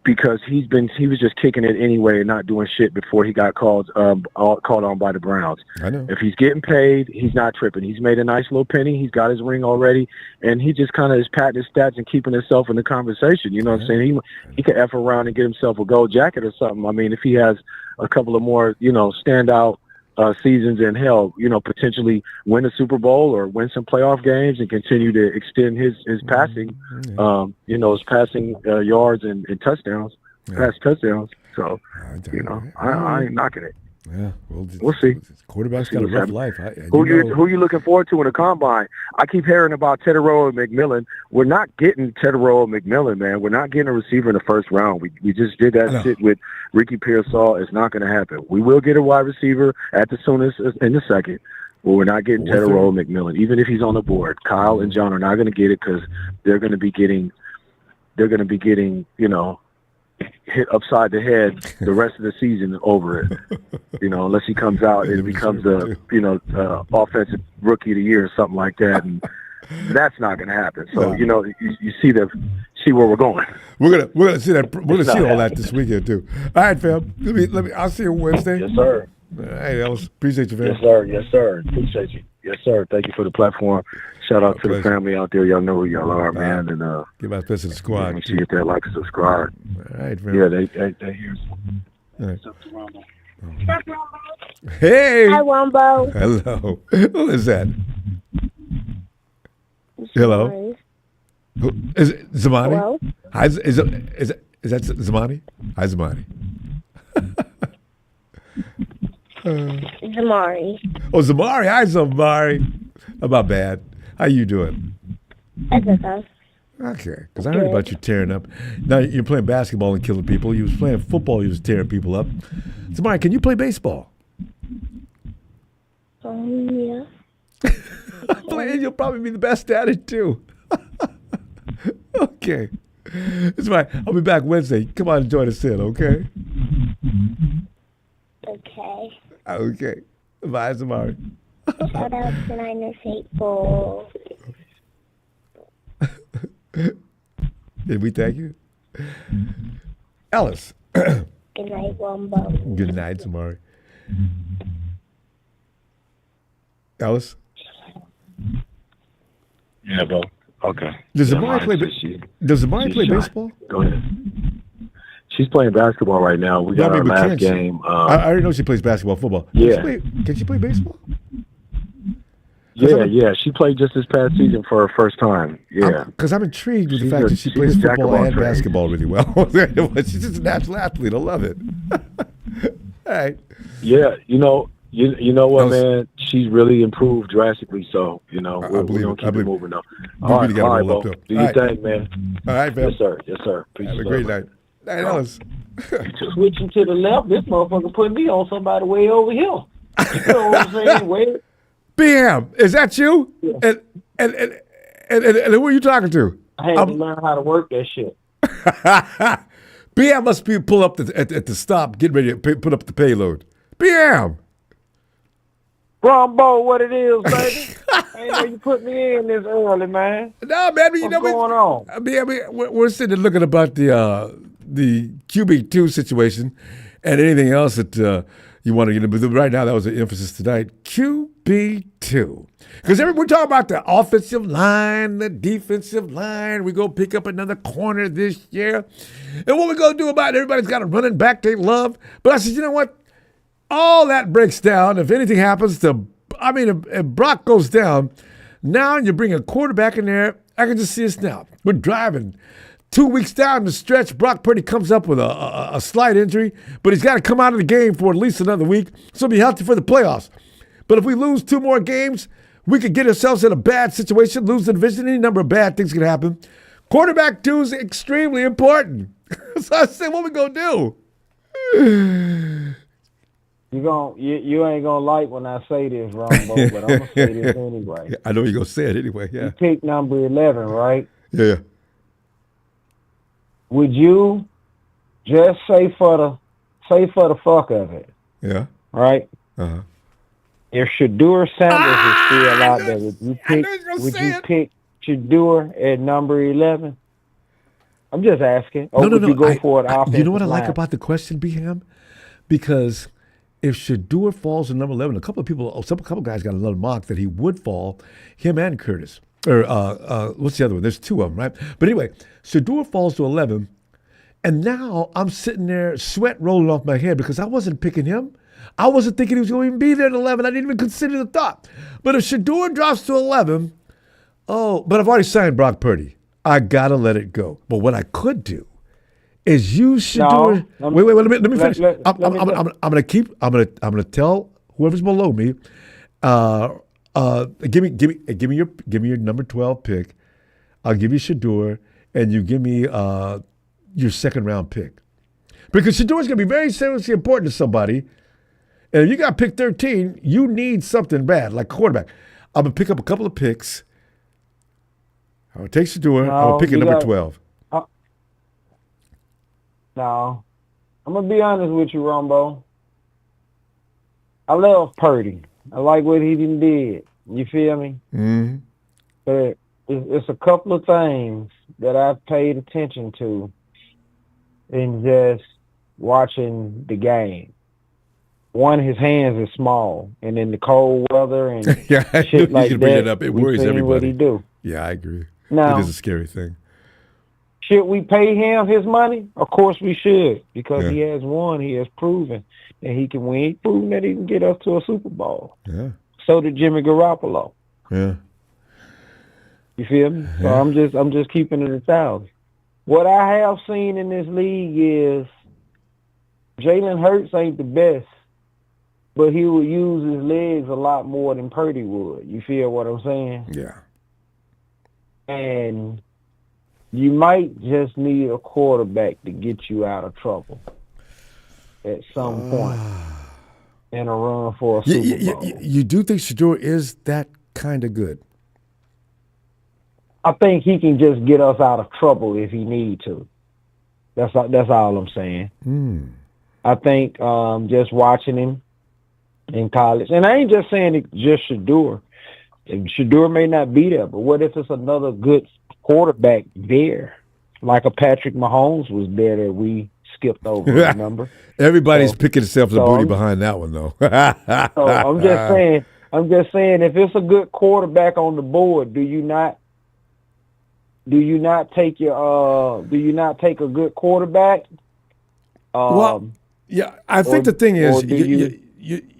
because he was just kicking it anyway and not doing shit before he got called on by the Browns. I know. If he's getting paid, he's not tripping. He's made a nice little penny. He's got his ring already, and he just kind of is patting his stats and keeping himself in the conversation. You know what I'm saying? He could F around and get himself a gold jacket or something. I mean, if he has a couple of more, standout seasons and potentially win a Super Bowl or win some playoff games and continue to extend his passing, his passing yards and touchdowns, pass touchdowns. So, I ain't knocking it. Yeah, we'll see. Quarterback's got a rough life. Who you looking forward to in the combine? I keep hearing about Teterow and McMillan. We're not getting Teterow and McMillan, man. We're not getting a receiver in the first round. We just did that shit with Ricky Pearsall. It's not going to happen. We will get a wide receiver at the soonest in the second, but we're not getting Teterow and McMillan, even if he's on the board. Kyle and John are not going to get it because they're going to be getting, hit upside the head the rest of the season over it. Unless he comes out and becomes a offensive rookie of the year or something like that, and that's not going to happen. So you see where we're going. We're gonna see that. We're gonna see all that this weekend too. All right, fam. Let me. I'll see you Wednesday. Yes, sir. All right, Ellis. Appreciate you, man. Yes, sir. Yes, sir. Appreciate you. Yes, sir. Thank you for the platform. Shout out to the family out there. Y'all know who y'all are, man. And give my best to the squad. Make sure you hit that like and subscribe. All right, man. Yeah, they hear. Right. Hey. Hi, Ronbo. Hello. Who is that? Hello. Who, is it Zamani? Hello. Hi, is that Zamani? Hi, Zamani. Zamari. Oh, Zamari. Hi, Zamari. I'm not bad. How you doing? That's okay. Okay, because I heard about you tearing up. Now you're playing basketball and killing people. You was playing football. You was tearing people up. Zamari, can you play baseball? Yeah. And you'll probably be the best at it too. Okay. That's right. I'll be back Wednesday. Come on and join us in, okay? Okay. Okay. Bye, Zamari. Shout out to Niners faithful. Did we thank you? Ellis. Good night, Ronbo. Good night, Zamari. Ellis? Yeah, bro. Okay. Does Zamari play baseball? Go ahead. She's playing basketball right now. We got our last game. I already know she plays basketball, football. Yeah. Can she play baseball? Yeah. She played just this past season for her first time. Yeah. Because I'm intrigued with the fact that she plays football and basketball really well. She's just a natural athlete. I love it. All right. Yeah, you know what, man? She's really improved drastically. So, we're gonna keep it moving though. All right, bro. Do your thing, man. All right, man. Yes, sir. Yes, sir. Peace. Have a great night. Night, Ellis. Switching to the left, this motherfucker put me on somebody way over here. You know what I'm saying? Way. BM, is that you? Yeah. And who are you talking to? I had to learn how to work that shit. BM must be pull up at the stop, getting ready to put up the payload. BM. Ronbo, what it is, baby? I ain't know you put me in this early, man. No, man. What's going on? I mean, we're sitting there looking about the QB2 situation and anything else that you want to get into. But right now, that was the emphasis tonight. QB2. Because we're talking about the offensive line, the defensive line. We go pick up another corner this year. And what we going to do about it? Everybody's got a running back they love. But I said, you know what? All that breaks down. If anything happens if Brock goes down, now you bring a quarterback in there. I can just see us now. We're driving 2 weeks down the stretch. Brock Purdy comes up with a slight injury, but he's got to come out of the game for at least another week, so he'll be healthy for the playoffs. But if we lose 2 more games, we could get ourselves in a bad situation, lose the division. Any number of bad things can happen. Quarterback 2 is extremely important. So I said, what we going to do? You ain't gonna like when I say this, Ronbo, but I'm gonna say this anyway. I know you're gonna say it anyway. Yeah. You pick number 11, right? Yeah. Would you just say for the fuck of it? Yeah. Right. Uh-huh. If Shedeur Sanders is still out there, would you pick Shedeur at number 11? I'm just asking. Or would you go for an offensive You know what I line? like about the question, BHAM? Because if Shedeur falls to number 11, a couple guys got another mock that he would fall, him and Curtis. Or what's the other one? There's 2 of them, right? But anyway, Shedeur falls to 11, and now I'm sitting there, sweat rolling off my head because I wasn't picking him. I wasn't thinking he was going to even be there at 11. I didn't even consider the thought. But if Shedeur drops to 11, but I've already signed Brock Purdy. I got to let it go. But what I could do is use Shedeur. No, wait. Let me finish. I'm gonna tell whoever's below me. Give me your number 12 pick. I'll give you Shedeur, and you give me your second round pick, because Shedeur is gonna be very seriously important to somebody. And if you got pick 13, you need something bad like quarterback. I'm gonna pick up a couple of picks. I'm gonna take Shedeur. I'm gonna pick at number 12. No, I'm gonna be honest with you, Ronbo. I love Purdy. I like what he did. You feel me? Mm-hmm. But it's a couple of things that I've paid attention to in just watching the game. one, his hands are small, and in the cold weather and Yeah, I knew shit you like could bring that, it up. It we worries seen what everybody. he do. Yeah, I agree. Now, It is a scary thing. should we pay him his money? Of course we should, because Yeah. he has won. He has proven that he can win. He's proven that he can get us to a Super Bowl. Yeah. So did Jimmy Garoppolo. Yeah. You feel me? So Yeah. I'm just keeping it 1,000. What I have seen in this league is Jalen Hurts ain't the best, but he would use his legs a lot more than Purdy would. You feel what I'm saying? Yeah. And you might just need a quarterback to get you out of trouble at some point in a run for a Super Bowl. You do think Shador is that kind of good? I think he can just get us out of trouble if he need to. That's all I'm saying. I think just watching him in college, and I ain't just saying it just Shador. Shador may not be there, but what if it's another good quarterback there, like a Patrick Mahomes was there that we skipped over, remember? Everybody's picking themselves a booty behind that one, though. So I'm just saying, if it's a good quarterback on the board, do you not take a good quarterback? Well, yeah, I think the thing is,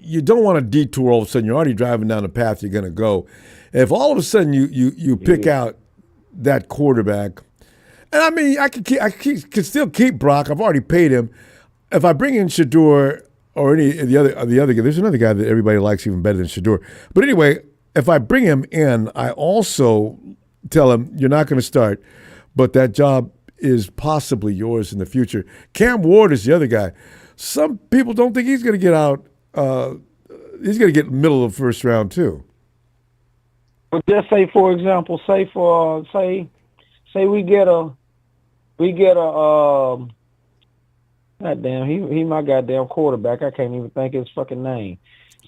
you don't want to detour all of a sudden. You're already driving down the path you're going to go. If all of a sudden you pick out that quarterback, and I mean, I can still keep Brock. I've already paid him. If I bring in Shador or any of the other guy, there's another guy that everybody likes even better than Shador. But anyway, if I bring him in, I also tell him you're not going to start, but that job is possibly yours in the future. Cam Ward is the other guy. Some people don't think he's going to get out. He's going to get middle of the first round too. But just say, for example, say we get a goddamn, he my goddamn quarterback. I can't even think his fucking name.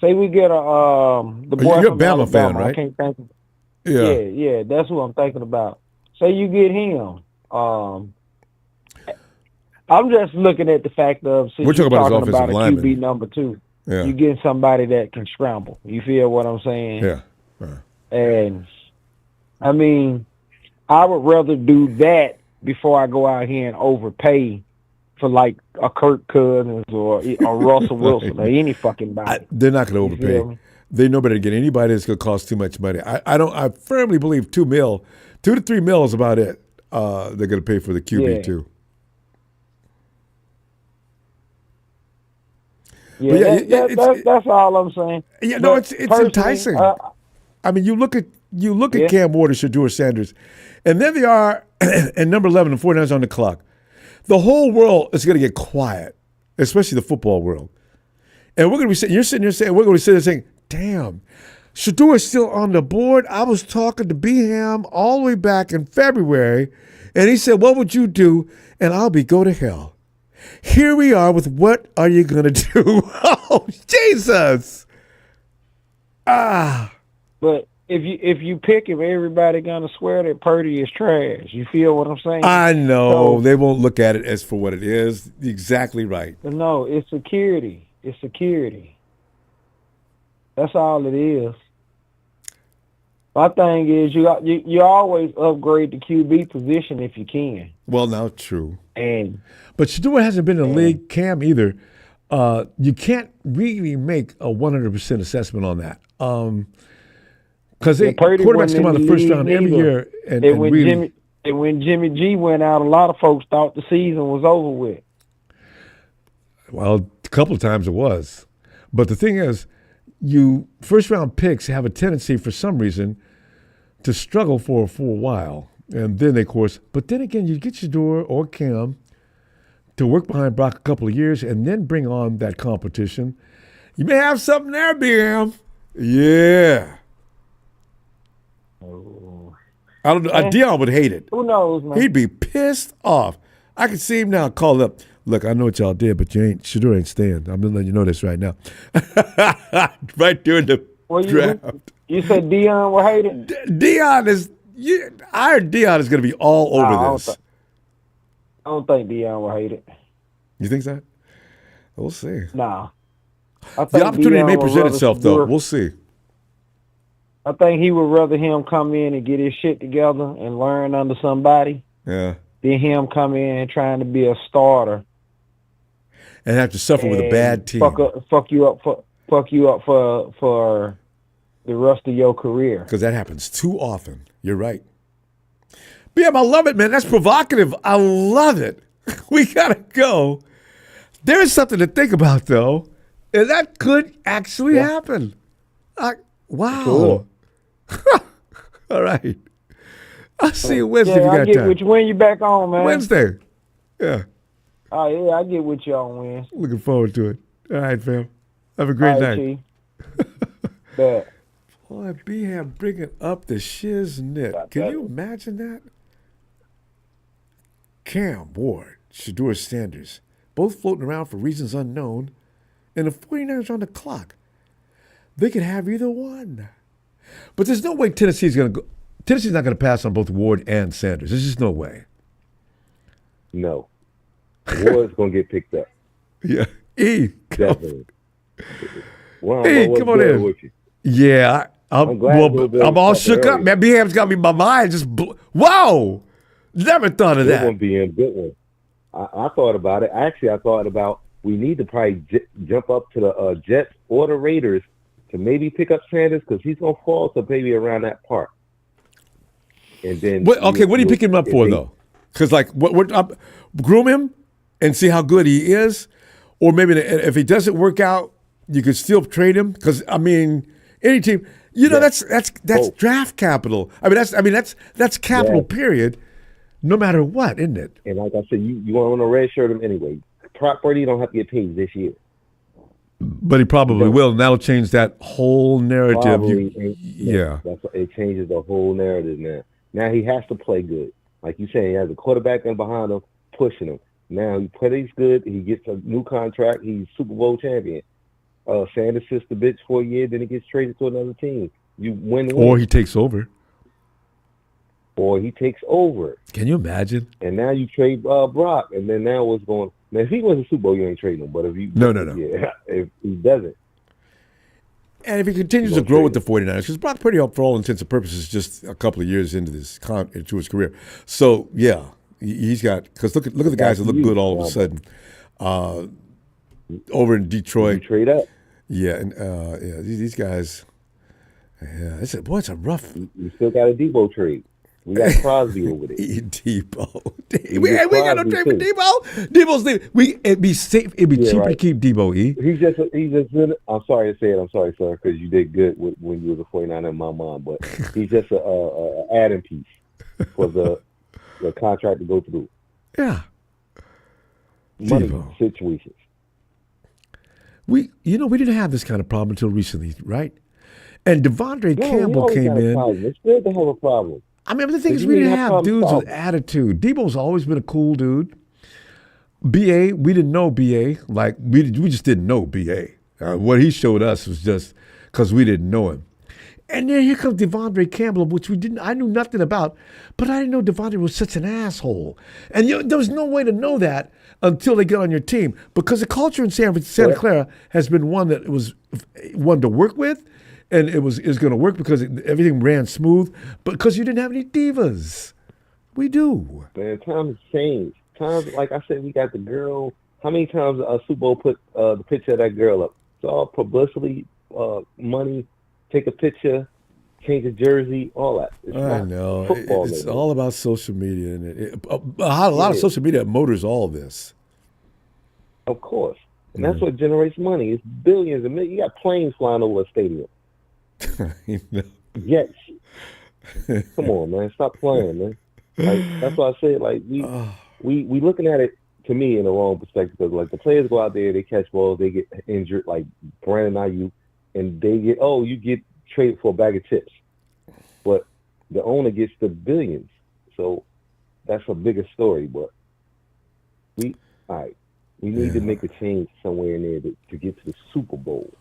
Say we get the boy You're a from Bama Alabama fan, right? I can't think. Yeah, that's who I'm thinking about. Say you get him. I'm just looking at the fact of since we're talking about his about offensive a lineman. QB number 2. Yeah. You get somebody that can scramble. You feel what I'm saying? Yeah. And I mean, I would rather do that before I go out here and overpay for like a Kirk Cousins or a Russell Wilson or any fucking body. They're not going to overpay. They know better to get anybody that's going to cost too much money. I firmly believe $2 to $3 million is about it. They're going to pay for the QB too. Yeah, that's all I'm saying. Yeah, no, it's enticing. I mean, you look at Cam Ward and Shador Sanders, and there they are, and number 11, the 49ers on the clock. The whole world is going to get quiet, especially the football world. And we're going to be sitting. You're sitting there saying, we're going to be sitting there saying, "Damn, Shador is still on the board." I was talking to Beham all the way back in February, and he said, "What would you do?" And I'll be go to hell. Here we are with what are you going to do? Oh, Jesus. But if you pick him, everybody going to swear that Purdy is trash. You feel what I'm saying? I know. So, they won't look at it as for what it is. Exactly right. No, it's security. It's security. That's all it is. My thing is you always upgrade the QB position if you can. Well, now, true. But Shador hasn't been in the league, Cam either. You can't really make a 100% assessment on that. Because quarterbacks come out of the first round every year. And when Jimmy G went out, a lot of folks thought the season was over with. Well, a couple of times it was. But the thing is, first-round picks have a tendency, for some reason, to struggle for a while. And then, of course, but then again, you get Shador or Cam to work behind Brock a couple of years and then bring on that competition. You may have something there, Bam. Yeah. Oh. I don't know. Deion would hate it. Who knows, man? He'd be pissed off. I can see him now call up. Look, I know what y'all did, but Shador ain't staying. I'm gonna let you know this right now. Right during the draft. You said Deion will hate it? Deion is. I heard Deion is going to be all over this. I don't think Deion will hate it. You think so? We'll see. Nah. I think The opportunity Deion may would present rather itself, though. Shador- We'll see. I think he would rather him come in and get his shit together and learn under somebody Yeah. than him come in and trying to be a starter And have to suffer with a bad team. fuck you up for the rest of your career. Because that happens too often. You're right. BM, I love it, man. That's provocative. I love it. We got to go. There is something to think about, though. And that could actually happen. Wow. Cool. All right. I'll see you Wednesday if you I got get time. with you when you back on, man. Wednesday. Yeah. Oh, yeah, I get with you on Wednesday. Looking forward to it. All right, fam. Have a great night. Chief. Bet. Boy, B-Ham bringing up the shiznit. Can you imagine that? Cam Ward, Shador Sanders, both floating around for reasons unknown, and the 49ers on the clock. They could have either one. But there's no way Tennessee's going to go. Tennessee's not going to pass on both Ward and Sanders. There's just no way. No. Ward's going to get picked up. Yeah. E. Definitely. Well, Hey, come on in. with you? Yeah. I'm all shook up, man. B-Ham's got me in my mind. Whoa! Never thought of That that. one being a good one. I thought about it. Actually, I thought about we need to probably jump up to the Jets or the Raiders to maybe pick up Sanders because he's going to fall to maybe around that part. And then, What are you picking him up for, though? Because, groom him and see how good he is? Or maybe if he doesn't work out, you could still trade him? Because, any team, that's draft capital. That's capital, period, no matter what, isn't it? And like I said, you want to redshirt him anyway. Purdy don't have to get paid this year. But he probably will, and that'll change that whole narrative. It changes the whole narrative now. Now he has to play good. Like you say, he has a quarterback in behind him, pushing him. Now he plays good. He gets a new contract. He's Super Bowl champion. Sanders sits the bitch for a year, then he gets traded to another team. You win. Or he takes over. Can you imagine? And now you trade Brock, and then now what's going? Now, if he wins a Super Bowl, you ain't trading him. But if you no. Yeah, if he doesn't. And if he continues to grow with the 49ers, because Brock Purdy, for all intents and purposes, just a couple of years into his career. So, yeah, he's got – because look at the guys that look good all of a sudden. Over in Detroit. You trade up. Yeah, and these guys – yeah, it's a rough – You still got a Debo trade. We got Crosby over there. Debo. We ain't got no trade for Debo. Debo's it'd be safe. It'd be cheaper to keep Debo. He's just. I'm sorry to say it. I'm sorry, sir, because you did good when you was a 49 in my mind. But he's just a adding piece for the contract to go through. Yeah. Money Debo. situations. We didn't have this kind of problem until recently, right? And DeAndre Campbell came in. It's good to have a problem. The thing is, we didn't have dudes with attitude. Debo's always been a cool dude. B.A., we didn't know B.A. Like, we just didn't know B.A. What he showed us was just because we didn't know him. And then here comes DeAndre Campbell, which I knew nothing about, but I didn't know DeAndre was such an asshole. And there was no way to know that until they get on your team, because the culture in Santa Clara has been one that was one to work with. And it was going to work because everything ran smooth, but because you didn't have any divas. We do. Man, times change. Times, like I said, we got the girl. How many times Super Bowl put the picture of that girl up? It's all publicity, money, take a picture, change a jersey, all that. I know. It's all about social media. And a lot of social media motors all this. Of course. And that's what generates money. It's billions and millions. You got planes flying over a stadium. Yes. Come on, man. Stop playing, man. That's why I said, we looking at it, to me, in the wrong perspective. Because, the players go out there, they catch balls, they get injured, like Brandon Ayuk, and they you get traded for a bag of chips. But the owner gets the billions. So that's a bigger story. But we need to make a change somewhere in there to get to the Super Bowl.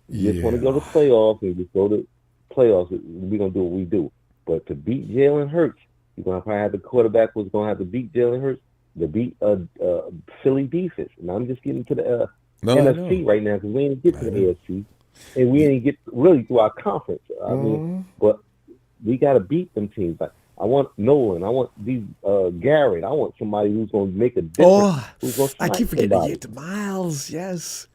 You just want to go to playoffs and just go to playoffs. We're going to do what we do. But to beat Jalen Hurts, you're going to probably have the quarterback who's going to have to beat Jalen Hurts to beat Philly defense. And I'm just getting to NFC right now because we didn't get to the AFC, and we didn't get really through our conference. I mean, but we got to beat them teams. Like I want Nolan, I want these Garrett, I want somebody who's going to make a difference. Who's going to I keep forgetting somebody. to get to Miles. Yes.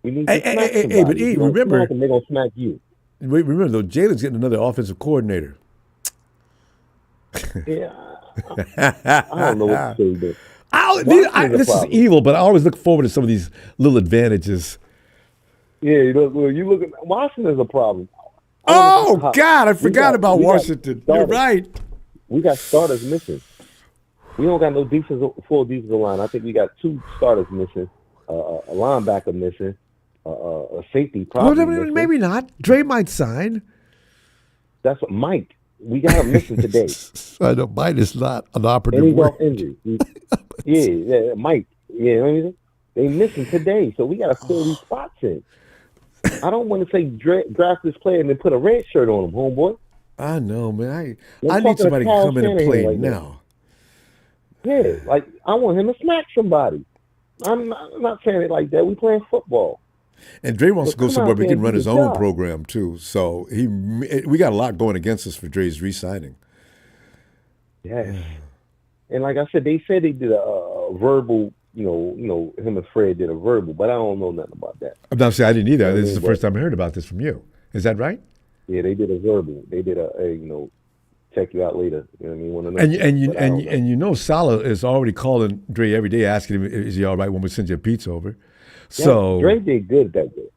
We need to smack somebody. But If you don't remember, smack them, they're going to smack you. Wait, remember though, Jalen's getting another offensive coordinator. Yeah, I don't know what to say. This is evil, but I always look forward to some of these little advantages. Yeah, you look at Washington's a problem. Oh God, I forgot about Washington. You're right. We got starters missing. We don't got no full defensive line. I think we got 2 starters missing, a linebacker missing, a safety probably missing. Maybe not. Dre might sign. That's what Mike. We got him missing today. I know Mike is not an operative And he's word. off injury. Yeah, Mike. Yeah, you know what I mean? They missing today, so we got to fill these spots in. I don't want to say draft this player and then put a red shirt on him, homeboy. I know, man. I need somebody to come in and play now. Yeah, like I want him to smack somebody. I'm not saying it like that. We playing football. And Dre wants to go somewhere where he can run his own program too. So we got a lot going against us for Dre's re-signing. Yes. And like I said, they said they did a verbal. You know, him and Fred did a verbal, but I don't know nothing about that. I'm not saying I didn't either. This is the first time I heard about this from you. Is that right? Yeah, they did a verbal. They did a check you out later. You know what I mean? One of them. And you know, Salah is already calling Dre every day, asking him, "Is he all right when we send you a pizza over?" Yeah, So Dre did good that day.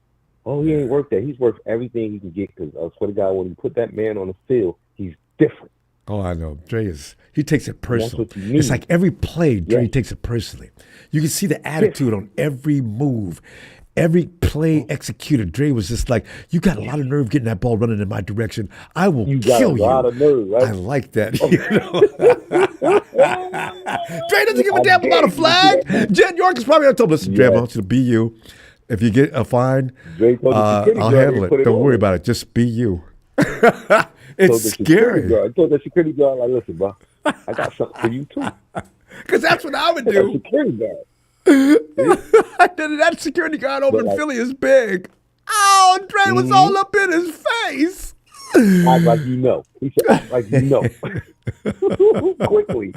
Oh, he ain't worked that. He's worked everything he can get because I swear to God, when you put that man on the field, he's different. Oh, I know. He takes it personal. It's like every play, Dre takes it personally. You can see the attitude on every move. Every play executed, Dre was just like, you got a lot of nerve getting that ball running in my direction. I will kill you. You got a lot of nerve, right? I like that. Dre doesn't give a damn about a flag. Jed York is probably on top. Listen, Dre, I want you to be you. If you get a fine, I'll handle it. Don't worry about it. Just be you. It's scary. I told the security guard, like, listen, bro, I got something for you, too. Because that's what I would do. Security guard. That security guard over in Philly is big. Oh, Dre was all up in his face. Act like you know. He said, act like you know. Quickly.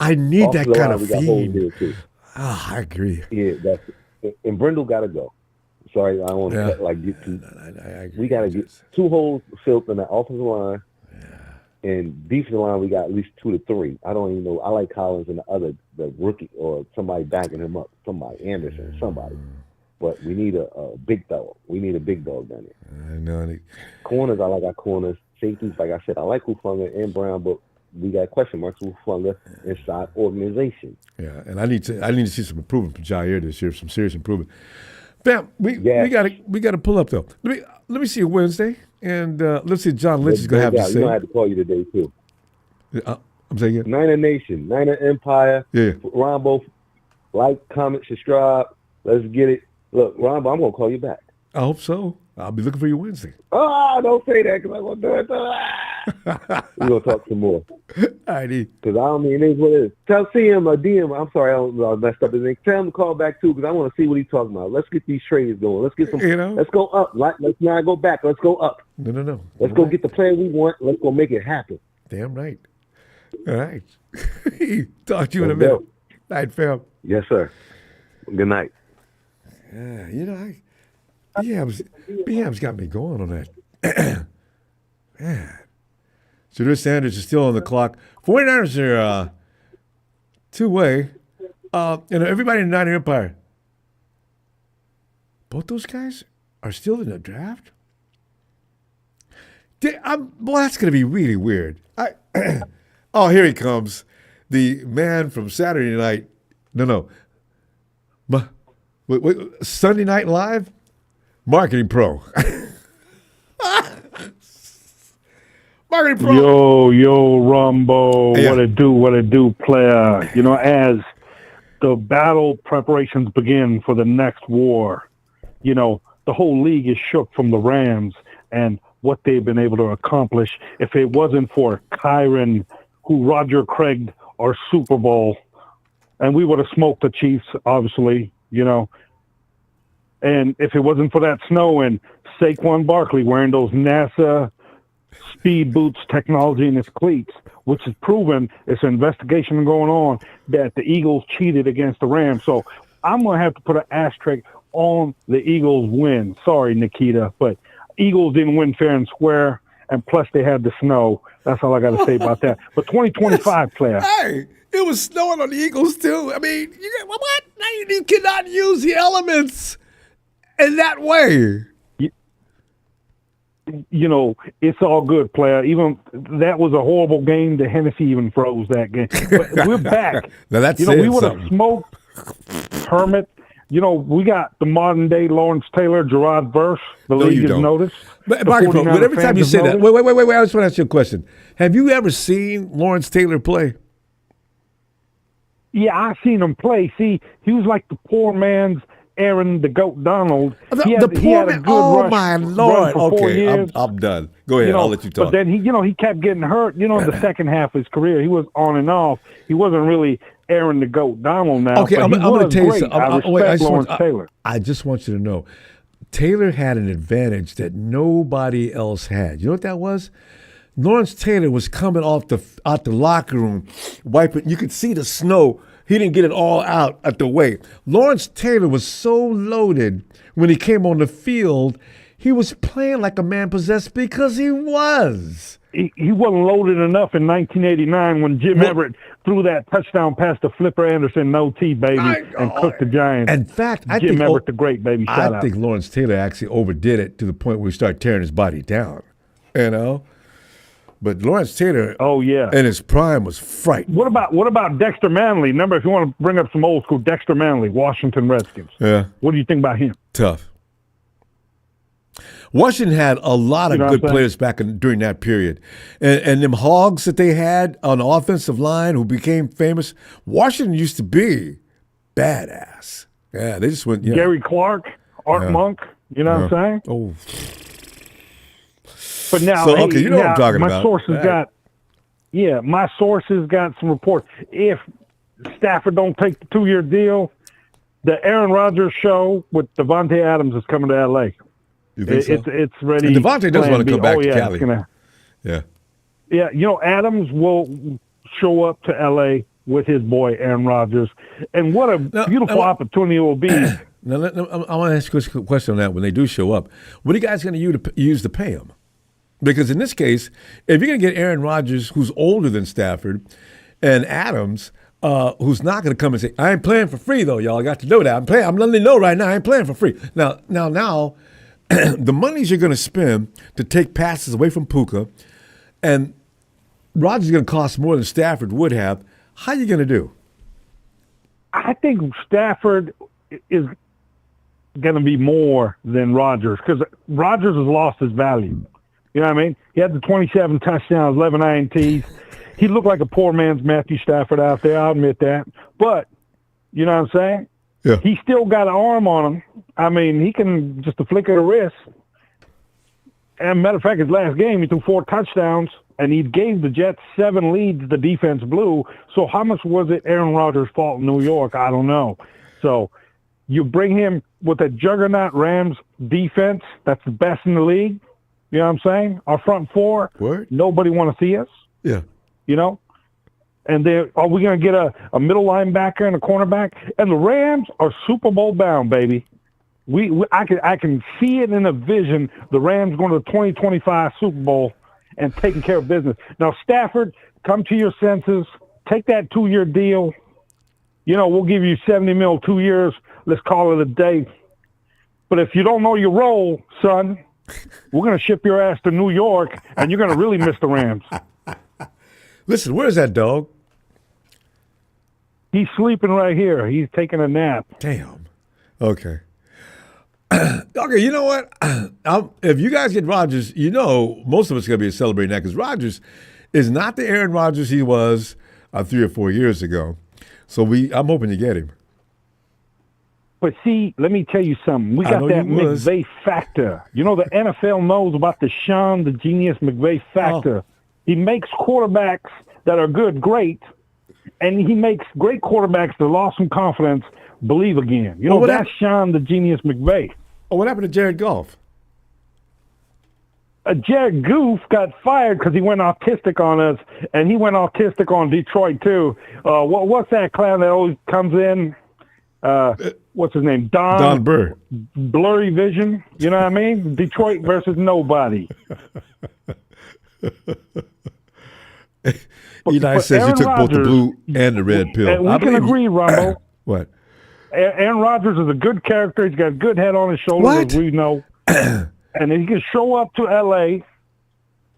I need that kind of feed. I agree. Yeah, that's it. And Brindle got to go. Sorry, I don't want to get too. We got to get 2 holes filled in the offensive line. And defensive line, we got at least 2 to 3. I don't even know. I like Collins and the rookie or somebody backing him up. Somebody, Anderson, somebody. But we need a big dog. We need a big dog down there. I know. Corners, I like our corners. Safeties, like I said, I like Hufanga and Brown, but we got question marks with Hufanga inside organization. Yeah, and I need to see some improvement from Jair this year, some serious improvement. Bam, we gotta pull up though. Let me see you Wednesday, and let's see if John Lynch is gonna have to say. You know I had to call you today too. I'm saying yeah. Niner Nation, Niner Empire. Yeah. Ronbo, like, comment, subscribe. Let's get it. Look, Ronbo, I'm gonna call you back. I hope so. I'll be looking for you Wednesday. Oh, don't say that because I'm gonna do it. We're gonna talk some more. Alrighty. Because I don't mean it is what it is. Tell CM or DM. I'm sorry, I messed up his name. Tell him to call back too because I want to see what he's talking about. Let's get these trades going. Let's get some. Let's go up. Let's not go back. Let's go up. No. Let's go get the player we want. Let's go make it happen. Damn right. All right. Talk to you in a minute. Night, fam. Yes, sir. Good night. Yeah, BM's got me going on that. Man. So Drew Sanders is still on the clock. 49ers are 2-way. Everybody in the Niner Empire. Both those guys are still in the draft? Well, that's going to be really weird. Oh, here he comes. The man from Saturday night. No. Wait, Sunday Night Live? Marketing Pro. Marketing Pro. Yo, Ronbo. Yeah. What it do, player. As the battle preparations begin for the next war, the whole league is shook from the Rams and what they've been able to accomplish. If it wasn't for Kyron, who Roger Craig our Super Bowl, and we would have smoked the Chiefs, obviously, you know. And if it wasn't for that snow and Saquon Barkley wearing those NASA speed boots technology in his cleats, which is proven, it's an investigation going on that the Eagles cheated against the Rams. So I'm going to have to put an asterisk on the Eagles win. Sorry, Nikita, but Eagles didn't win fair and square, and plus they had the snow. That's all I got to say about that. But 2025 player. Hey, it was snowing on the Eagles too. I mean, what? You cannot use the elements in that way. You know, it's all good, player. Even that was a horrible game. The Hennessy even froze that game. But we're back. Now that's we would have smoked Hermit. You know, we got the modern day Lawrence Taylor, Gerard Verse. The league has noticed. But every time you say that, wait. I just want to ask you a question. Have you ever seen Lawrence Taylor play? Yeah, I seen him play. See, he was like the poor man's Aaron the Goat Donald. He had a good oh rush, my Lord! for 4 years. I'm done. Go ahead. I'll let you talk. But then he kept getting hurt. You know, in the second half of his career, he was on and off. He wasn't really Aaron the Goat Donald now. Okay, I'm going to tell you something. Taylor. I just want you to know, Taylor had an advantage that nobody else had. You know what that was? Lawrence Taylor was coming out the locker room, wiping. You could see the snow. He didn't get it all out at the way. Lawrence Taylor was so loaded when he came on the field, he was playing like a man possessed because he was. He wasn't loaded enough in 1989 when Jim Everett threw that touchdown pass to Flipper Anderson, no T, baby, and cooked the Giants. In fact, I Jim think Everett the great, baby. Shout out. I think Lawrence Taylor actually overdid it to the point where he started tearing his body down, you know? But Lawrence Taylor, in his prime, was frightening. What about Dexter Manley? Remember, if you want to bring up some old school, Dexter Manley, Washington Redskins. Yeah. What do you think about him? Tough. Washington had a lot of good players during that period. And them hogs that they had on the offensive line who became famous, Washington used to be badass. Yeah, they just went, Gary Clark, Art Monk, you know what I'm saying? Oh. But now, so, okay, you know what I'm talking my about. My sources got some reports. If Stafford don't take the 2-year deal, the Aaron Rodgers show with Devontae Adams is coming to L.A. You think so? It's ready. And Devontae does want to come back to Cali. Yeah, you know, Adams will show up to L.A. with his boy Aaron Rodgers, and what a beautiful opportunity it will be. Now, I want to ask you a question on that. When they do show up, what are you guys going to use to pay them? Because in this case, if you're going to get Aaron Rodgers, who's older than Stafford, and Adams, who's not going to come and say, I ain't playing for free, though, y'all. I got to know that. I'm letting you know right now, I ain't playing for free. Now, the monies you're going to spend to take passes away from Puka, and Rodgers is going to cost more than Stafford would have, how are you going to do? I think Stafford is going to be more than Rodgers because Rodgers has lost his value. You know what I mean? He had the 27 touchdowns, 11 INTs. He looked like a poor man's Matthew Stafford out there. I'll admit that. But, you know what I'm saying? Yeah. He still got an arm on him. I mean, he can just a flick of the wrist. And matter of fact, his last game, he threw 4 touchdowns, and he gave the Jets 7 leads the defense blew. So how much was it Aaron Rodgers' fault in New York? I don't know. So you bring him with a juggernaut Rams defense that's the best in the league. You know what I'm saying? Our front four, nobody want to see us. Yeah. You know? And are we going to get a middle linebacker and a cornerback? And the Rams are Super Bowl bound, baby. I can see it in a vision, the Rams going to the 2025 Super Bowl and taking care of business. Now, Stafford, come to your senses. Take that 2-year deal. You know, we'll give you $70 million 2 years. Let's call it a day. But if you don't know your role, son, we're going to ship your ass to New York, and you're going to really miss the Rams. Listen, where's that dog? He's sleeping right here. He's taking a nap. Damn. Okay. Okay, you know what? If you guys get Rodgers, you know most of us going to be celebrating that because Rodgers is not the Aaron Rodgers he was 3 or 4 years ago. So I'm hoping you get him. But see, let me tell you something. We got that McVay factor. You know, the NFL knows about the Sean, the genius McVay factor. He makes quarterbacks that are good great, and he makes great quarterbacks that lost some confidence believe again. You know, what that's Sean the Genius McVay. Oh, what happened to Jared Goff? Jared Goof got fired because he went autistic on us, and he went autistic on Detroit too. What's that clown that always comes in? What's his name? Don Burr. Blurry vision. You know what I mean? Detroit versus nobody. Eli says he took both the blue and the red pill. And we can agree, Ronbo. What? Aaron Rodgers is a good character. He's got a good head on his shoulders, as we know. And he can show up to L.A.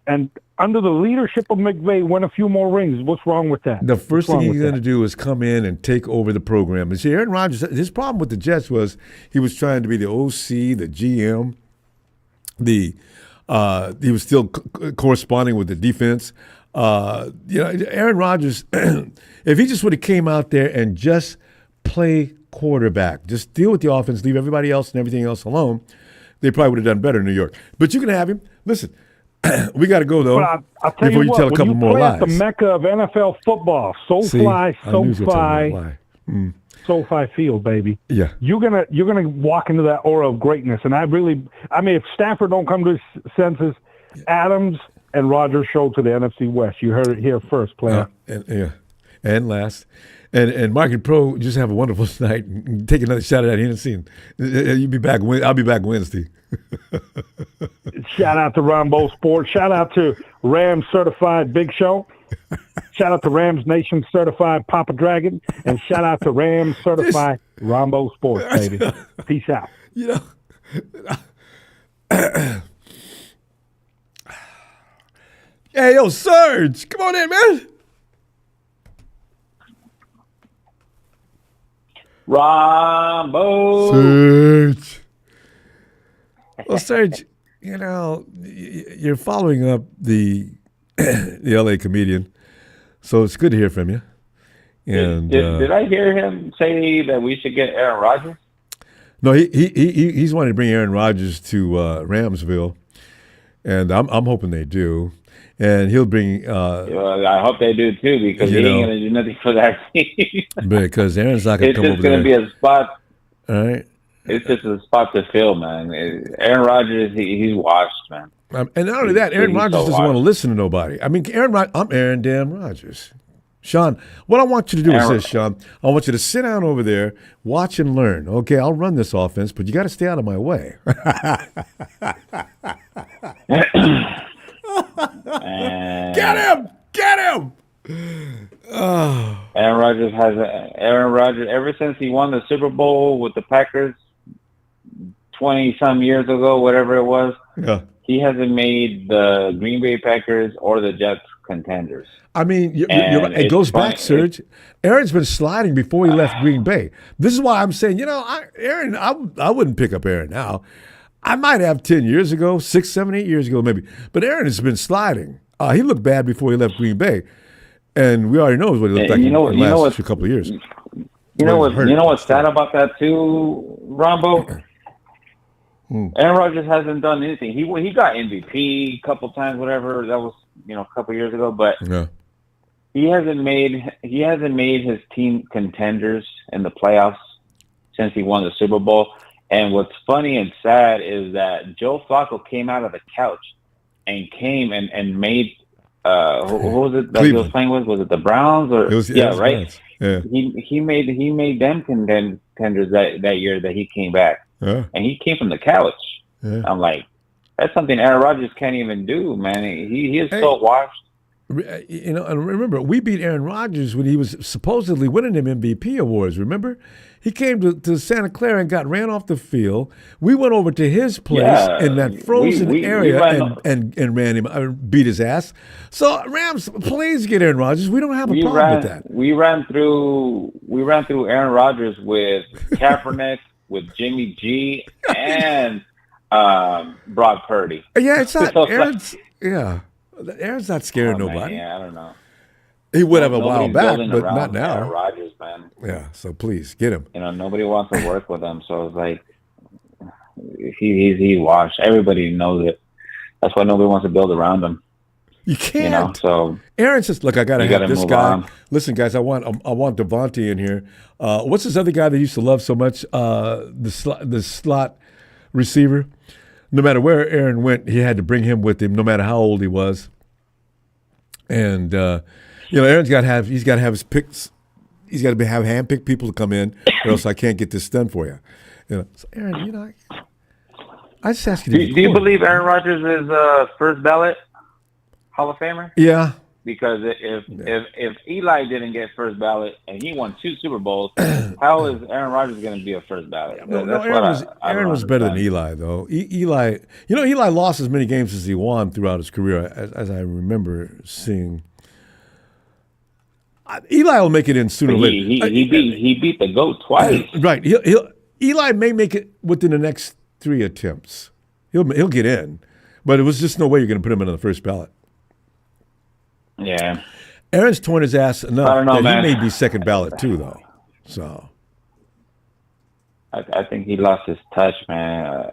and under the leadership of McVay win a few more rings. What's wrong with that? The first thing he's going to do is come in and take over the program. And see, Aaron Rodgers, his problem with the Jets was he was trying to be the OC, the GM. He was still corresponding with the defense. Aaron Rodgers, if he just would have came out there and just play quarterback, just deal with the offense, leave everybody else and everything else alone, they probably would have done better in New York. But you can have him. Listen, we got to go, though, I'll tell before you what, tell a couple more lies. At the mecca of NFL football, SoFi Field, baby. Yeah. You're gonna walk into that aura of greatness. And if Stafford don't come to his senses, Adams and Rodgers show to the NFC West. You heard it here first, player. And last. And Market Pro, just have a wonderful night. Take another shot at that Hennessy. You'll be back. I'll be back Wednesday. Shout out to Ronbo Sports. Shout out to Rams Certified Big Show. Shout out to Rams Nation Certified Papa Dragon. And shout out to Rams Certified Ronbo Sports, baby. Peace out. Hey, yo, Serge. Come on in, man. Ronbo. Serge. Well, Serge, you're following up the LA comedian, so it's good to hear from you. And did I hear him say that we should get Aaron Rodgers? No, he's wanting to bring Aaron Rodgers to Ramsville, and I'm hoping they do. And he'll bring. I hope they do too, because he ain't going to do nothing for that team. Because Aaron's not going to come over there. It's just going to be a spot. All right. It's just a spot to fill, man. Aaron Rodgers, he's washed, man. And not only that, Aaron Rodgers doesn't want to listen to nobody. I mean, I'm Aaron damn Rodgers. Sean, what I want you to do is this, Sean. I want you to sit down over there, watch and learn. Okay, I'll run this offense, but you got to stay out of my way. Get him! Get him! Oh. Aaron Rodgers, ever since he won the Super Bowl with the Packers 20-some years ago, whatever it was, he hasn't made the Green Bay Packers or the Jets contenders. I mean, it goes back, Serge. Aaron's been sliding before he left Green Bay. This is why I'm saying, Aaron, I wouldn't pick up Aaron now. I might have 10 years ago, 6, 7, 8 years ago, maybe. But Aaron has been sliding. He looked bad before he left Green Bay. And we already know what he looked like in the last couple of years. You know what's sad about that too, Ronbo? Aaron Rodgers hasn't done anything. He got MVP a couple times, whatever. That was a couple years ago, but he hasn't made his team contenders in the playoffs since he won the Super Bowl. And what's funny and sad is that Joe Flacco came out of the couch and came and made who was it that Cleveland. He was playing with? Was it the Browns or right? Yeah. He made them contenders that year that he came back. Yeah. And he came from the couch. Yeah. I'm like, that's something Aaron Rodgers can't even do, man. He is so washed. And remember, we beat Aaron Rodgers when he was supposedly winning them MVP awards, remember? He came to Santa Clara and got ran off the field. We went over to his place in that frozen area and ran him, beat his ass. So, Rams, please get Aaron Rodgers. We don't have a problem with that. We ran through Aaron Rodgers with Kaepernick, with Jimmy G, and Brock Purdy. Yeah, it's not Aaron's. Aaron's not scaring nobody. Yeah, I don't know. He would have a while back, but not now. Aaron Rodgers, man. Yeah, so please get him. Nobody wants to work with him, so it's like he washed. Everybody knows it. That's why nobody wants to build around him. You can't. You know, so Aaron says, "Look, I got to have this move guy. on. Listen, guys, I want Devontae in here. What's this other guy that used to love so much? The slot receiver. No matter where Aaron went, he had to bring him with him, no matter how old he was. And Aaron's got to have his picks. He's got to have handpicked people to come in, or else I can't get this done for you. So Aaron, I just ask you. Do you believe Aaron Rodgers is first ballot Hall of Famer? Yeah. Because if Eli didn't get first ballot and he won 2 Super Bowls, how is Aaron Rodgers going to be a first ballot? Aaron was better than Eli, though. Eli lost as many games as he won throughout his career, as I remember seeing. Eli will make it in sooner or later. He beat the GOAT twice. Right. Eli may make it within the next 3 attempts. He'll get in, but it was just no way you're going to put him in on the first ballot. Yeah. Aaron's torn his ass enough that man. he may be second ballot too, though. So. I think he lost his touch, man,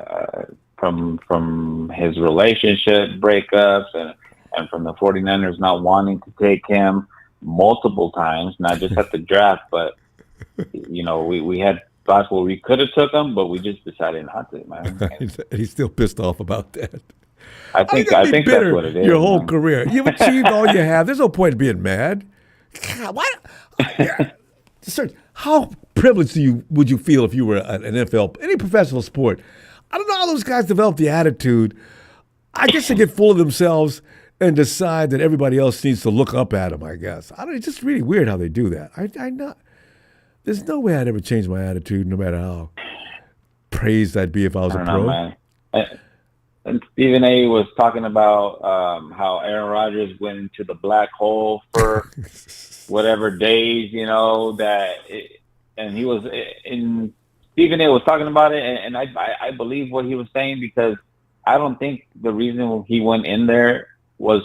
from his relationship breakups and from the 49ers not wanting to take him multiple times, not just at the draft, but we had thoughts where we could have took him, but we just decided not to, man. He's still pissed off about that. I think that's what it is. Your whole career, you've achieved all you have. There's no point in being mad. God, Serge, how privileged would you feel if you were an NFL, any professional sport? I don't know how those guys develop the attitude. I guess they get full of themselves and decide that everybody else needs to look up at them. I guess it's just really weird how they do that. There's no way I'd ever change my attitude, no matter how praised I'd be if I was a pro. Know, man. And Stephen A. was talking about how Aaron Rodgers went into the black hole for whatever days, and he was in. Stephen A. was talking about it, and I believe what he was saying, because I don't think the reason he went in there was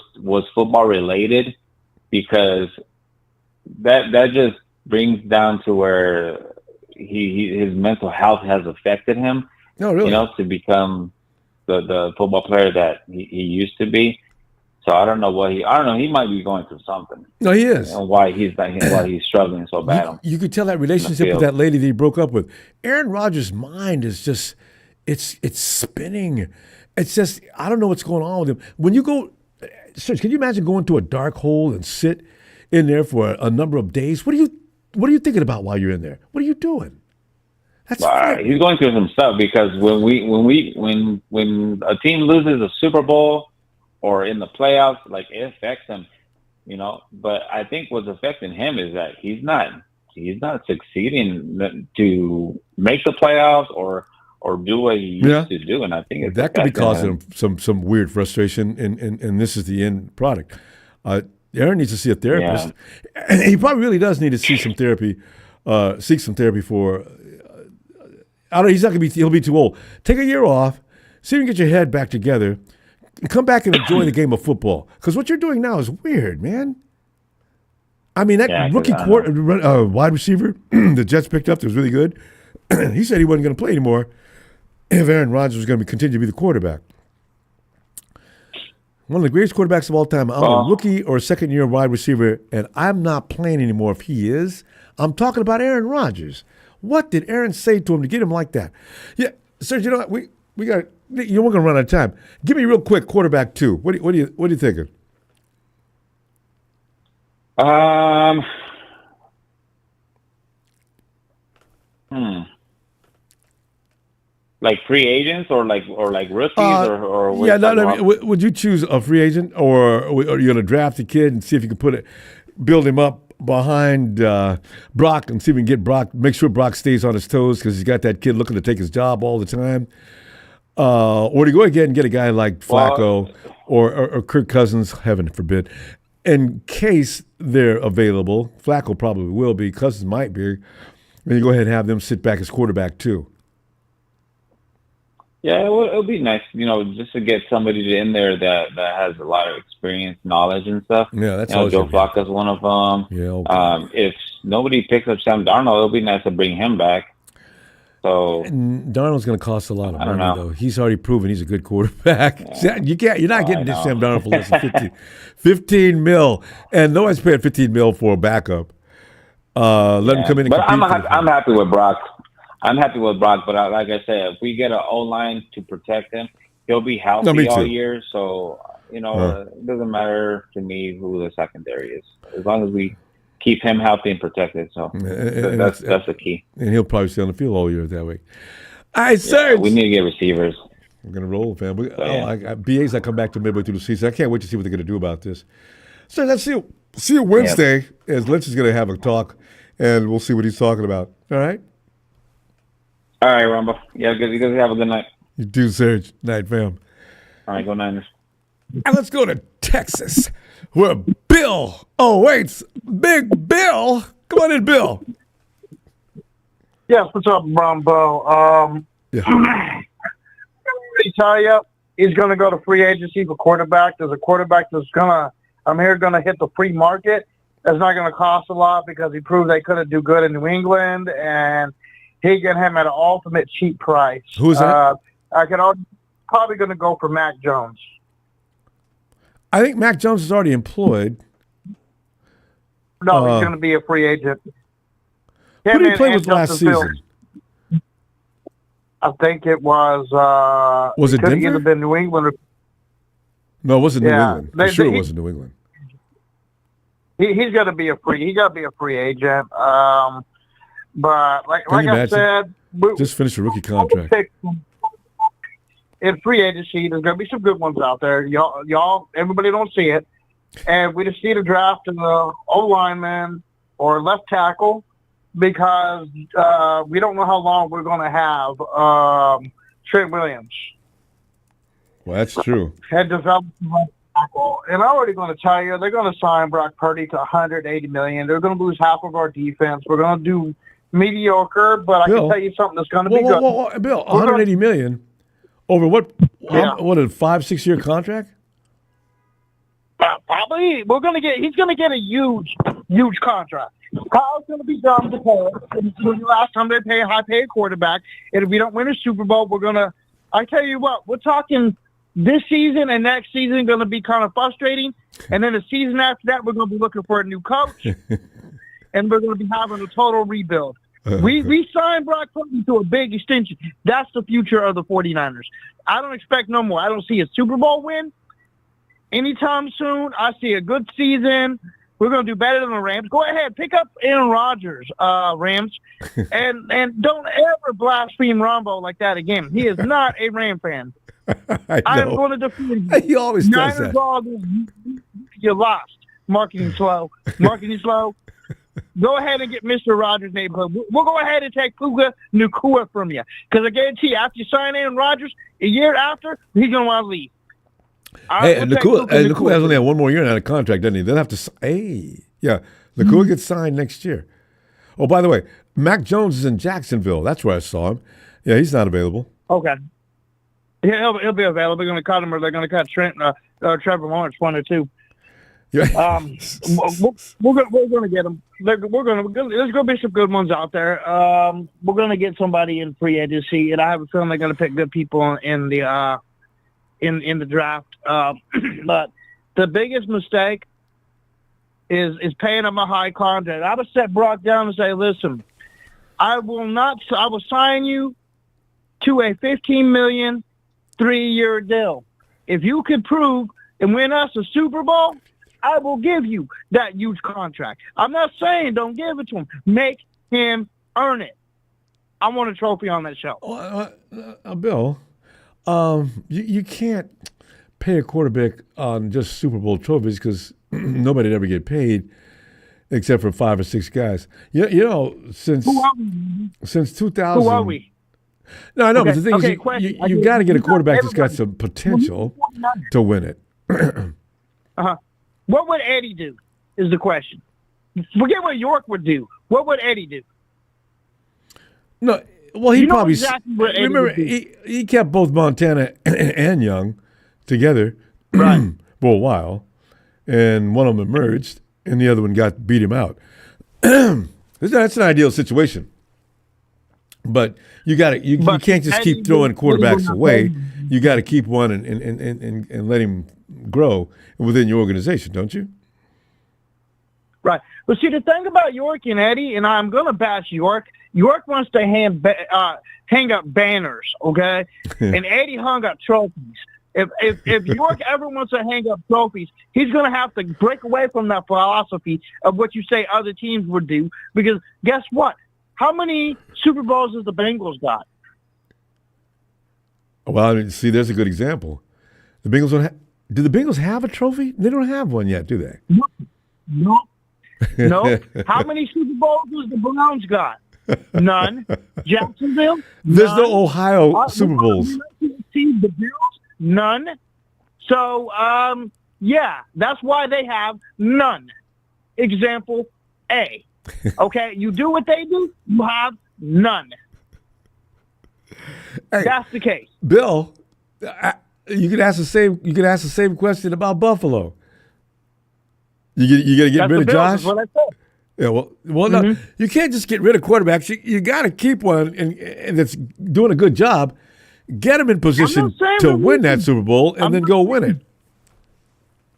football related, because that just brings down to where his mental health has affected him. No, really, to become the football player that he used to be. So I don't know. He might be going through something. No, he is. And why he's struggling so bad. You could tell that relationship with that lady that he broke up with. Aaron Rodgers' mind is just, it's spinning. It's just, I don't know what's going on with him. When you go, Serge, can you imagine going to a dark hole and sit in there for a number of days? What are you thinking about while you're in there? What are you doing? He's going through some stuff, because when a team loses a Super Bowl or in the playoffs, like, it affects him, But I think what's affecting him is that he's not succeeding to make the playoffs or do what he used to do, and I think that could be causing him some weird frustration, and this is the end product. Aaron needs to see a therapist, and he probably really does need to see some therapy, seek some therapy for. He's not gonna be. He'll be too old. Take a year off. See if you can get your head back together. And come back and enjoy the game of football. Because what you're doing now is weird, man. I mean, that rookie wide receiver the Jets picked up that was really good. He said he wasn't going to play anymore if Aaron Rodgers was going to continue to be the quarterback. One of the greatest quarterbacks of all time. I'm a rookie or a second-year wide receiver, and I'm not playing anymore if he is. I'm talking about Aaron Rodgers. What did Aaron say to him to get him like that? Yeah, Serge, you know what? We got. We're going to run out of time. Give me real quick quarterback 2. What are you thinking? Like free agents or like rookies or would you choose a free agent, or are you going to draft a kid and see if you can build him up behind Brock and see if we can get Brock, make sure Brock stays on his toes because he's got that kid looking to take his job all the time? Or do you go ahead and get a guy like Flacco or Kirk Cousins, heaven forbid, in case they're available? Flacco probably will be. Cousins might be. And you go ahead and have them sit back as quarterback too. Yeah, it'll be nice, just to get somebody in there that has a lot of experience, knowledge, and stuff. Yeah, that's Joe Flacco's one of them. Yeah. Okay. If nobody picks up Sam Darnold, it'll be nice to bring him back. So And Darnold's going to cost a lot of I don't money, know. though. He's already proven he's a good quarterback. You're not getting this know. Sam Darnold for less than 15 mil. And nobody's paying 15 mil for a backup. Let him come in and But compete. I'm happy with Brock. I'm happy with Brock, but like I said, if we get an O-line to protect him, he'll be healthy me all too. year. So, it doesn't matter to me who the secondary is. As long as we keep him healthy and protected. So that's the key. And he'll probably stay on the field all year that way. All right, Serge. We need to get receivers. We're going to roll, fam. BA's I come back to midway through the season. I can't wait to see what they're going to do about this. So let's see you Wednesday as Lynch is going to have a talk, and we'll see what he's talking about. All right? All right, Ronbo. Yeah, you guys have a good night. You do, Serge. Night, fam. All right, go Niners. And let's go to Texas, where Bill awaits. Big Bill. Come on in, Bill. Yes, what's up, Ronbo? I tell you, he's going to go to free agency for quarterback. There's a quarterback that's going to hit the free market. That's not going to cost a lot because he proved they couldn't do good in New England, and he get him at an ultimate cheap price. Who's that? Probably going to go for Mac Jones. I think Mac Jones is already employed. No, he's going to be a free agent. Who did he play with last season? I think it was. Was it could Denver? either been New England or. No, it wasn't New England. I'm sure it wasn't New England. He's got to be a free. He got to be a free agent. But like I said, just finished a rookie contract. In free agency, there's going to be some good ones out there. Y'all, everybody don't see it, and we just need to draft an O lineman or left tackle because we don't know how long we're going to have Trent Williams. Well, that's true. Head development left tackle, and I'm already going to tell you they're going to sign Brock Purdy to $180 million. They're going to lose half of our defense. We're going to do mediocre, but I can tell you something that's going to be good. Bill, $180 million over what? What a 5-6 year contract? Probably he's going to get a huge contract. Kyle's going to be dumb to pay it. The last time they pay a high-paid quarterback, and if we don't win a Super Bowl, we're going to. I tell you what, we're talking this season and next season going to be kind of frustrating, and then the season after that, we're going to be looking for a new coach, and we're going to be having a total rebuild. We signed Brock Purdy to a big extension. That's the future of the 49ers. I don't expect no more. I don't see a Super Bowl win anytime soon. I see a good season. We're going to do better than the Rams. Go ahead, pick up Aaron Rodgers, Rams, and don't ever blaspheme Ronbo like that again. He is not a Ram fan. I'm going to defend you. He always does that. You lost. Marketing slow. Go ahead and get Mr. Rodgers' neighborhood. We'll go ahead and take Puka Nacua from you. Because I guarantee you, after you sign Aaron Rodgers, a year after, he's going to want to leave. Nacua has only had one more year on a contract, doesn't he? They'll have to. Nacua gets signed next year. Oh, by the way, Mac Jones is in Jacksonville. That's where I saw him. Yeah, he's not available. Okay. Yeah, he'll be available. They're going to cut him, or they're going to cut Trevor Lawrence 1 or 2. Yeah. We're going to get him. There's going to be some good ones out there. We're going to get somebody in free agency, and I have a feeling they're going to pick good people in the in the draft. But the biggest mistake is paying him a high contract. I would set Brock down and say, listen, I will sign you to a $15 million 3-year deal. If you could prove and win us a Super Bowl, I will give you that huge contract. I'm not saying don't give it to him. Make him earn it. I want a trophy on that show. Bill, you can't pay a quarterback on just Super Bowl trophies because nobody'd ever get paid except for 5 or 6 guys. You know, since 2000. Who are we? No, I know, but the thing is, you got to get a quarterback that's got some potential to win it. What would Eddie do is the question. Forget what York would do. What would Eddie do? No, well, he probably exactly what Eddie remember would do. he kept both Montana and Young together for a while, and one of them emerged, and the other one beat him out. That's an ideal situation. But you can't just keep throwing quarterbacks away. You got to keep one and let him grow within your organization, don't you? Right. But see, the thing about York and Eddie, and I'm going to bash York. York wants to hang up banners, okay? And Eddie hung up trophies. If York ever wants to hang up trophies, he's going to have to break away from that philosophy of what you say other teams would do. Because guess what? How many Super Bowls has the Bengals got? Well, see, there's a good example. The Bengals do the Bengals have a trophy? They don't have one yet, do they? No. How many Super Bowls has the Browns got? None. Jacksonville? None. There's no Ohio Super Bowls. The Bills? None. So, yeah, that's why they have none. Example A. Okay, you do what they do, you have none. Hey, that's the case. Bill, you could ask the same. You could ask the same question about Buffalo. You got to get rid of Josh. That's what I said. Yeah, well, no, you can't just get rid of quarterbacks. You got to keep one and that's doing a good job. Get him in position to win that Super Bowl and then go win it.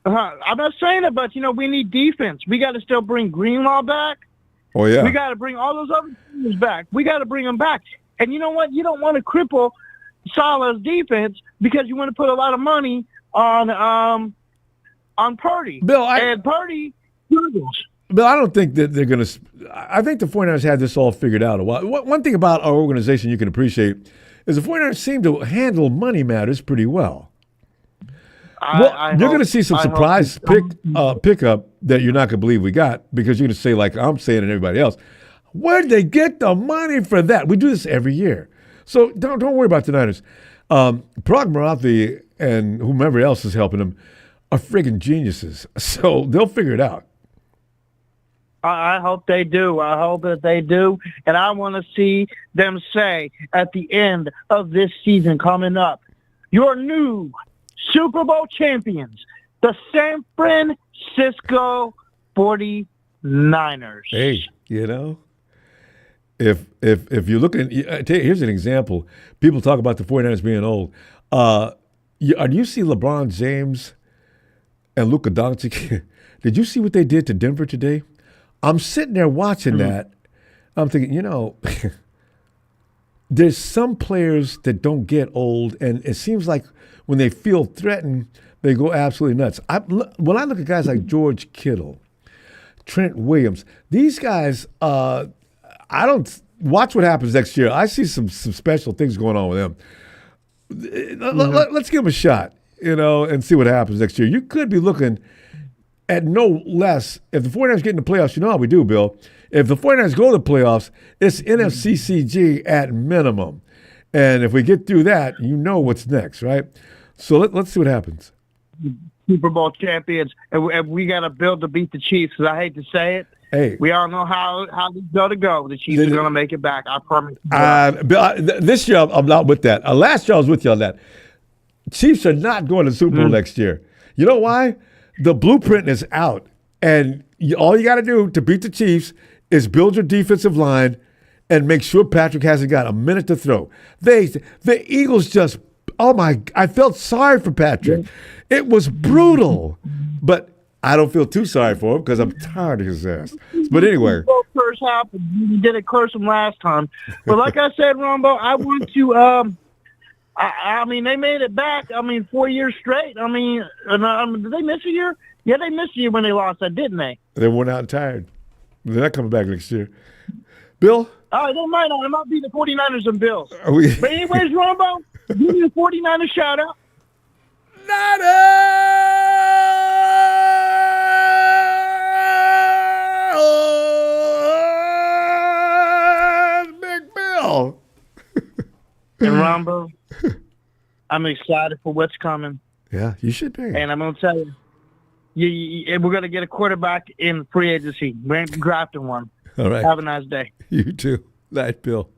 I'm not saying it, but we need defense. We got to still bring Greenlaw back. Oh yeah. We got to bring all those other teams back. We got to bring them back. And you know what? You don't want to cripple Salah's defense because you want to put a lot of money on Purdy. Bill, and Purdy struggles. Bill, I don't think that they're going to – I think the 49ers had this all figured out a while. One thing about our organization you can appreciate is the 49ers seem to handle money matters pretty well. You're going to see some surprise pickup that you're not going to believe we got because you're going to say, like I'm saying and everybody else, where'd they get the money for that? We do this every year. So don't worry about the Niners. Parag Marathi and whomever else is helping them are friggin' geniuses. So they'll figure it out. I hope they do. I hope that they do. And I want to see them say at the end of this season coming up, your new Super Bowl champions, the San Francisco 49ers. Hey, if you're looking, here's an example. People talk about the 49ers being old. Do you see LeBron James and Luka Doncic? Did you see what they did to Denver today? I'm sitting there watching that. I'm thinking, there's some players that don't get old, and it seems like when they feel threatened, they go absolutely nuts. When I look at guys like George Kittle, Trent Williams, these guys, I don't watch what happens next year. I see some special things going on with them. Let's give them a shot, and see what happens next year. You could be looking at no less, if the 49ers get in the playoffs, you know how we do, Bill. If the 49ers go to the playoffs, it's NFCCG at minimum. And if we get through that, you know what's next, right? So let's see what happens. Super Bowl champions, and we got to build to beat the Chiefs, because I hate to say it. Hey, we all know how it's going to go. The Chiefs are going to make it back. I promise. This year, I'm not with that. Last year, I was with you on that. Chiefs are not going to the Super Bowl next year. You know why? The blueprint is out, and all you got to do to beat the Chiefs is build your defensive line and make sure Patrick hasn't got a minute to throw. The Eagles just, I felt sorry for Patrick. It was brutal, but I don't feel too sorry for him because I'm tired of his ass. But anyway. First half, you didn't curse him last time. But like I said, Ronbo, I want to I mean, they made it back. 4 years straight. Did they miss a year? Yeah, they missed a year when they lost that, didn't they? They went out tired. They're not coming back next year. Bill? All right, don't mind. It might be the 49ers and Bills. But anyways, Ronbo, give me the 49ers shout-out. Big Bill. And Ronbo, I'm excited for what's coming. Yeah, you should be. And I'm going to tell you, we're going to get a quarterback in free agency. We're drafting one. All right. Have a nice day. You too. Night, Bill.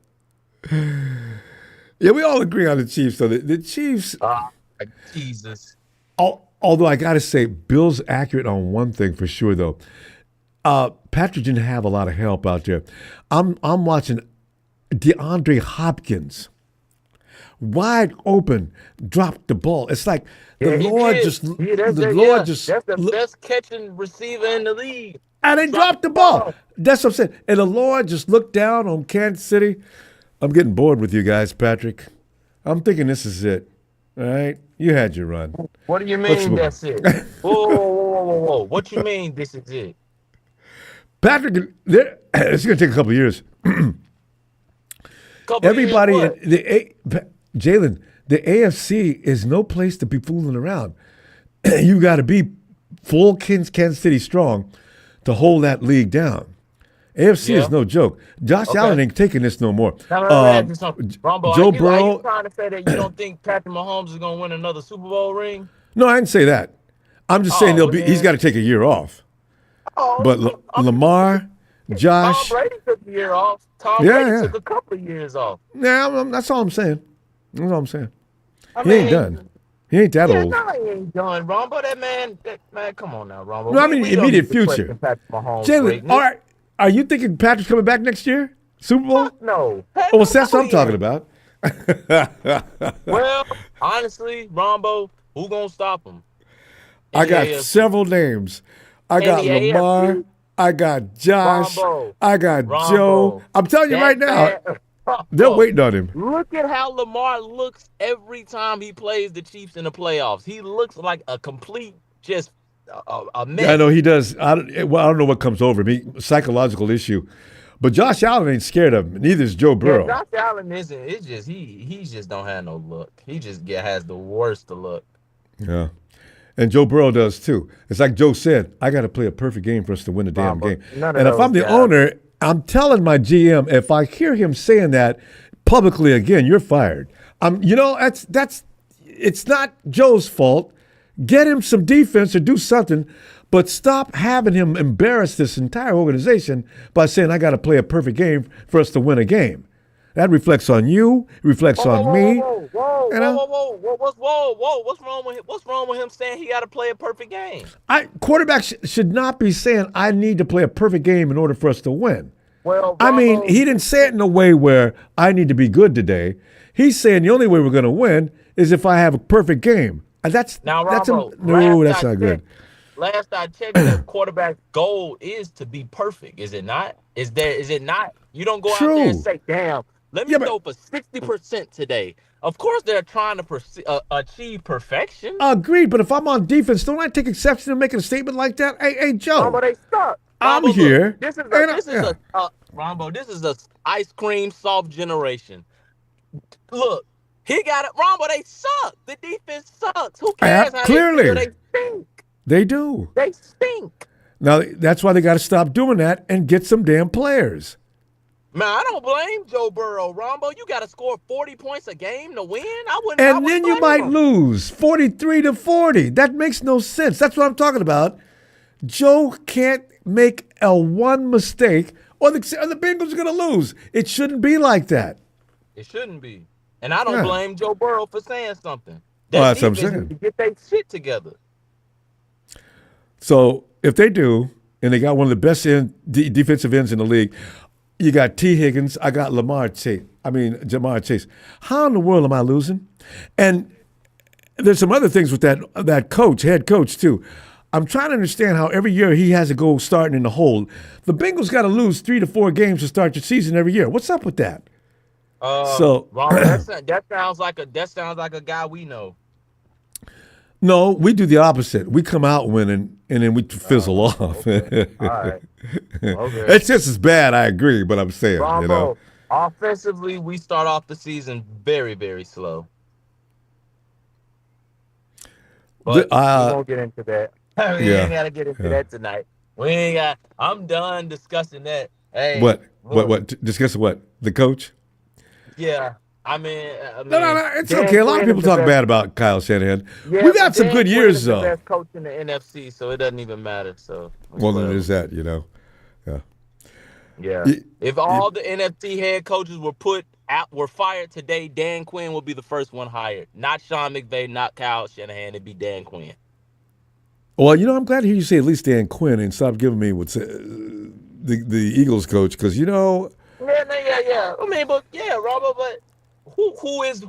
Yeah, we all agree on the Chiefs. So the Chiefs. Jesus. Although I got to say, Bill's accurate on one thing for sure, though. Patrick didn't have a lot of help out there. I'm watching DeAndre Hopkins, wide open, dropped the ball. It's like the Lord just, that's the best catching receiver in the league. And they dropped the ball. That's what I'm saying. And the Lord just looked down on Kansas City. I'm getting bored with you guys, Patrick. I'm thinking this is it. All right? You had your run. What do you mean that's it? Whoa. What you mean this is it? Patrick, it's going to take a couple of years. Everybody, Jalen, the AFC is no place to be fooling around. You got to be full Kansas City strong to hold that league down. AFC is no joke. Josh Allen ain't taking this no more. Ronbo, Joe are Burrow. you trying to say that you don't think Patrick Mahomes is going to win another Super Bowl ring? No, I didn't say that. I'm just saying he's got to take a year off. But Lamar, Josh. Tom Brady took a year off. Tom Brady took a couple of years off. Yeah, that's all I'm saying. That's all I'm saying. He ain't done. He ain't that old. No, he ain't done, Ronbo. That man, come on now, Ronbo. No, I mean immediate future. Jalen, all right. Are you thinking Patrick's coming back next year? Super Bowl? No. Well, that's what I'm talking about. Well, honestly, Ronbo, who gonna stop him? I got several names. I got Lamar. I got Josh. Ronbo, I got Joe. I'm telling you right now, they're waiting on him. Look at how Lamar looks every time he plays the Chiefs in the playoffs. He looks like a complete a mess. I know he does. I don't know what comes over him. Psychological issue. But Josh Allen ain't scared of him. Neither is Joe Burrow. Yeah, Josh Allen isn't. It's just he just don't have no look. He just has the worst of look. Yeah. And Joe Burrow does too. It's like Joe said, I got to play a perfect game for us to win the damn game. And if I'm the owner, I'm telling my GM, if I hear him saying that publicly again, you're fired. It's not Joe's fault. Get him some defense or do something, but stop having him embarrass this entire organization by saying I got to play a perfect game for us to win a game. That reflects on you. It reflects on me. Whoa! What's wrong with him saying he got to play a perfect game? Quarterbacks should not be saying I need to play a perfect game in order for us to win. Well, I mean, he didn't say it in a way where I need to be good today. He's saying the only way we're going to win is if I have a perfect game. That's not good. Last I checked, the quarterback's goal is to be perfect. Is it not? Is it not? You don't go out there and say, "Damn, let me go for 60% today." Of course, they're trying to achieve perfection. Agreed, but if I'm on defense, don't I take exception to making a statement like that? Hey, Joe. But they suck. I'm here. Ronbo, this is a ice cream soft generation. Look, he got it. Ronbo, they suck. The defense sucks. Who cares how clearly. they stink? They do. They stink. Now, that's why they got to stop doing that and get some damn players. Man, I don't blame Joe Burrow. Ronbo, you got to score 40 points a game to win? And then you might lose 43-40. That makes no sense. That's what I'm talking about. Joe can't make a one mistake or the Bengals are going to lose. It shouldn't be like that. It shouldn't be. And I don't blame Joe Burrow for saying something. That's what I'm saying. To get their shit together. So if they do, and they got one of the best defensive ends in the league, you got T. Higgins, I got Jamar Chase. How in the world am I losing? And there's some other things with that coach, head coach too. I'm trying to understand how every year he has to go starting in the hole. The Bengals got to lose 3 to 4 games to start your season every year. What's up with that? That sounds like a guy we know. No, we do the opposite. We come out winning, and then we fizzle off. Okay. All right. Okay. It's just as bad, I agree, but I'm saying, offensively, we start off the season very, very slow. But we won't get into that. We ain't got to get into that tonight. I'm done discussing that. Hey, What? Discussing what? The coach? Yeah. I mean, no, it's okay. A lot of people talk bad about Kyle Shanahan. Yeah, We've had some good years, though. The best coach in the NFC, so it doesn't even matter. So well, then there's that, Yeah. If all the NFC head coaches were fired today, Dan Quinn will be the first one hired. Not Sean McVay, not Kyle Shanahan. It'd be Dan Quinn. Well, I'm glad to hear you say at least Dan Quinn and stop giving me what's the Eagles coach because Yeah, Yeah. I mean, but yeah, Robert. But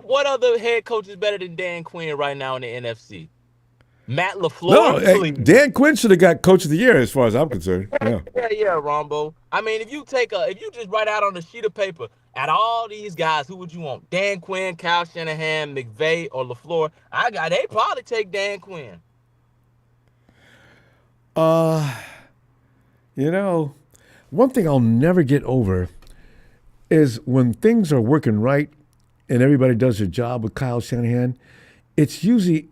what other head coach is better than Dan Quinn right now in the NFC? Matt LaFleur. No, hey, Dan Quinn should have got Coach of the Year, as far as I'm concerned. Yeah, Ronbo. I mean, if you just write out on a sheet of paper, at all these guys, who would you want? Dan Quinn, Kyle Shanahan, McVay, or LaFleur? They probably take Dan Quinn. One thing I'll never get over is when things are working right and everybody does their job with Kyle Shanahan, it's usually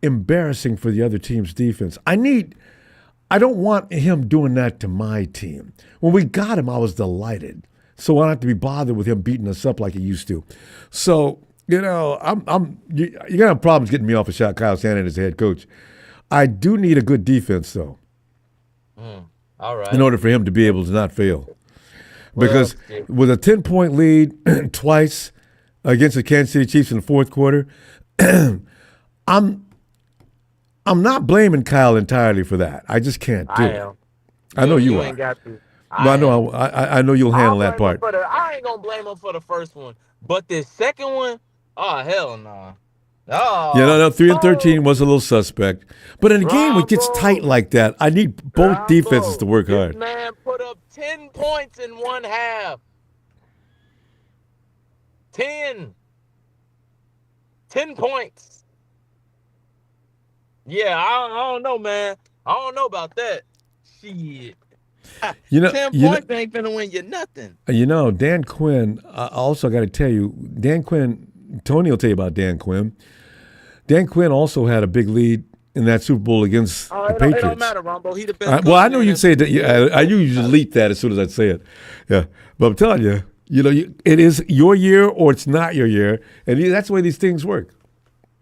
embarrassing for the other team's defense. I don't want him doing that to my team. When we got him, I was delighted. So I don't have to be bothered with him beating us up like he used to. So, you're gonna have problems getting me off a shot, Kyle Shanahan as the head coach. I do need a good defense, though. All right. In order for him to be able to not fail. Because with a 10-point lead twice against the Kansas City Chiefs in the fourth quarter, I'm not blaming Kyle entirely for that. I just can't do it. I know you are. Ain't got to. I know you'll handle that part. I ain't gonna blame him for the first one, but the second one, oh hell no. Oh, 3-13 was a little suspect. But in a game when it gets tight like that, I need both defenses to work hard. This man put up 10 points in one half. 10 points. Yeah, I don't know, man. I don't know about that. Shit. 10 points ain't finna win you nothing. Dan Quinn, I also got to tell you, Dan Quinn, Tony will tell you about Dan Quinn. Dan Quinn also had a big lead in that Super Bowl against the Patriots. It don't matter, Ronbo. He the best. I know you'd say that. Yeah, I knew you'd delete that as soon as I'd say it. Yeah, but I'm telling you, it is your year or it's not your year, and that's the way these things work.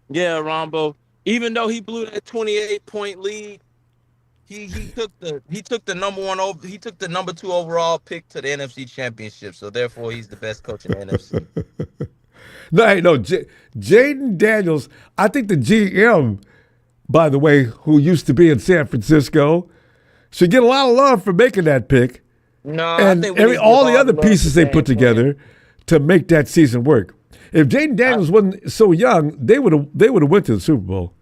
Yeah, Ronbo. Even though he blew that 28-point lead, he took the number 2 overall pick to the NFC Championship. So therefore, he's the best coach in the NFC. No, Jaden Daniels, I think the GM, by the way, who used to be in San Francisco, should get a lot of love for making that pick. No, and all the other pieces they put together to make that season work. If Jaden Daniels wasn't so young, they would have went to the Super Bowl.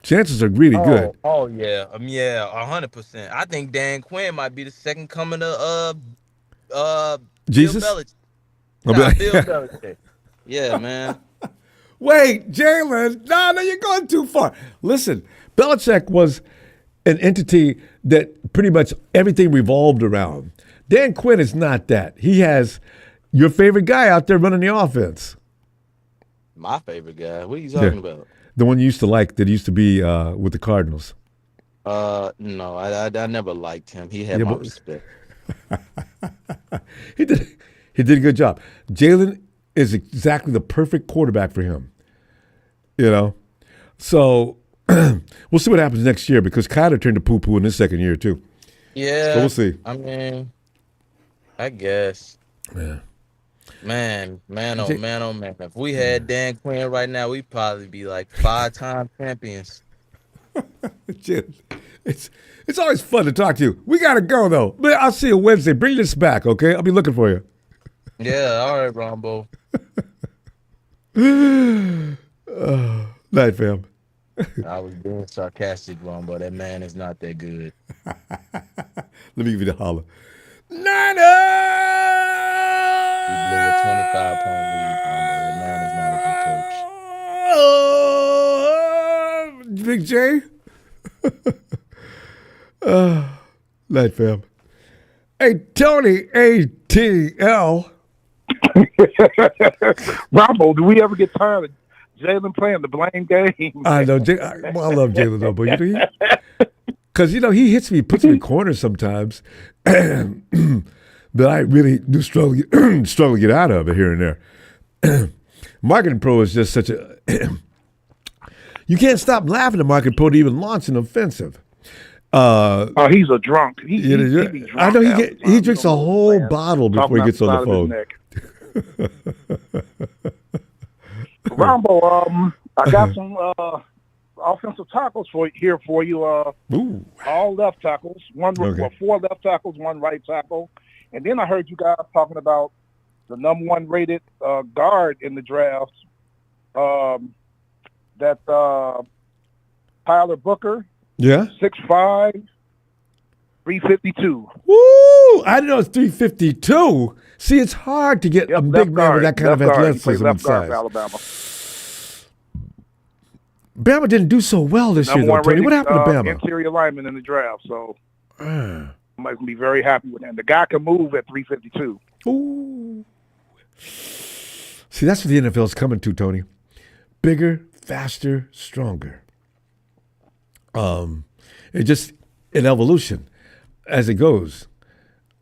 Chances are really good. Oh yeah, 100%. I think Dan Quinn might be the second coming of Jesus. Bill Belichick. Bill Belichick. Yeah, man. Wait, Jalen. No, you're going too far. Listen, Belichick was an entity that pretty much everything revolved around. Dan Quinn is not that. He has your favorite guy out there running the offense. My favorite guy? What are you talking about? The one you used to like that used to be with the Cardinals. No, I never liked him. He had my respect. He did a good job. Jalen is exactly the perfect quarterback for him. So we'll see what happens next year because Kyler turned to poo-poo in his second year too. Yeah. So we'll see. I mean, I guess. Yeah. Man. If we had Dan Quinn right now, we'd probably be like 5-time champions. It's always fun to talk to you. We got to go, though. I'll see you Wednesday. Bring this back, okay? I'll be looking for you. Yeah, all right, Ronbo. Night, fam. I was being sarcastic, Ronbo. That man is not that good. Let me give you the holler. Niners! He blew a 25-point lead, Ronbo. That man is not a good coach. Big J? Night, fam. Hey, Tony ATL. Ronbo, do we ever get tired of Jalen playing the blame game? I know. I love Jalen, though, but because, he hits me, puts me in corners sometimes, but I really do struggle to get out of it here and there. Marketing Pro is just such a... You can't stop laughing at Marketing Pro to even launch an offensive. He's a drunk. He drunk. I know he drinks a whole bottle before he gets on the phone. Ronbo, I got some offensive tackles here for you. All left tackles. 4 left tackles, 1 right tackle. And then I heard you guys talking about the number one rated guard in the draft. That Tyler Booker. Yeah. 6'5", 352. Woo! I didn't know it's 352. See, it's hard to get a big man with that kind of athleticism and size. Alabama. Bama didn't do so well this year, though, Tony. What happened to Bama? Interior lineman in the draft, so I might be very happy with him. The guy can move at 352. Ooh. See, that's what the NFL's coming to, Tony. Bigger, faster, stronger. It just an evolution as it goes.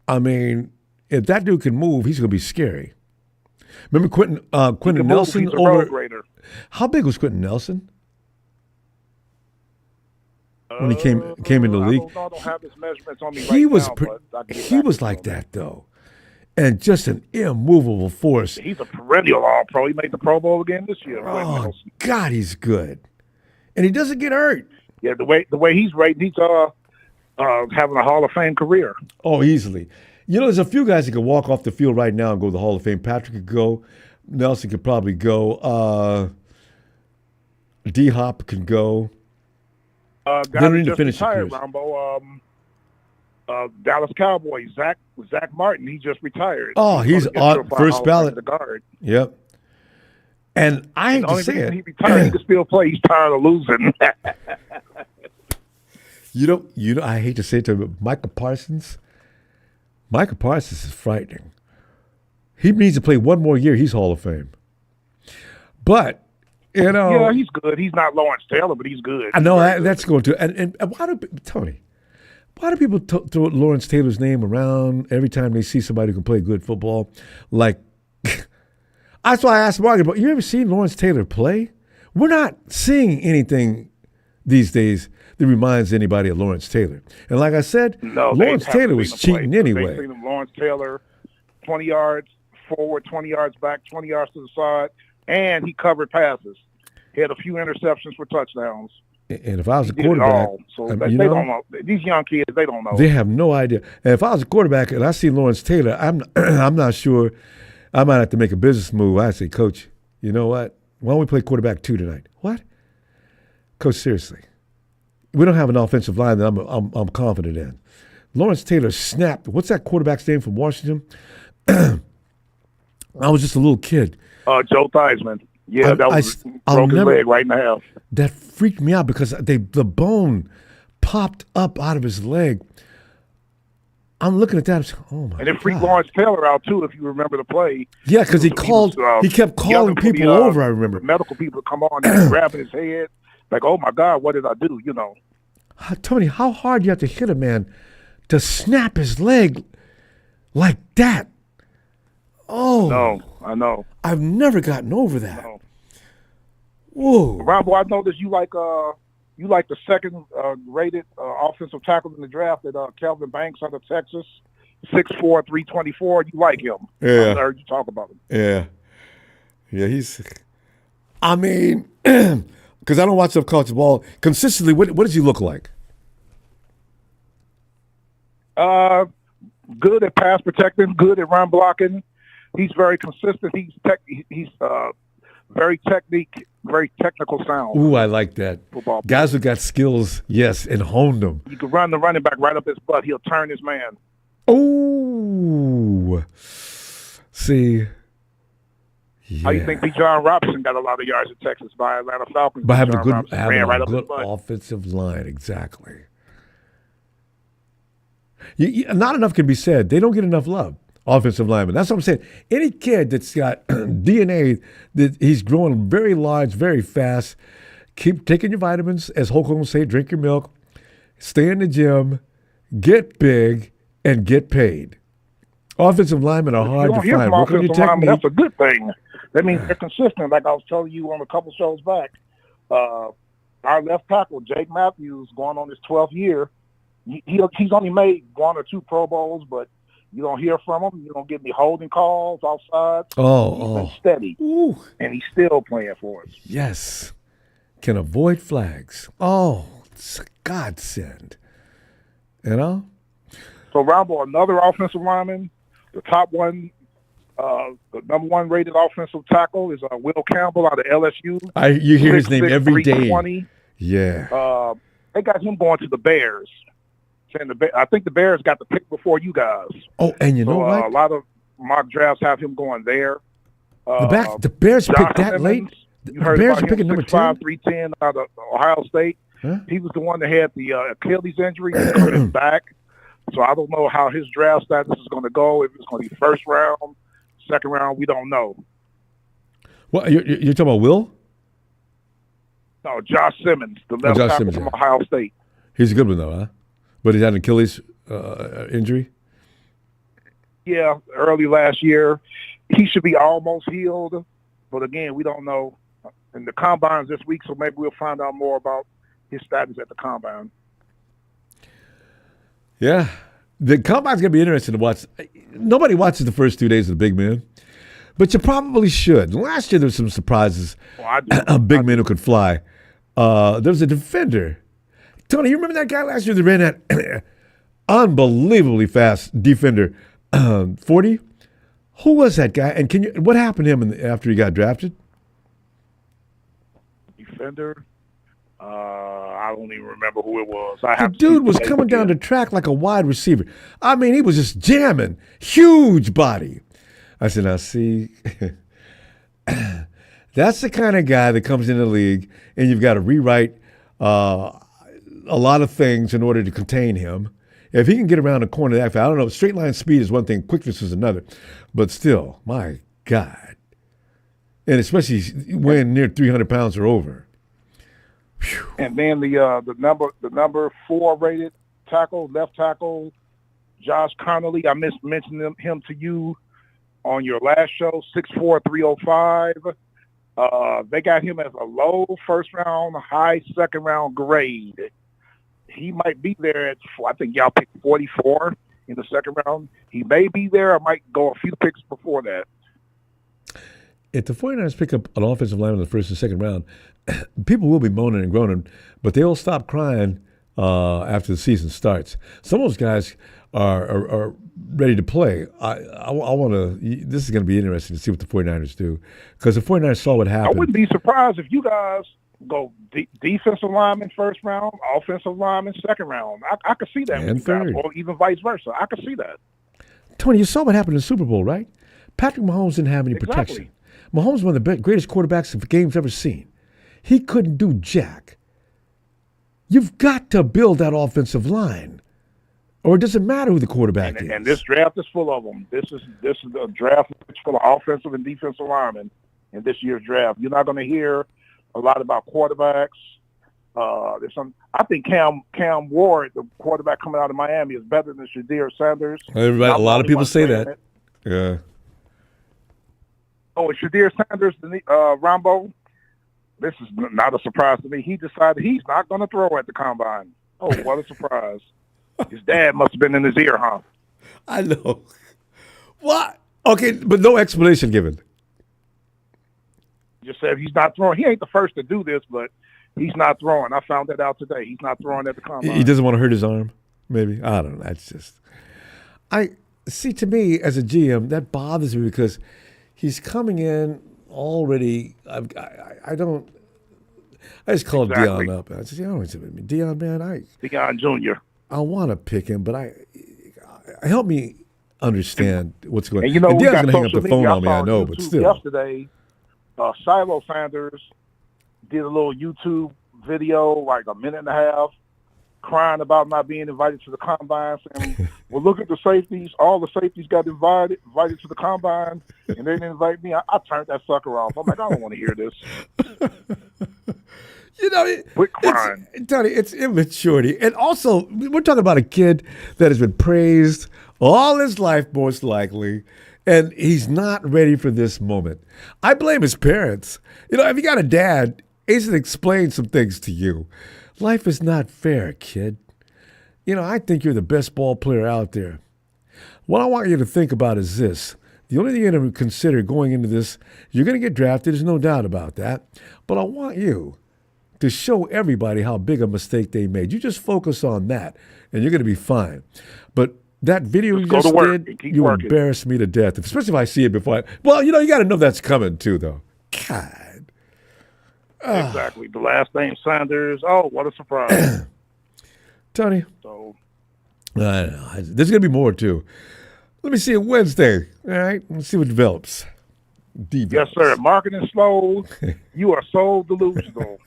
I mean, if that dude can move, he's going to be scary. Remember Quentin Nelson over? How big was Quentin Nelson when he came in the league? I don't have his measurements on me He right was now, he was like that though, and just an immovable force. He's a perennial All-Pro. He made the Pro Bowl again this year. Oh God, he's good, and he doesn't get hurt. Yeah, the way he's rated, he's having a Hall of Fame career. Oh, easily. You know, there's a few guys that could walk off the field right now and go to the Hall of Fame. Patrick could go. Nelson could probably go. D-Hop can go. Guy They don't need to just finish the retired, careers. Rambo. Dallas Cowboys, Zach Martin, he just retired. Oh, he's on first ballot. The guard. Yep. And I hate to say it. He retired. He can still play. He's tired of losing. You know, I hate to say it to him, but Micah Parsons is frightening. He needs to play one more year. He's Hall of Fame. But, you know. Yeah, he's good. He's not Lawrence Taylor, but he's good. I know that's going to. And why do people throw Lawrence Taylor's name around every time they see somebody who can play good football? Like, that's why I asked Morgan, but you ever seen Lawrence Taylor play? We're not seeing anything these days that reminds anybody of Lawrence Taylor. And like I said, Lawrence Taylor was cheating anyway. They've seen Lawrence Taylor, 20 yards forward, 20 yards back, 20 yards to the side, and he covered passes. He had a few interceptions for touchdowns. And if I was a quarterback, they don't know. These young kids, they don't know. They have no idea. And if I was a quarterback and I see Lawrence Taylor, I'm not sure. I might have to make a business move. I say, Coach, you know what? Why don't we play quarterback 2 tonight? What? Coach, seriously. We don't have an offensive line that I'm confident in. Lawrence Taylor snapped. What's that quarterback's name from Washington? I was just a little kid. Joe Theismann. Yeah, that was broke his leg right in half. That freaked me out because the bone popped up out of his leg. I'm looking at that. I'm saying, oh my God. And it freaked Lawrence Taylor out too, if you remember the play. Yeah, because he kept calling people over. I remember medical people come on and grabbing his head, like, oh my God, what did I do? You know, Tony, how hard you have to hit a man to snap his leg like that? Oh, no, I know. I've never gotten over that. No. Whoa, Rambo, I noticed you like the second rated offensive tackle in the draft at Kelvin Banks out of Texas, 6'4", 324. You like him? Yeah, I heard you talk about him. Yeah, he's. I mean, because I don't watch enough college ball consistently. What does he look like? Good at pass protecting, good at run blocking. He's very consistent. He's very technical sound. Ooh, I like that. Football Guys who got skills, yes, and honed them. You can run the running back right up his butt. He'll turn his man. Oh, see. Yeah. How you think Bijan Robinson got a lot of yards in Texas by Atlanta Falcons? By having a good butt. offensive line, exactly. Not enough can be said. They don't get enough love. Offensive lineman. That's what I'm saying. Any kid that's got DNA, that he's growing very large, very fast, keep taking your vitamins, as Hulk Hogan say, drink your milk, stay in the gym, get big, and get paid. Offensive linemen are hard to find. Work on your technique. That's a good thing. That means they're consistent. Like I was telling you on a couple shows back, our left tackle, Jake Matthews, going on his 12th year, he's only made 1 or 2 Pro Bowls, but you don't hear from him. You don't get any holding calls offside. He's been steady. Ooh. And he's still playing for us. Yes. Can avoid flags. Oh, it's a godsend. You know? So, Ronbo, another offensive lineman, the top one The number 1 rated offensive tackle is Will Campbell out of LSU. You hear his name 6'6", every day. 320. Yeah. They got him going to the Bears. I think the Bears got the pick before you guys. Oh, and you know what? A lot of mock drafts have him going there. The Bears picked that late? You The heard Bears about are picking him, number 6'5", 10? 310 out of Ohio State. Huh? He was the one that had the Achilles injury. He's hurt his back. So I don't know how his draft status is going to go. If it's going to be first round, second round, we don't know. What, you're talking about Will? No, Josh Simmons, the left tackle from Ohio State. He's a good one, though, huh? But he's had an Achilles injury? Yeah, early last year. He should be almost healed. But again, we don't know. And the combine's this week, so maybe we'll find out more about his status at the combine. Yeah. The combine's going to be interesting to watch. Nobody watches the first 2 days of the big man, but you probably should. Last year, there were some surprises. Big men who could fly. There was a defender. Tony, you remember that guy last year that ran that unbelievably fast defender, 40? Who was that guy? And what happened to him after he got drafted? Defender? I don't even remember who it was. The dude was coming down the track like a wide receiver. I mean, he was just jamming. Huge body. I said, now see, that's the kind of guy that comes in the league and you've got to rewrite a lot of things in order to contain him. If he can get around the corner, I don't know, straight line speed is one thing, quickness is another. But still, my God. And especially weighing near 300 pounds or over. Whew. And then the number 4 rated tackle, left tackle, Josh Connolly. I mentioned him to you on your last show, 6'4", 305. They got him as a low first round, high second round grade. He might be there at, I think y'all picked 44 in the second round. He may be there. I might go a few picks before that. If the 49ers pick up an offensive lineman in the first and second round, people will be moaning and groaning, but they'll stop crying after the season starts. Some of those guys are ready to play. I want to. This is going to be interesting to see what the 49ers do, because the 49ers saw what happened. I wouldn't be surprised if you guys go defensive lineman first round, offensive lineman second round. I could see that, and third, or even vice versa. I could see that. Tony, you saw what happened in the Super Bowl, right? Patrick Mahomes didn't have any protection. Mahomes is one of the greatest quarterbacks the game's ever seen. He couldn't do jack. You've got to build that offensive line, or it doesn't matter who the quarterback is. And this draft is full of them. This is a draft full of offensive and defensive linemen in this year's draft. You're not going to hear a lot about quarterbacks. I think Cam Ward, the quarterback coming out of Miami, is better than Shadir Sanders. A lot of people say that. Yeah. Oh, Shadir Sanders, Ronbo, this is not a surprise to me. He decided he's not going to throw at the combine. Oh, what a surprise. His dad must have been in his ear, huh? I know. What? Okay, but no explanation given. Just said he's not throwing. He ain't the first to do this, but he's not throwing. I found that out today. He's not throwing at the combine. He doesn't want to hurt his arm, maybe. I don't know. That's just... to me, as a GM, that bothers me because he's coming in already. I just called Deion up. I said, Deion, man, Deion Jr. I want to pick him, but help me understand what's going on. And Deion's going to hang up the phone on me, I know, but still. Yesterday, Shiloh Sanders did a little YouTube video, like a minute and a half, crying about not being invited to the combine, saying, well, look at the safeties. All the safeties got invited to the combine, and they didn't invite me. I turned that sucker off. I'm like, I don't want to hear this. Quit crying. Tony, it's immaturity. And also, we're talking about a kid that has been praised all his life, most likely, and he's not ready for this moment. I blame his parents. If you got a dad, he's going to explain some things to you. Life is not fair, kid. I think you're the best ball player out there. What I want you to think about is this. The only thing you're going to consider going into this, you're going to get drafted, there's no doubt about that. But I want you to show everybody how big a mistake they made. You just focus on that, and you're going to be fine. But That video you go just to work did, and keep you working. embarrass me to death, especially if I see it before. Well, you got to know that's coming too, though. God. Exactly. The last name Sanders. Oh, what a surprise. Tony. So I don't know. There's going to be more, too. Let me see it Wednesday. All right? Let's see what develops. yes, sir. Marketing slow. You are so delusional.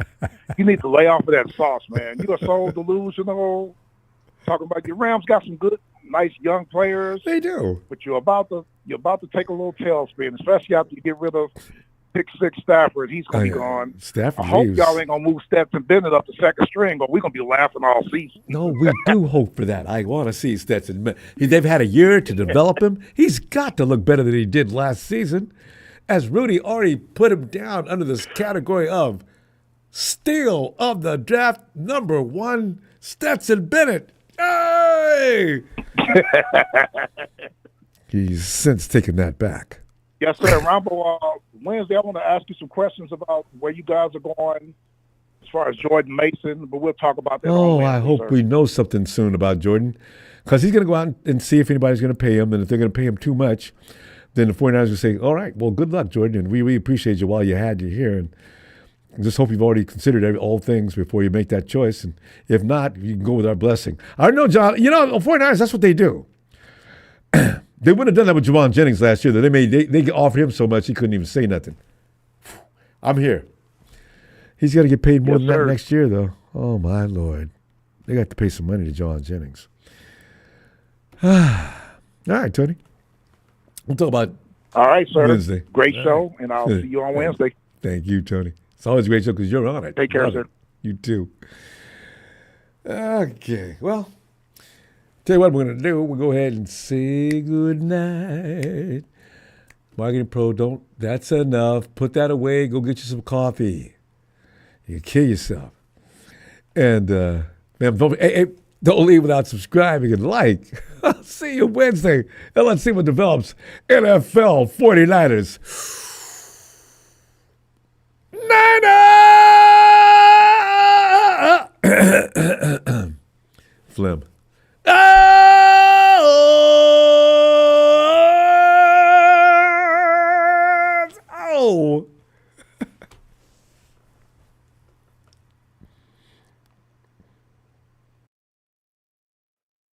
You need to lay off of that sauce, man. You are so delusional. Talking about your Rams got some good, nice young players. They do. But you're about to take a little tailspin, especially after you get rid of Pick Six Stafford. He's gonna be gone. Stafford I hope leaves. y'all ain't gonna move Stetson Bennett up to second string, or we're gonna be laughing all season. No, we do hope for that. I want to see Stetson. They've had a year to develop him. He's got to look better than he did last season, as Rudy already put him down under this category of steal of the draft, number 1, Stetson Bennett. Hey! He's since taken that back. Yes, sir. Ronbo, Wednesday, I want to ask you some questions about where you guys are going as far as Jordan Mason, but we'll talk about that on Wednesday, I hope sir. we know something soon about Jordan, because he's going to go out and see if anybody's going to pay him, and if they're going to pay him too much, then the 49ers will say, all right, well, good luck, Jordan, and we appreciate you while you had you here, and just hope you've already considered all things before you make that choice, and if not, you can go with our blessing. I know, John, the 49ers, that's what they do. They wouldn't have done that with Juwan Jennings last year. They offered him so much he couldn't even say nothing. I'm here. He's got to get paid more than that next year, though. Oh, my Lord. They got to pay some money to Juwan Jennings. All right, Tony. We'll talk about all right, sir. Wednesday. Great show, and I'll see you on Wednesday. Thank you, Tony. It's always a great show because you're on it. Take care, sir. You too. Okay, well, tell you what we're going to do. We'll go ahead and say good night. Marketing Pro, that's enough. Put that away. Go get you some coffee. You can kill yourself. And, man, don't leave without subscribing and like. I'll see you Wednesday. And let's see what develops. NFL 49ers. Flim. Oh!